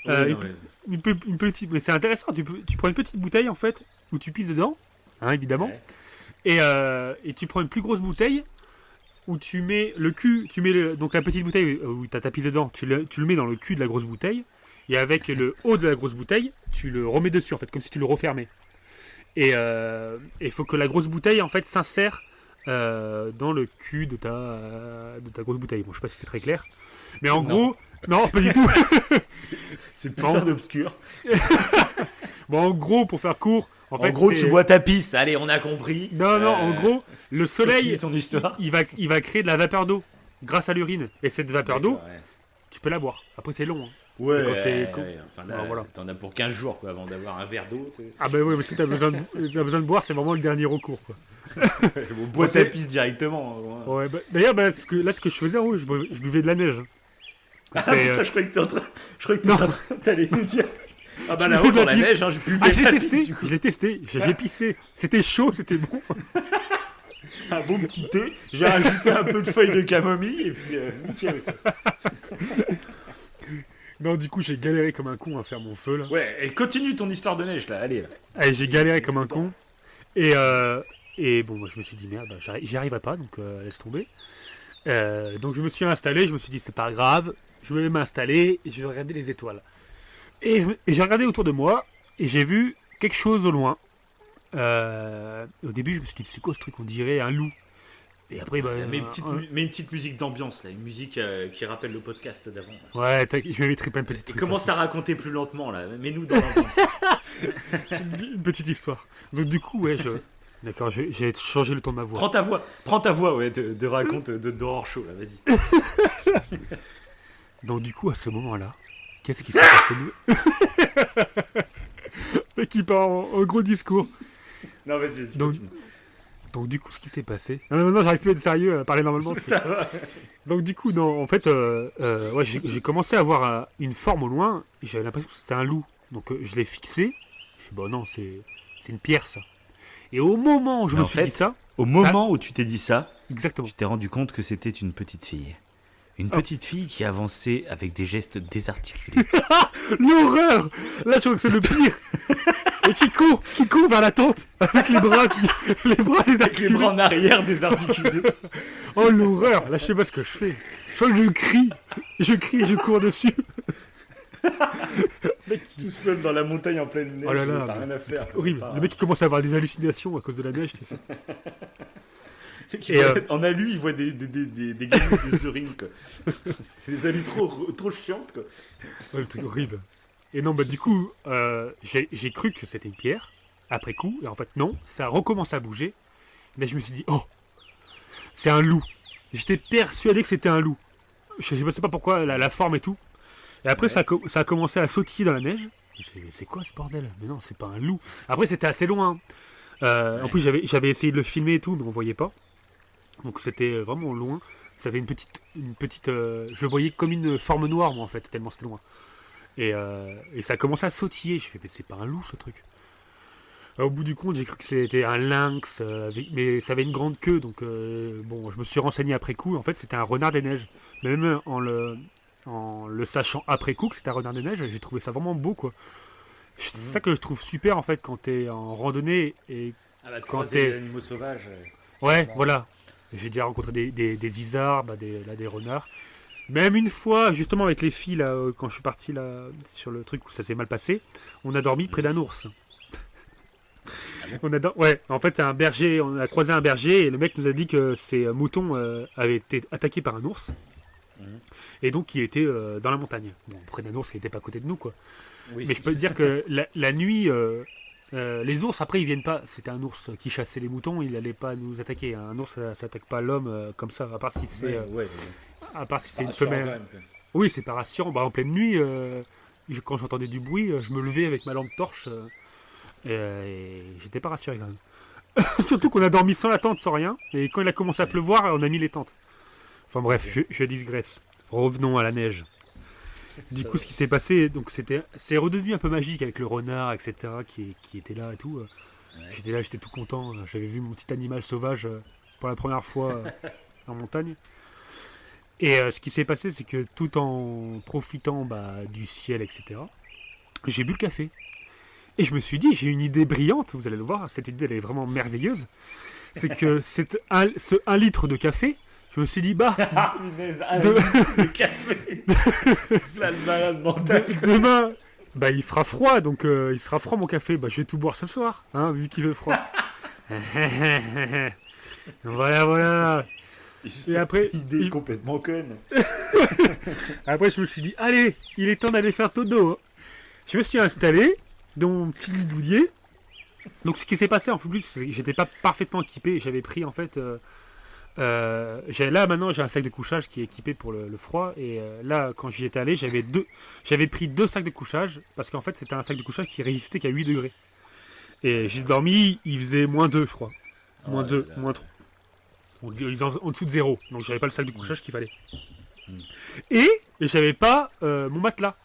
Une petite, mais c'est intéressant. Tu prends une petite bouteille en fait où tu pisses dedans, hein, évidemment. Ouais. Et tu prends une plus grosse bouteille où tu mets le cul, donc la petite bouteille où tu as ta pisse dedans, tu le mets dans le cul de la grosse bouteille. Et avec le haut de la grosse bouteille, tu le remets dessus en fait, comme si tu le refermais. Et il faut que la grosse bouteille en fait s'insère dans le cul de ta grosse bouteille. Bon, je sais pas si c'est très clair, mais en gros, non, pas du tout. C'est putain d'obscur. Bon, en gros, pour faire court, en fait, gros, tu bois ta pisse. Allez, on a compris. Non, en gros, le soleil, Continue ton histoire. il va créer de la vapeur d'eau grâce à l'urine. Et cette vapeur d'eau, D'accord, ouais. tu peux la boire. Après, c'est long. Hein. Ouais, Enfin, là, voilà. T'en as pour 15 jours quoi, avant d'avoir un verre d'eau. Ah bah oui, mais si t'as besoin de boire, c'est vraiment le dernier recours. Quoi. Bois ta pisse directement. Ouais, d'ailleurs, ce que je faisais, je buvais de la neige. Putain, je croyais que t'étais en train t'allais nous dire. Ah bah là-haut, buvais de dans la la pisse. neige, je buvais je la l'ai pisse, testé, du coup. je l'ai testé, j'ai pissé. C'était chaud, c'était bon. Un bon petit thé. J'ai rajouté un peu de feuilles de camomille et puis nickel. Non, du coup, j'ai galéré comme un con à faire mon feu là. Ouais, et continue ton histoire de neige là, allez là. Allez, j'ai galéré comme un con. Et bon, moi, je me suis dit, merde, j'y arriverai pas, donc laisse tomber. Donc je me suis installé, je me suis dit, c'est pas grave, je vais m'installer et je vais regarder les étoiles. Et j'ai regardé autour de moi et j'ai vu quelque chose au loin. Au début, je me suis dit, c'est quoi ce truc? On dirait un loup. Et après, Mets une petite musique d'ambiance là, une musique qui rappelle le podcast d'avant. Ouais, je vais mettre plein de petites Et trucs. commence à raconter plus lentement là, mets-nous dans l'ambiance. C'est une petite histoire. Donc du coup, ouais, d'accord, j'ai changé le ton de ma voix. Prends ta voix, ouais, de raconte d'horreur show là, vas-y. Donc du coup, à ce moment-là, qu'est-ce qui s'est passé? Le mec qui part en gros discours. Non, vas-y, Donc, continue. Donc du coup, ce qui s'est passé... Non, mais maintenant, j'arrive plus à être sérieux, à parler normalement. Ça va. Donc du coup, non, en fait, ouais, j'ai commencé à voir une forme au loin, et j'avais l'impression que c'était un loup. Donc je l'ai fixé, je suis bon non, c'est une pierre ça. Et au moment où je Mais me en suis fait, dit ça, Au moment où tu t'es dit ça, exactement. tu t'es rendu compte que c'était une petite fille. Une petite fille qui avançait avec des gestes désarticulés. L'horreur. Là, je crois que c'est le pire. Et qui court vers la tente avec les bras désarticulés. en arrière désarticulés. Oh l'horreur. Là, je sais pas ce que je fais. Je crois que je crie, et je cours dessus. Tout seul dans la montagne en pleine neige. Oh là là, t'as rien à faire. Horrible. Le mec qui commence à avoir des hallucinations à cause de la neige, tu sais. En alu, il voit des gamins de Zuring, quoi. C'est des alus trop chiantes, quoi. Ouais, le truc horrible. Et non, bah du coup, j'ai cru que c'était une pierre, après coup, et en fait non, ça recommence à bouger. Mais je me suis dit, oh, c'est un loup. J'étais persuadé que c'était un loup. Je ne sais pas pourquoi, la forme et tout. Et après, Ouais. ça a commencé à sautiller dans la neige. Je me suis dit, c'est quoi ce bordel? Mais non, c'est pas un loup. Après, c'était assez loin. En plus, j'avais essayé de le filmer et tout, mais on voyait pas. Donc c'était vraiment loin. Ça avait une petite, je voyais comme une forme noire, moi, en fait, tellement c'était loin. Et ça a commencé à sautiller. Je fais, mais c'est pas un loup, ce truc. Au bout du compte, j'ai cru que c'était un lynx, mais ça avait une grande queue. Donc, bon, je me suis renseigné après coup. En fait, c'était un renard des neiges. Mais même en le sachant après coup que c'était un renard des neiges, j'ai trouvé ça vraiment beau, quoi. C'est ça que je trouve super, en fait, quand t'es en randonnée et quand t'es... des animaux sauvages. Ouais, voilà. J'ai déjà rencontré des isards, des renards. Même une fois, justement avec les filles, là, quand je suis parti là, sur le truc où ça s'est mal passé, on a dormi près d'un ours. Ouais, en fait, on a croisé un berger et le mec nous a dit que ses moutons avaient été attaqués par un ours. Mhm. Et donc, il était dans la montagne. Bon, près d'un ours, il n'était pas à côté de nous, quoi. Oui. Mais je peux te dire que la nuit, les ours, après, ils viennent pas. C'était un ours qui chassait les moutons, il n'allait pas nous attaquer. Un ours, ça s'attaque pas à l'homme comme ça, à part si c'est à part si c'est une femelle. Oui, c'est pas rassurant. Bah, en pleine nuit, quand j'entendais du bruit, je me levais avec ma lampe torche et j'étais pas rassuré quand même. Surtout qu'on a dormi sans la tente, sans rien. Et quand il a commencé à pleuvoir, on a mis les tentes. Enfin bref, je digresse. Revenons à la neige. Du coup, ce qui s'est passé, donc c'est redevenu un peu magique avec le renard, etc., qui était là et tout. J'étais là, j'étais tout content. J'avais vu mon petit animal sauvage pour la première fois en montagne. Et ce qui s'est passé, c'est que tout en profitant du ciel, etc., j'ai bu le café. Et je me suis dit, j'ai une idée brillante, vous allez le voir, cette idée elle est vraiment merveilleuse. C'est que ce 1 litre de café, je me suis dit, de café. Là, le malade mental. Demain, il fera froid, donc il sera froid mon café. Je vais tout boire ce soir, hein, vu qu'il fait froid. Voilà. Et après, idée complètement conne. Après, je me suis dit, allez, il est temps d'aller faire dodo. Hein. Je me suis installé dans mon petit lit douillet. Donc, ce qui s'est passé en plus, c'est que j'étais pas parfaitement équipé. J'avais pris en fait. Là maintenant, j'ai un sac de couchage qui est équipé pour le froid. Et là, quand j'y étais allé, j'avais pris 2 sacs de couchage parce qu'en fait, c'était un sac de couchage qui résistait qu'à 8 degrés. Et j'ai dormi, il faisait -2, je crois. -2, -3. Donc, il faisait en dessous de 0. Donc, j'avais pas le sac de couchage qu'il fallait. Et j'avais pas mon matelas.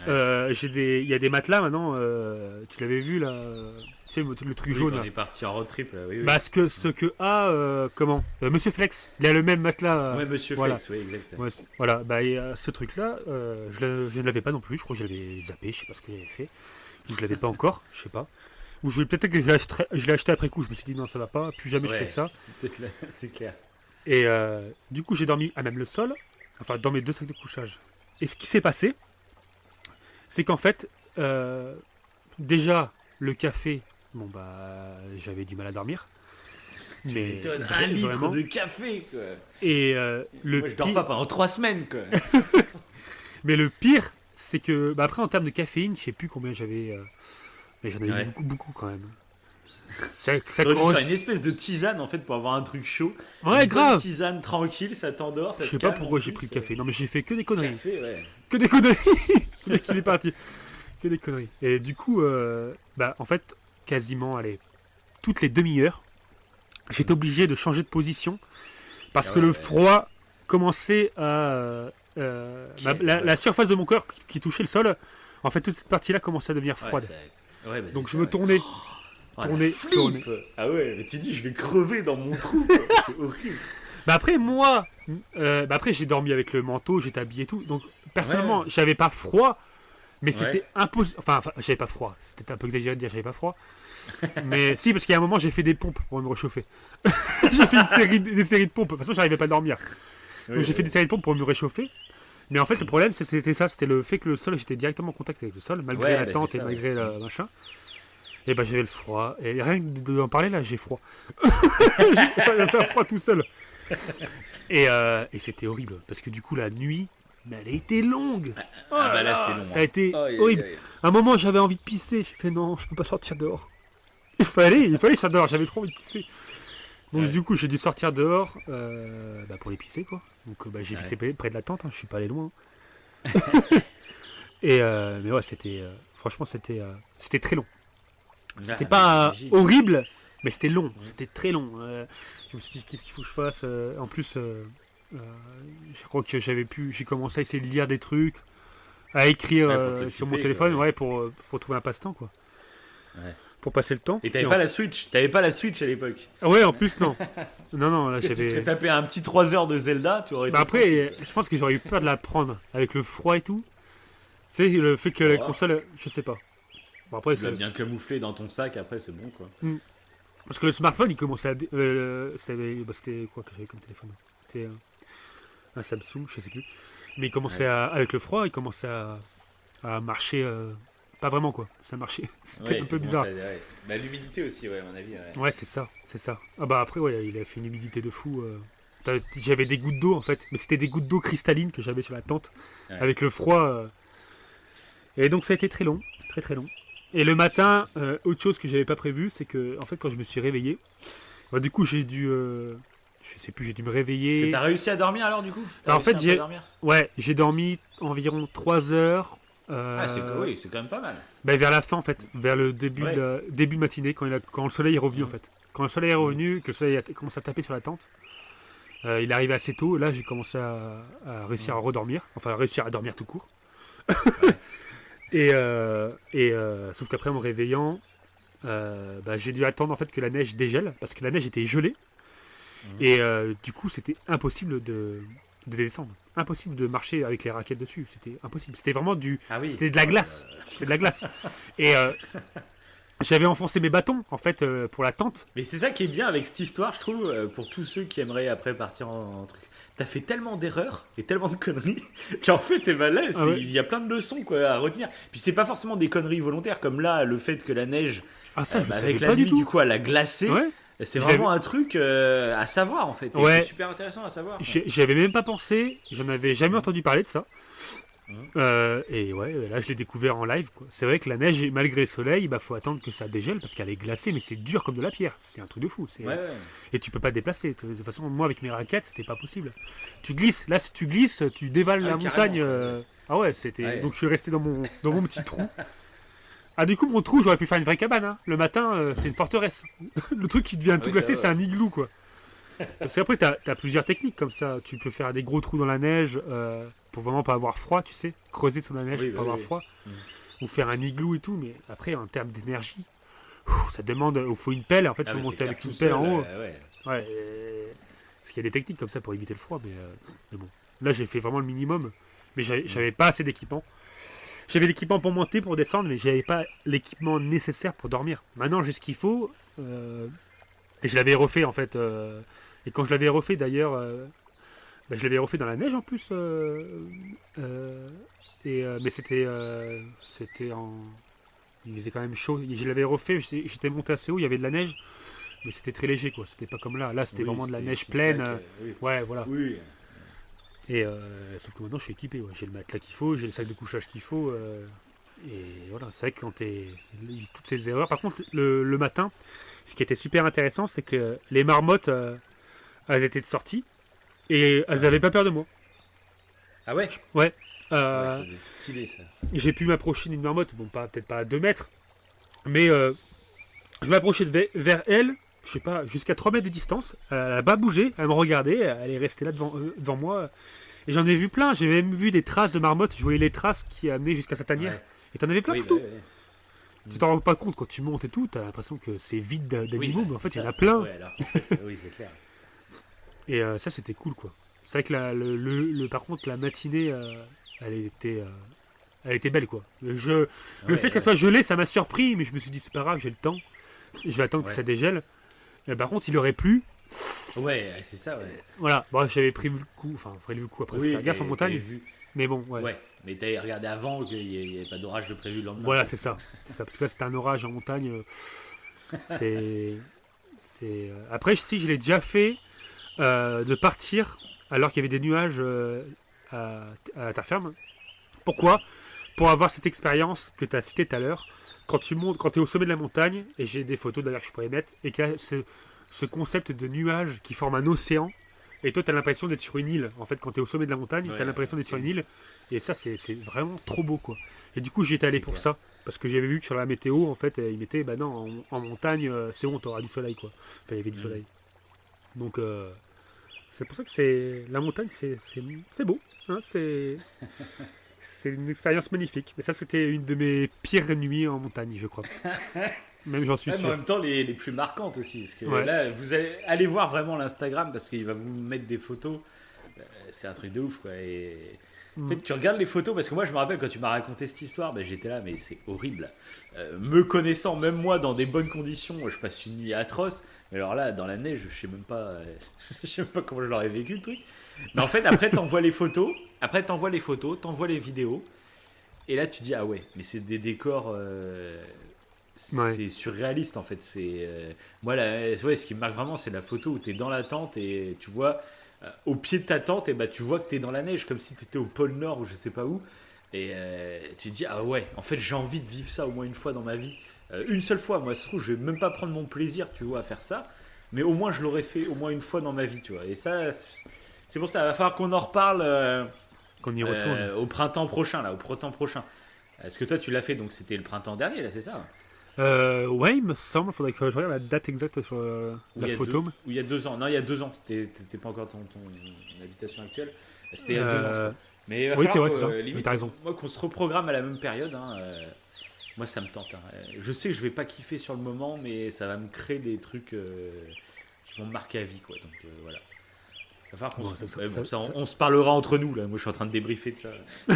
Il y a des matelas maintenant, tu l'avais vu là, tu sais le truc jaune. On est parti en road trip là, oui. Ce que a Monsieur Flex, il a le même matelas. Ouais, Monsieur voilà. Flex, oui, exactement. Ouais, voilà, et ce truc là, je ne l'avais pas non plus, je crois que je l'avais zappé, je sais pas ce que j'avais fait, ou je l'avais pas encore, je sais pas. Ou peut-être que je l'ai acheté après coup, je me suis dit non ça va pas, plus jamais je fais ça. C'est clair. Et du coup j'ai dormi à même le sol, enfin dans mes 2 sacs de couchage. Et ce qui s'est passé, c'est qu'en fait, déjà, le café, j'avais du mal à dormir. Tu m'étonnes, 1 litre vraiment. De café, quoi. Et moi, je dors pas pendant 3 semaines, quoi. Mais le pire, c'est que, après, en termes de caféine, je sais plus combien j'avais. Mais j'en avais beaucoup quand même. Ça faire une espèce de tisane, en fait, pour avoir un truc chaud. Ouais, grave. Une tranquille tranquille, ça t'endort, ça te Je sais pas pourquoi j'ai pris le café. Non, mais j'ai fait que des conneries. Café, ouais. Que des conneries. Le mec, il est parti. Que des conneries. Et du coup, en fait, quasiment, toutes les demi-heures, j'étais obligé de changer de position parce Ah que ouais, le froid commençait à... la surface de mon corps qui touchait le sol, en fait, toute cette partie-là commençait à devenir froide. Ouais, bah, Donc c'est je ça, me tournais, Oh, la tournais, flip tournais. Ah ouais, mais tu dis, je vais crever dans mon trou, quoi. C'est horrible. Bah après, moi, après j'ai dormi avec le manteau, j'étais habillé et tout. Donc, personnellement, Ouais. j'avais pas froid, mais c'était Ouais. impossible. Enfin, j'avais pas froid. C'était un peu exagéré de dire j'avais pas froid. Mais si, parce qu'il y a un moment, j'ai fait des pompes pour me réchauffer. J'ai fait des séries de pompes. De toute façon, j'arrivais pas à dormir. Donc, Oui, j'ai fait des séries de pompes pour me réchauffer. Mais en fait, le problème, c'était ça. C'était le fait que le sol, j'étais directement en contact avec le sol, malgré Ouais, la bah, tente c'est et ça, malgré ouais. le machin. Et bah, j'avais le froid. Et rien que d'en parler, là, j'ai froid. Ça va me faire froid tout seul. Et c'était horrible. Parce que du coup, la nuit, mais elle a été longue. Oh Ah bah là, là c'est là, long. ça a été Aïe, aïe, horrible. aïe. À un moment, j'avais envie de pisser. J'ai fait non, je peux pas sortir dehors. Il fallait que je sorte dehors. J'avais trop envie de pisser. Donc Ouais. du coup, j'ai dû sortir dehors pour les pisser, quoi. Donc j'ai Ouais. pissé près de la tente. Je suis pas allé loin. Mais ouais, franchement, c'était très long. C'était Ah, pas j'imagine. horrible, mais c'était long. C'était très long. Je me suis dit, qu'est-ce qu'il faut que je fasse En plus, je crois que j'ai commencé à essayer de lire des trucs, à écrire Ouais, pour t'occuper, sur mon quoi, téléphone, ouais. ouais, pour trouver un passe-temps, quoi. Ouais. Pour passer le temps. Et t'avais Et pas la Switch. T'avais pas la Switch à l'époque. Ouais, en plus, non. Non, là, Tu serais j'avais... tapé un petit 3 heures de Zelda, tu aurais été Bah après, je pense que j'aurais eu peur de la prendre, avec le froid et tout. Tu sais, le fait que la Oh. console, je sais pas. Bon, après, Tu l'as bien camouflé dans ton sac, après c'est bon quoi. parce que le smartphone, il commençait à... c'était quoi que j'avais comme téléphone C'était un Samsung, je sais plus. Mais il commençait avec le froid, il commençait à marcher... pas vraiment, quoi. Ça marchait. C'était un peu bizarre. Bah l'humidité aussi, ouais, à mon avis. Ouais. Ouais, c'est ça. Ah bah après, ouais, il a fait une humidité de fou. J'avais des gouttes d'eau, en fait. Mais c'était des gouttes d'eau cristallines que j'avais sur la tente. Ouais. Avec le froid. Et donc ça a été très long. Très très long. Et le matin, autre chose que j'avais pas prévu, c'est que, en fait, quand je me suis réveillé, bah, du coup, j'ai dû... je sais plus, j'ai dû me réveiller. T'as réussi à dormir alors du coup Alors, en fait, j'ai. Dormir Ouais, j'ai dormi environ 3 heures. Ah, oui, c'est quand même pas mal. Bah, vers la fin, en fait. Vers le début, Ouais. début de matinée, quand le soleil est revenu, en fait. Quand le soleil est revenu, que le soleil a commencé à taper sur la tente, il est arrivé assez tôt. Là, j'ai commencé à réussir à redormir. Enfin, à réussir à dormir tout court. Sauf qu'après, en me réveillant, j'ai dû attendre en fait que la neige dégèle parce que la neige était gelée. Et du coup, c'était impossible de descendre. Impossible de marcher avec les raquettes dessus. C'était impossible. C'était vraiment Ah oui. C'était de la glace. C'était de la glace. Et j'avais enfoncé mes bâtons en fait pour la tente. Mais c'est ça qui est bien avec cette histoire, je trouve, pour tous ceux qui aimeraient après partir en truc. T'as fait tellement d'erreurs et tellement de conneries qu'en fait, eh ben là, Ah ouais. il y a plein de leçons quoi, à retenir. Puis c'est pas forcément des conneries volontaires, comme là, le fait que la neige, Ah ça, je savais avec pas la du nuit, tout. du coup, elle a glacé. Ouais. C'est Je vraiment un truc à savoir en fait. Et Ouais. c'est super intéressant à savoir. J'y avais même pas pensé. J'en avais jamais entendu parler de ça. Mhm. Et ouais, là je l'ai découvert en live, quoi. C'est vrai que la neige, malgré le soleil, bah faut attendre que ça dégèle parce qu'elle est glacée, mais c'est dur comme de la pierre. C'est un truc de fou. Ouais, ouais. Et tu peux pas te déplacer. De toute façon, moi avec mes raquettes, c'était pas possible. Tu glisses, là si tu glisses, tu dévales Ah la oui, montagne. carrément. Ah ouais, c'était. Ouais. Donc je suis resté dans mon petit trou. Ah du coup mon trou, j'aurais pu faire une vraie cabane. Hein. Le matin, c'est une forteresse. Le truc qui devient tout Oui, glacé, ça c'est va. un igloo quoi. Parce qu'après, t'as plusieurs techniques comme ça. Tu peux faire des gros trous dans la neige pour vraiment pas avoir froid, tu sais. Creuser sous la neige Oui, pour pas bah avoir oui. froid. Mhm. Ou faire un igloo et tout. Mais après, en termes d'énergie, ça demande. Il faut une pelle. En fait, il Ah, faut mais monter c'est avec clair, une tout pelle seul, en haut. ouais. Ouais. Parce qu'il y a des techniques comme ça pour éviter le froid. Mais bon. Là, j'ai fait vraiment le minimum. Mais j'avais pas assez d'équipement. J'avais l'équipement pour monter, pour descendre, mais j'avais pas l'équipement nécessaire pour dormir. Maintenant, j'ai ce qu'il faut. Et je l'avais refait en fait. Et quand je l'avais refait d'ailleurs, je l'avais refait dans la neige en plus. Mais c'était en. Il faisait quand même chaud. Je l'avais refait, j'étais monté assez haut, il y avait de la neige, mais c'était très léger quoi. C'était pas comme là. Là, c'était Oui, vraiment de la c'était neige une pleine. petite claque, oui. Ouais, voilà. Oui. Et sauf que maintenant, je suis équipé. Ouais. J'ai le matelas qu'il faut, j'ai le sac de couchage qu'il faut. Et voilà, c'est vrai que quand toutes ces erreurs. Par contre, le matin, ce qui était super intéressant, c'est que les marmottes, elles étaient de sortie et elles n'avaient pas peur de moi. Ah ouais. Ouais. Ouais, ça doit être stylé ça. J'ai pu m'approcher d'une marmotte, bon, peut-être pas à 2 mètres, mais je m'approchais vers elle je sais pas, jusqu'à 3 mètres de distance. Elle n'a pas bougé, elle me regardait, elle est restée là devant moi. Et j'en ai vu plein, j'ai même vu des traces de marmottes. Je voyais les traces qui amenaient jusqu'à sa tanière. Ouais. Et t'en avais plein Oui, partout. ouais. Tu t'en rends pas compte quand tu montes et tout, t'as l'impression que c'est vide d'animaux, Oui, mais en fait il y en ça. a plein. Ouais, alors. Oui, c'est clair. Et ça c'était cool quoi. C'est vrai que par contre la matinée, elle était belle quoi. Le fait qu'elle soit gelée, ça m'a surpris, mais je me suis dit c'est pas grave, j'ai le temps. Je vais attendre que ça dégèle. Et par contre il aurait plu. Ouais, c'est ça, ouais. Voilà, bon, j'avais prévu le coup, après faut faire gaffe en montagne. Vu. Mais bon, ouais. Ouais, mais t'avais regardé avant qu'il n'y avait pas d'orage de prévu le lendemain. Voilà, c'est ça. Parce que là c'était un orage en montagne. C'est. Après, si je l'ai déjà fait de partir alors qu'il y avait des nuages à la terre ferme. Pourquoi ? Pour avoir cette expérience que tu as citée tout à l'heure, quand tu montes, quand tu es au sommet de la montagne, et j'ai des photos d'ailleurs que je pourrais mettre, et qu'il y a ce concept de nuages qui forme un océan, et toi tu as l'impression d'être sur une île. En fait, quand tu es au sommet de la montagne, tu as l'impression d'être sur une île, et ça c'est vraiment trop beau quoi. Et du coup, j'y étais allé pour ça, parce que j'avais vu que sur la météo, en fait, il mettait, bah non, en montagne, c'est bon, tu auras du soleil quoi. Enfin, il y avait du soleil. Donc, c'est pour ça que la montagne, c'est beau. Hein, c'est une expérience magnifique. Mais ça, c'était une de mes pires nuits en montagne, je crois. Même j'en suis sûr. Mais en même temps, les plus marquantes aussi. Parce que là, vous allez voir vraiment l'Instagram parce qu'il va vous mettre des photos. C'est un truc de ouf, quoi. Et en fait, tu regardes les photos parce que moi, je me rappelle quand tu m'as raconté cette histoire, j'étais là, mais c'est horrible. Me connaissant, même moi, dans des bonnes conditions, je passe une nuit atroce. Mais alors là, dans la neige, je sais même pas, comment je l'aurais vécu le truc. Mais en fait, après, t'envoies les photos, t'envoies les vidéos, et là, tu dis ah ouais, mais c'est des décors, c'est surréaliste en fait. Moi, ce qui me marque vraiment, c'est la photo où t'es dans la tente et tu vois au pied de ta tente, et tu vois que t'es dans la neige, comme si t'étais au pôle Nord ou je sais pas où. Et tu te dis ah ouais, en fait, j'ai envie de vivre ça au moins une fois dans ma vie. Une seule fois, moi, ça se trouve, je vais même pas prendre mon plaisir, tu vois, à faire ça, mais au moins je l'aurais fait au moins une fois dans ma vie, tu vois. Et ça, c'est pour ça, il va falloir qu'on en reparle qu'on y retourne au printemps prochain, là, au printemps prochain. Est-ce que toi tu l'as fait, donc c'était le printemps dernier, là, c'est ça? Ouais, il me semble, il faudrait que je regarde la date exacte sur la photo. Ou il y a 2 ans. Non, il y a 2 ans, t'étais pas encore ton habitation actuelle. C'était il y a 2 ans, je crois. Mais il va oui, c'est falloir vrai, c'est ça. limite, t'as raison. moi, qu'on se reprogramme à la même période. Moi, ça me tente. Je sais que je vais pas kiffer sur le moment, mais ça va me créer des trucs qui vont me marquer à vie, quoi. Donc voilà. Il va falloir qu'on on se parlera entre nous, là. Moi, je suis en train de débriefer de ça. Je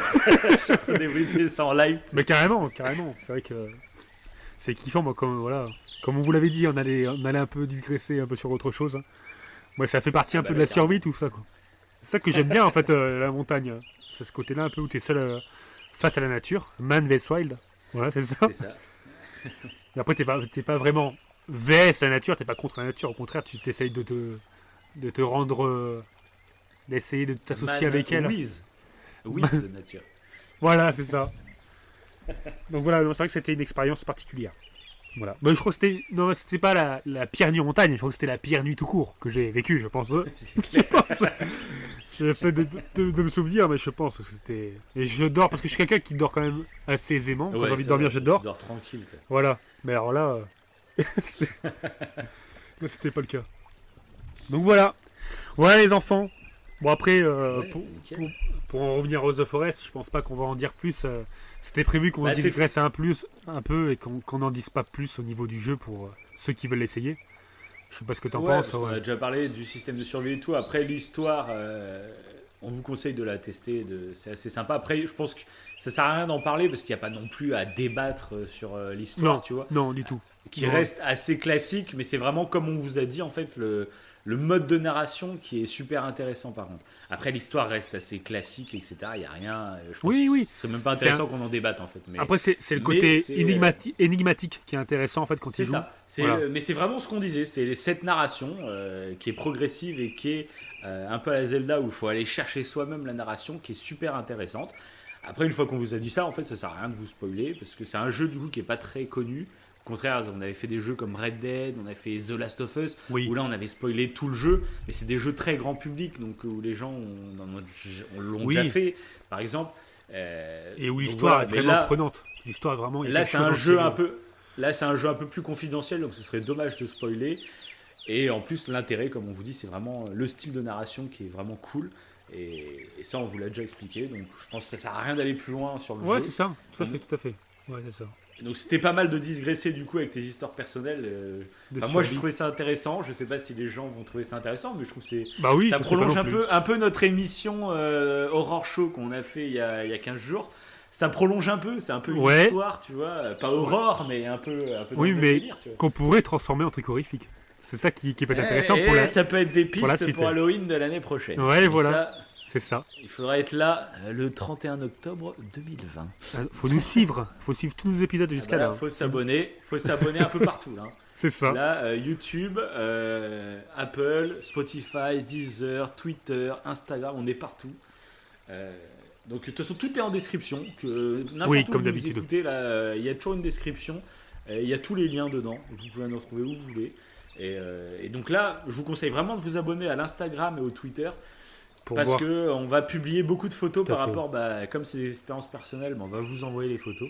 suis en train de débriefer ça en live. Mais carrément. C'est vrai que c'est kiffant, moi, comme on vous l'avait dit, on allait un peu digresser un peu sur autre chose. Hein. Moi, ça fait partie un peu de la survie, tout ça, quoi. C'est ça que j'aime bien, en fait, la montagne. C'est ce côté-là, un peu où tu es seul face à la nature. Man vs Wild. Voilà, c'est ça. C'est ça. Et après, t'es pas vraiment vs la nature, t'es pas contre la nature. Au contraire, tu t'essayes de te rendre... d'essayer de t'associer avec elle. With the nature. Voilà, c'est ça. Donc voilà, c'est vrai que c'était une expérience particulière. Voilà. Mais je crois que c'était pas la pire nuit en montagne, je crois que c'était la pire nuit tout court que j'ai vécue, je pense. J'essaie de me souvenir, mais je pense que c'était... Et je dors, parce que je suis quelqu'un qui dort quand même assez aisément. Quand j'ai envie de dormir, je dors. Tu dors tranquille, quoi. Voilà. Mais alors là... là, c'était pas le cas. Donc voilà. Voilà les enfants. Bon après, pour en revenir aux The Forest, je pense pas qu'on va en dire plus. C'était prévu qu'on en digresse un peu et qu'on n'en dise pas plus au niveau du jeu pour ceux qui veulent l'essayer. Je sais pas ce que t'en penses. On a déjà parlé du système de survie et tout. Après l'histoire, on vous conseille de la tester. C'est assez sympa. Après, je pense que ça sert à rien d'en parler parce qu'il n'y a pas non plus à débattre sur l'histoire, tu vois. Non, du tout. Qui reste assez classique, mais c'est vraiment comme on vous a dit en fait le mode de narration qui est super intéressant par contre. Après l'histoire reste assez classique, etc. Il n'y a rien. Je pense c'est même pas intéressant qu'on en débatte en fait. Mais, après c'est le côté énigmatique qui est intéressant en fait quand il joue. C'est ça. Mais c'est vraiment ce qu'on disait. C'est cette narration qui est progressive et qui est un peu à la Zelda où il faut aller chercher soi-même la narration qui est super intéressante. Après une fois qu'on vous a dit ça, en fait ça sert à rien de vous spoiler parce que c'est un jeu du coup qui est pas très connu. Au contraire, on avait fait des jeux comme Red Dead, on avait fait The Last of Us, où là on avait spoilé tout le jeu, mais c'est des jeux très grand public, donc où les gens l'ont déjà fait, par exemple. Et où l'histoire est vraiment prenante. L'histoire est vraiment. Là, c'est un jeu un peu plus confidentiel, donc ce serait dommage de spoiler. Et en plus, l'intérêt, comme on vous dit, c'est vraiment le style de narration qui est vraiment cool. Et ça, on vous l'a déjà expliqué. Donc, je pense que ça sert à rien d'aller plus loin sur le Ouais, jeu. c'est ça, tout à fait. Ouais, c'est ça. Donc, c'était pas mal de digresser du coup avec tes histoires personnelles. De Moi, j'ai survie. trouvé ça intéressant. Je sais pas si les gens vont trouver ça intéressant, mais je trouve que Bah oui, ça je sais pas prolonge non plus. un peu notre émission Horror Show qu'on a fait il y a 15 jours. Ça prolonge un peu, c'est un peu une Ouais. histoire, tu vois. Pas horreur, mais un peu dans Oui, le même mais délire, tu vois. qu'on pourrait transformer en truc horrifique. C'est ça qui peut être intéressant pour la. Ça peut être des pour la pistes suite. pour Halloween de l'année prochaine. Ouais, Mais voilà. ça, C'est ça. il faudra être là le 31 octobre 2020. Faut nous suivre. Faut suivre tous nos épisodes jusqu'à là. Faut s'abonner un peu partout là. C'est ça. Là, YouTube, Apple, Spotify, Deezer, Twitter, Instagram, on est partout. Donc de toute façon, tout est en description. Que n'importe Oui, où comme vous d'habitude. écoutez, là, il y a toujours une description. Il y a tous les liens dedans. Vous pouvez nous retrouver où vous voulez. Et donc là, je vous conseille vraiment de vous abonner à l'Instagram et au Twitter. Pour Parce voir. qu'on va publier beaucoup de photos Tout à par fait. rapport, comme c'est des expériences personnelles, on va vous envoyer les photos.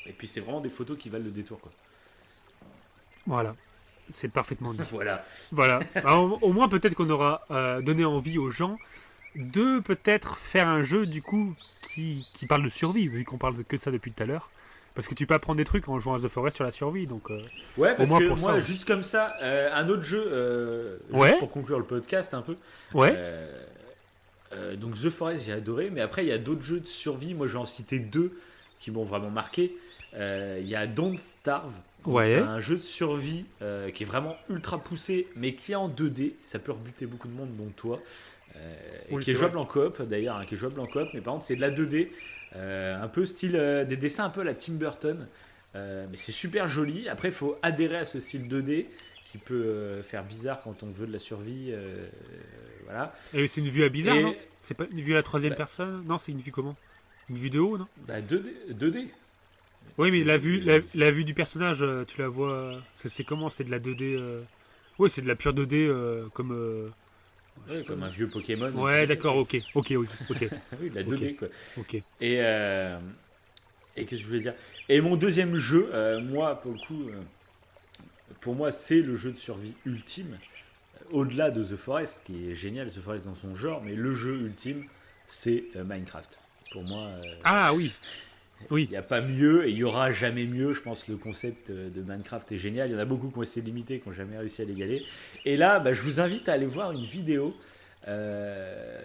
Et puis c'est vraiment des photos qui valent le détour, quoi. Voilà. C'est parfaitement dit. Voilà. Voilà. Alors, au moins, peut-être qu'on aura donné envie aux gens de peut-être faire un jeu, du coup, qui parle de survie, vu qu'on parle que de ça depuis tout à l'heure. Parce que tu peux apprendre des trucs en jouant à The Forest sur la survie, donc... Ouais, parce moins que pour moi, ça. juste comme ça, un autre jeu, juste Ouais. pour conclure le podcast un peu. Ouais. Donc The Forest, j'ai adoré, mais après, il y a d'autres jeux de survie. Moi, j'en citais deux qui m'ont vraiment marqué. Il y a Don't Starve. Donc, Ouais. c'est un jeu de survie qui est vraiment ultra poussé, mais qui est en 2D. Ça peut rebuter beaucoup de monde, dont toi. Et Oui, qui est c'est jouable en coop, d'ailleurs, hein, qui est jouable en coop, mais par contre, c'est de la 2D. Un peu style des dessins un peu à la Tim Burton. Mais c'est super joli. Après, il faut adhérer à ce style 2D qui peut faire bizarre quand on veut de la survie. Voilà. Et c'est une vue à bizarre, Et- non? C'est pas une vue à la troisième Bah- personne? Non, c'est une vue comment? Une vue de haut, non? 2D, 2D. Oui, mais la vue du personnage, tu la vois... C'est comment? C'est de la 2D... Oui, c'est de la pure 2D, comme... je sais Ouais, pas, comme moi. un vieux Pokémon. Ouais, d'accord, ok. Ok, oui, ok. Oui, de la 2D, quoi. Ok. Et qu'est-ce que je voulais dire? Et mon deuxième jeu, moi, pour le coup, pour moi, c'est le jeu de survie ultime. Au-delà de The Forest, qui est génial, The Forest dans son genre, mais le jeu ultime, c'est Minecraft. Pour moi, Ah oui. il Oui. n'y a pas mieux et il n'y aura jamais mieux. Je pense que le concept de Minecraft est génial. Il y en a beaucoup qui ont essayé de l'imiter, qui n'ont jamais réussi à l'égaler. Et là, je vous invite à aller voir une vidéo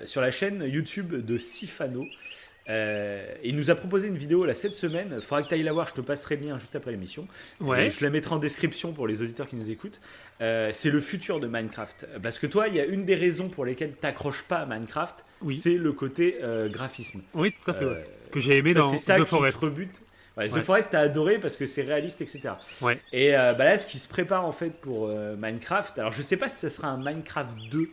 sur la chaîne YouTube de Sifano. Il nous a proposé une vidéo là cette semaine. Il faudra que tu ailles la voir. Je te passerai le lien juste après l'émission. Ouais. Et je la mettrai en description pour les auditeurs qui nous écoutent. C'est le futur de Minecraft. Parce que toi, il y a une des raisons pour lesquelles tu n'accroches pas à Minecraft, Oui. c'est le côté graphisme. Oui, tout à fait, Euh, ouais. Que j'ai aimé Toi, dans c'est ça The qui Forest. te rebute. Ouais, The Ouais. Forest, t'as adoré parce que c'est réaliste, etc. Ouais. Et là, ce qui se prépare en fait pour Minecraft, alors je sais pas si ça sera un Minecraft 2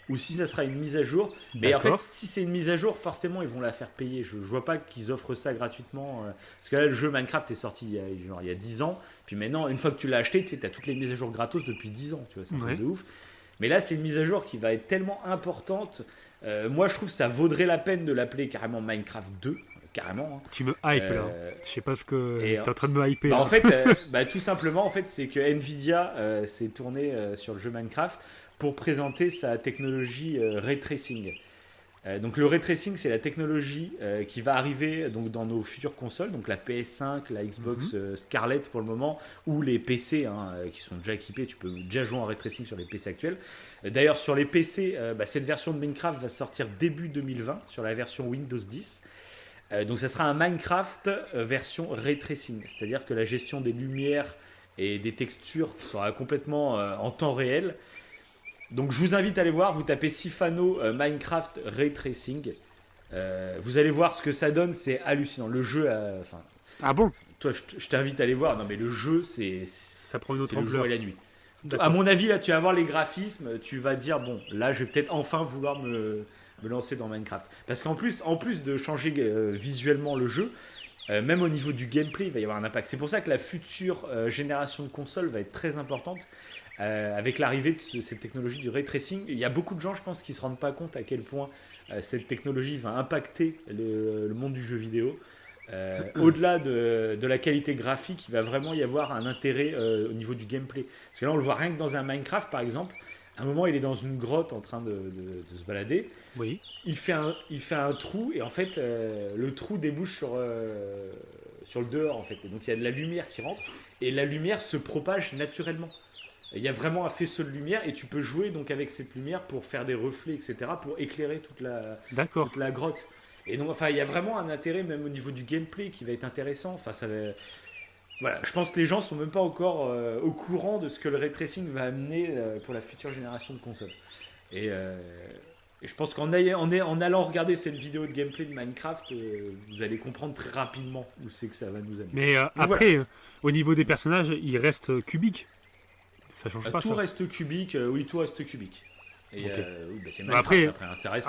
ou si ça sera une mise à jour. Mais en fait, D'accord. si c'est une mise à jour, forcément, ils vont la faire payer. Je vois pas qu'ils offrent ça gratuitement. Parce que là, le jeu Minecraft est sorti il y a 10 ans. Puis maintenant, une fois que tu l'as acheté, tu as toutes les mises à jour gratos depuis 10 ans. Tu vois, c'est un truc Ouais. de ouf. Mais là, c'est une mise à jour qui va être tellement importante. Moi, je trouve que ça vaudrait la peine de l'appeler carrément Minecraft 2. Carrément. Hein. Tu me hype là. Euh, Je sais pas ce que et, t'es en train de me hyper. Bah, là. en fait, tout simplement, en fait, c'est que Nvidia s'est tourné sur le jeu Minecraft pour présenter sa technologie Ray Tracing. Donc le Ray Tracing, c'est la technologie qui va arriver donc, dans nos futures consoles, donc la PS5, la Xbox Scarlett pour le moment, ou les PC qui sont déjà équipés, tu peux déjà jouer en Ray Tracing sur les PC actuels. D'ailleurs, sur les PC, cette version de Minecraft va sortir début 2020 sur la version Windows 10. Donc ça sera un Minecraft version Ray Tracing, c'est-à-dire que la gestion des lumières et des textures sera complètement en temps réel. Donc je vous invite à aller voir, vous tapez Sifano Minecraft Ray Tracing. Vous allez voir ce que ça donne, c'est hallucinant. Le jeu, Ah bon? toi je t'invite à aller voir, non mais le jeu c'est Ça prend une autre le jour ampleur. et la nuit. D'accord. À mon avis là tu vas voir les graphismes, tu vas dire bon là je vais peut-être enfin vouloir me lancer dans Minecraft. Parce qu'en plus, de changer visuellement le jeu, même au niveau du gameplay, il va y avoir un impact. C'est pour ça que la future génération de consoles va être très importante. Avec l'arrivée de cette technologie du ray tracing, il y a beaucoup de gens, je pense, qui ne se rendent pas compte à quel point cette technologie va impacter le monde du jeu vidéo. au-delà de la qualité graphique, il va vraiment y avoir un intérêt au niveau du gameplay. Parce que là, on le voit rien que dans un Minecraft, par exemple. À un moment, il est dans une grotte en train de se balader. Oui. Il fait un trou et en fait, le trou débouche sur le dehors en fait. Et donc il y a de la lumière qui rentre et la lumière se propage naturellement. Il y a vraiment un faisceau de lumière et tu peux jouer donc avec cette lumière pour faire des reflets, etc., pour éclairer toute la grotte. Et donc, enfin, il y a vraiment un intérêt même au niveau du gameplay qui va être intéressant. Enfin, voilà, je pense que les gens sont même pas encore au courant de ce que le ray tracing va amener pour la future génération de consoles. Et je pense qu'en allant regarder cette vidéo de gameplay de Minecraft, vous allez comprendre très rapidement où c'est que ça va nous amener. Mais après, voilà. Au niveau des personnages, ils restent cubiques. Ça change pas. Tout ça reste cubique, oui, tout reste cubique. Et okay. Oui, bah c'est Minecraft après hein, ça reste.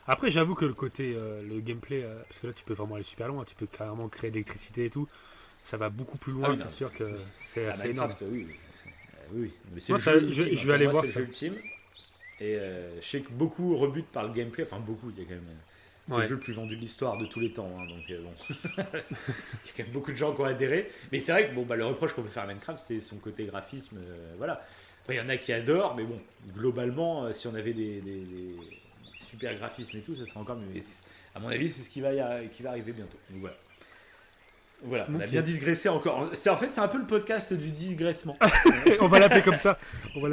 Après, j'avoue que le côté, le gameplay, parce que là, tu peux vraiment aller super loin, tu peux carrément créer de l'électricité et tout. Ça va beaucoup plus loin, c'est sûr que c'est assez Minecraft, énorme. Oui. Mais c'est moi, je vais aller voir ça. Ultime. Et je sais que beaucoup rebutent par le gameplay. Enfin, beaucoup, il y a quand même. C'est le jeu le plus vendu de l'histoire de tous les temps. Hein, donc, bon. Il y a quand même beaucoup de gens qui ont adhéré. Mais c'est vrai que le reproche qu'on peut faire à Minecraft, c'est son côté graphisme. Voilà. Après, il y en a qui adorent. Mais bon, globalement, si on avait des super graphismes et tout, ça serait encore mieux. Et à mon avis, c'est ce qui va arriver bientôt. Donc, voilà, on a bien digressé encore. En fait, c'est un peu le podcast du digressement. On va l'appeler comme ça.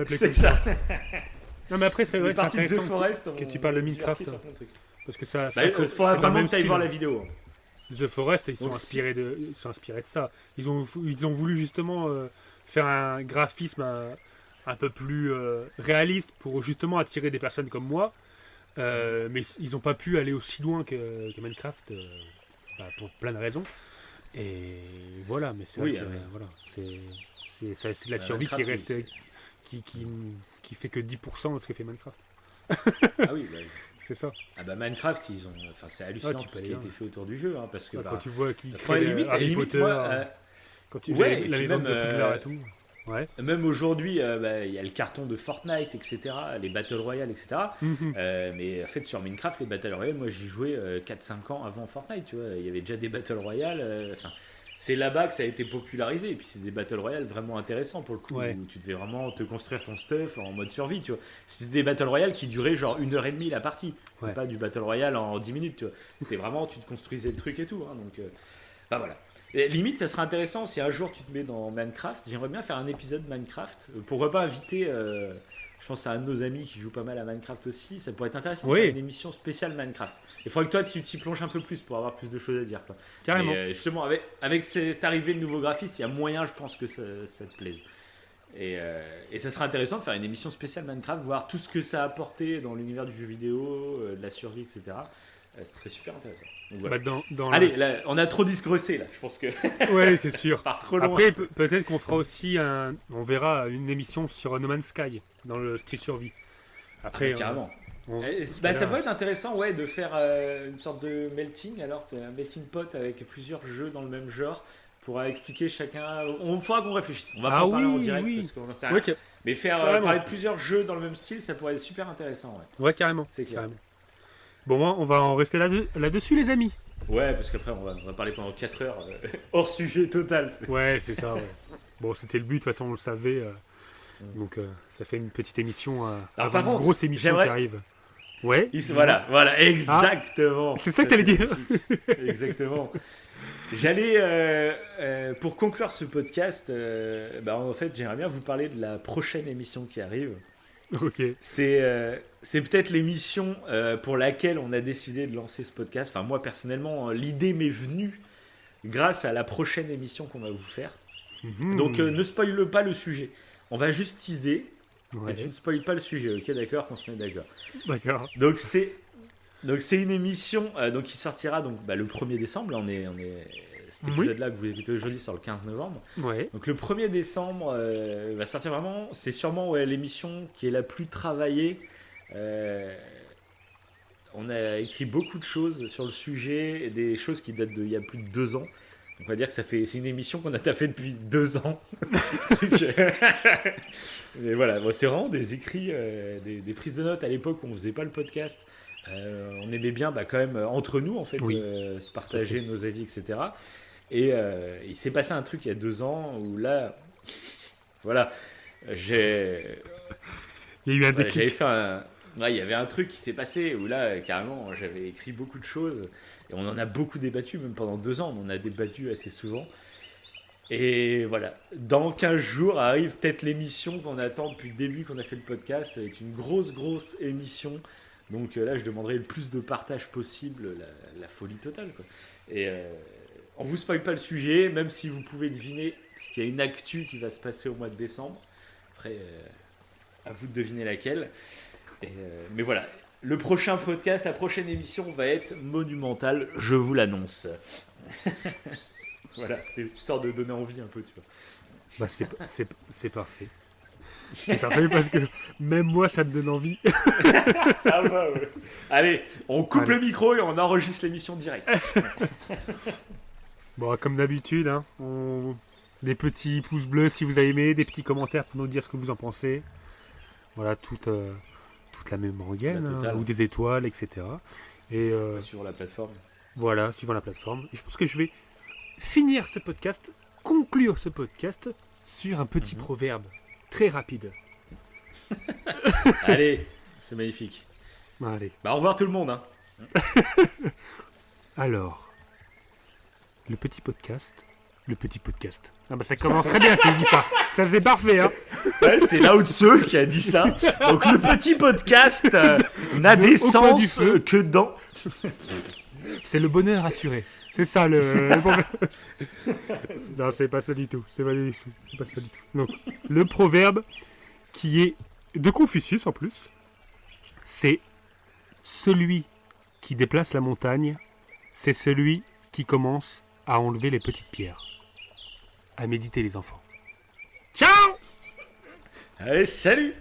C'est ça. Non, mais après, c'est vrai, c'est intéressant Forest, que tu parles de Minecraft. Parce que ça il faudra vraiment que tu ailles voir la vidéo. The Forest, ils sont inspirés de ça. Ils ont voulu justement faire un graphisme un peu plus réaliste pour justement attirer des personnes comme moi. Mais ils n'ont pas pu aller aussi loin que Minecraft pour plein de raisons. Et voilà, mais c'est vrai que voilà, c'est de la survie qui reste qui fait que 10% de ce que fait Minecraft. Ah oui, c'est ça. Ah bah Minecraft, c'est hallucinant tout ce qui a été fait autour du jeu, hein, parce que quand tu vois qu'ils créent Harry Potter, quand tu vois la maison de Poudlard et tout. Ouais. Même aujourd'hui, il y a le carton de Fortnite, etc., les Battle Royale, etc. Mais en fait, sur Minecraft, les Battle Royale, moi j'y jouais 4-5 ans avant Fortnite, tu vois. Il y avait déjà des Battle Royale. C'est là-bas que ça a été popularisé. Et puis c'est des Battle Royale vraiment intéressants pour le coup, où tu devais vraiment te construire ton stuff en mode survie, tu vois. C'était des Battle Royale qui duraient genre 1h30 la partie. C'était pas du Battle Royale en 10 minutes, tu vois. C'était vraiment, tu te construisais le truc et tout. Hein, donc, voilà. Et limite, ça serait intéressant si un jour tu te mets dans Minecraft. J'aimerais bien faire un épisode Minecraft. Pourquoi pas inviter, je pense à un de nos amis qui joue pas mal à Minecraft aussi. Ça pourrait être intéressant de faire une émission spéciale Minecraft. Il faudrait que toi tu t'y plonges un peu plus pour avoir plus de choses à dire, quoi. Carrément. Et justement, avec cette arrivée de nouveaux graphistes, il y a moyen, je pense, que ça te plaise. Et ça serait intéressant de faire une émission spéciale Minecraft, voir tout ce que ça a apporté dans l'univers du jeu vidéo, de la survie, etc. Ce serait super intéressant. Donc, voilà. Allez, là, on a trop digressé là, je pense que. Ouais, c'est sûr. Trop loin. Après, peut-être qu'on fera aussi on verra une émission sur No Man's Sky dans le style survie. Après, carrément. Ça peut être intéressant, de faire une sorte de melting, un melting pot avec plusieurs jeux dans le même genre pour expliquer chacun. On fera qu'on réfléchisse. On va pas en parler en direct parce qu'on en sait rien. Mais parler de plusieurs jeux dans le même style, ça pourrait être super intéressant. Ouais, carrément. C'est clair. Carrément. Bon, on va en rester là-dessus, les amis. Ouais, parce qu'après, on va parler pendant 4 heures hors sujet total. Ouais, c'est ça. Ouais. Bon, c'était le but, de toute façon, on le savait. Donc, ça fait une petite émission avant une grosse émission qui arrive. Ouais. Voilà, exactement. C'est ça que t'allais dire. Exactement. J'allais, pour conclure ce podcast, en fait, j'aimerais bien vous parler de la prochaine émission qui arrive. Ok. C'est peut-être l'émission pour laquelle on a décidé de lancer ce podcast. Enfin, moi, personnellement, l'idée m'est venue grâce à la prochaine émission qu'on va vous faire. Donc, ne spoile pas le sujet. On va juste teaser. Et tu ne spoiles pas le sujet, ok, d'accord, qu'on se met d'accord. D'accord. Donc, c'est une émission qui sortira le 1er décembre. Là, on est cet épisode-là que vous écoutez aujourd'hui sur le 15 novembre. Ouais. Donc le 1er décembre va sortir vraiment, c'est sûrement l'émission qui est la plus travaillée. On a écrit beaucoup de choses sur le sujet, des choses qui datent d'il y a plus de 2 ans. On va dire que c'est une émission qu'on a taffée depuis 2 ans. Mais voilà, c'est vraiment des écrits, des prises de notes à l'époque où on faisait pas le podcast. On aimait bien quand même entre nous en fait Oui, se tout à fait. partager nos avis, etc. Et il s'est passé un truc il y a 2 ans où là, voilà, j'ai Il y a eu un voilà, j'avais déclic. fait un. Ouais, il y avait un truc qui s'est passé où là, carrément, j'avais écrit beaucoup de choses et on en a beaucoup débattu, même pendant 2 ans, on en a débattu assez souvent. Et voilà, dans 15 jours arrive peut-être l'émission qu'on attend depuis le début qu'on a fait le podcast. C'est une grosse, grosse émission. Donc là, je demanderai le plus de partage possible, la folie totale, quoi. Et on vous spoil pas le sujet, même si vous pouvez deviner, parce qu'il y a une actu qui va se passer au mois de décembre. Après, à vous de deviner laquelle. Et, mais voilà, le prochain podcast, la prochaine émission va être monumentale, je vous l'annonce. Voilà, c'était histoire de donner envie un peu, tu vois. Bah, c'est parfait. C'est parfait parce que même moi, ça me donne envie. Ça va, ouais. Allez, on coupe Allez. le micro et on enregistre l'émission direct. Bon, comme d'habitude, hein, des petits pouces bleus si vous avez aimé, des petits commentaires pour nous dire ce que vous en pensez. Voilà, toute la même La rengaine, hein, totale. ou des étoiles, etc. Et Sur la plateforme. voilà, suivant la plateforme. Et je pense que je vais finir ce podcast, conclure ce podcast sur un petit Mhm. proverbe très rapide. Allez, c'est magnifique. Allez. Bah, au revoir tout le monde, hein. Alors, le petit podcast. Le petit podcast. Ah bah ça commence très bien si je dis ça. Ça c'est parfait, hein. Ouais, c'est Lao Tzu qui a dit ça. Donc le petit podcast n'a De au coin du d'essence feu. que dans. C'est le bonheur assuré. C'est ça le problème. Non, c'est pas ça du tout. C'est pas du tout. C'est pas ça du tout. Donc, le proverbe qui est de Confucius en plus, c'est celui qui déplace la montagne, c'est celui qui commence à enlever les petites pierres. À méditer les enfants. Ciao! Allez, salut!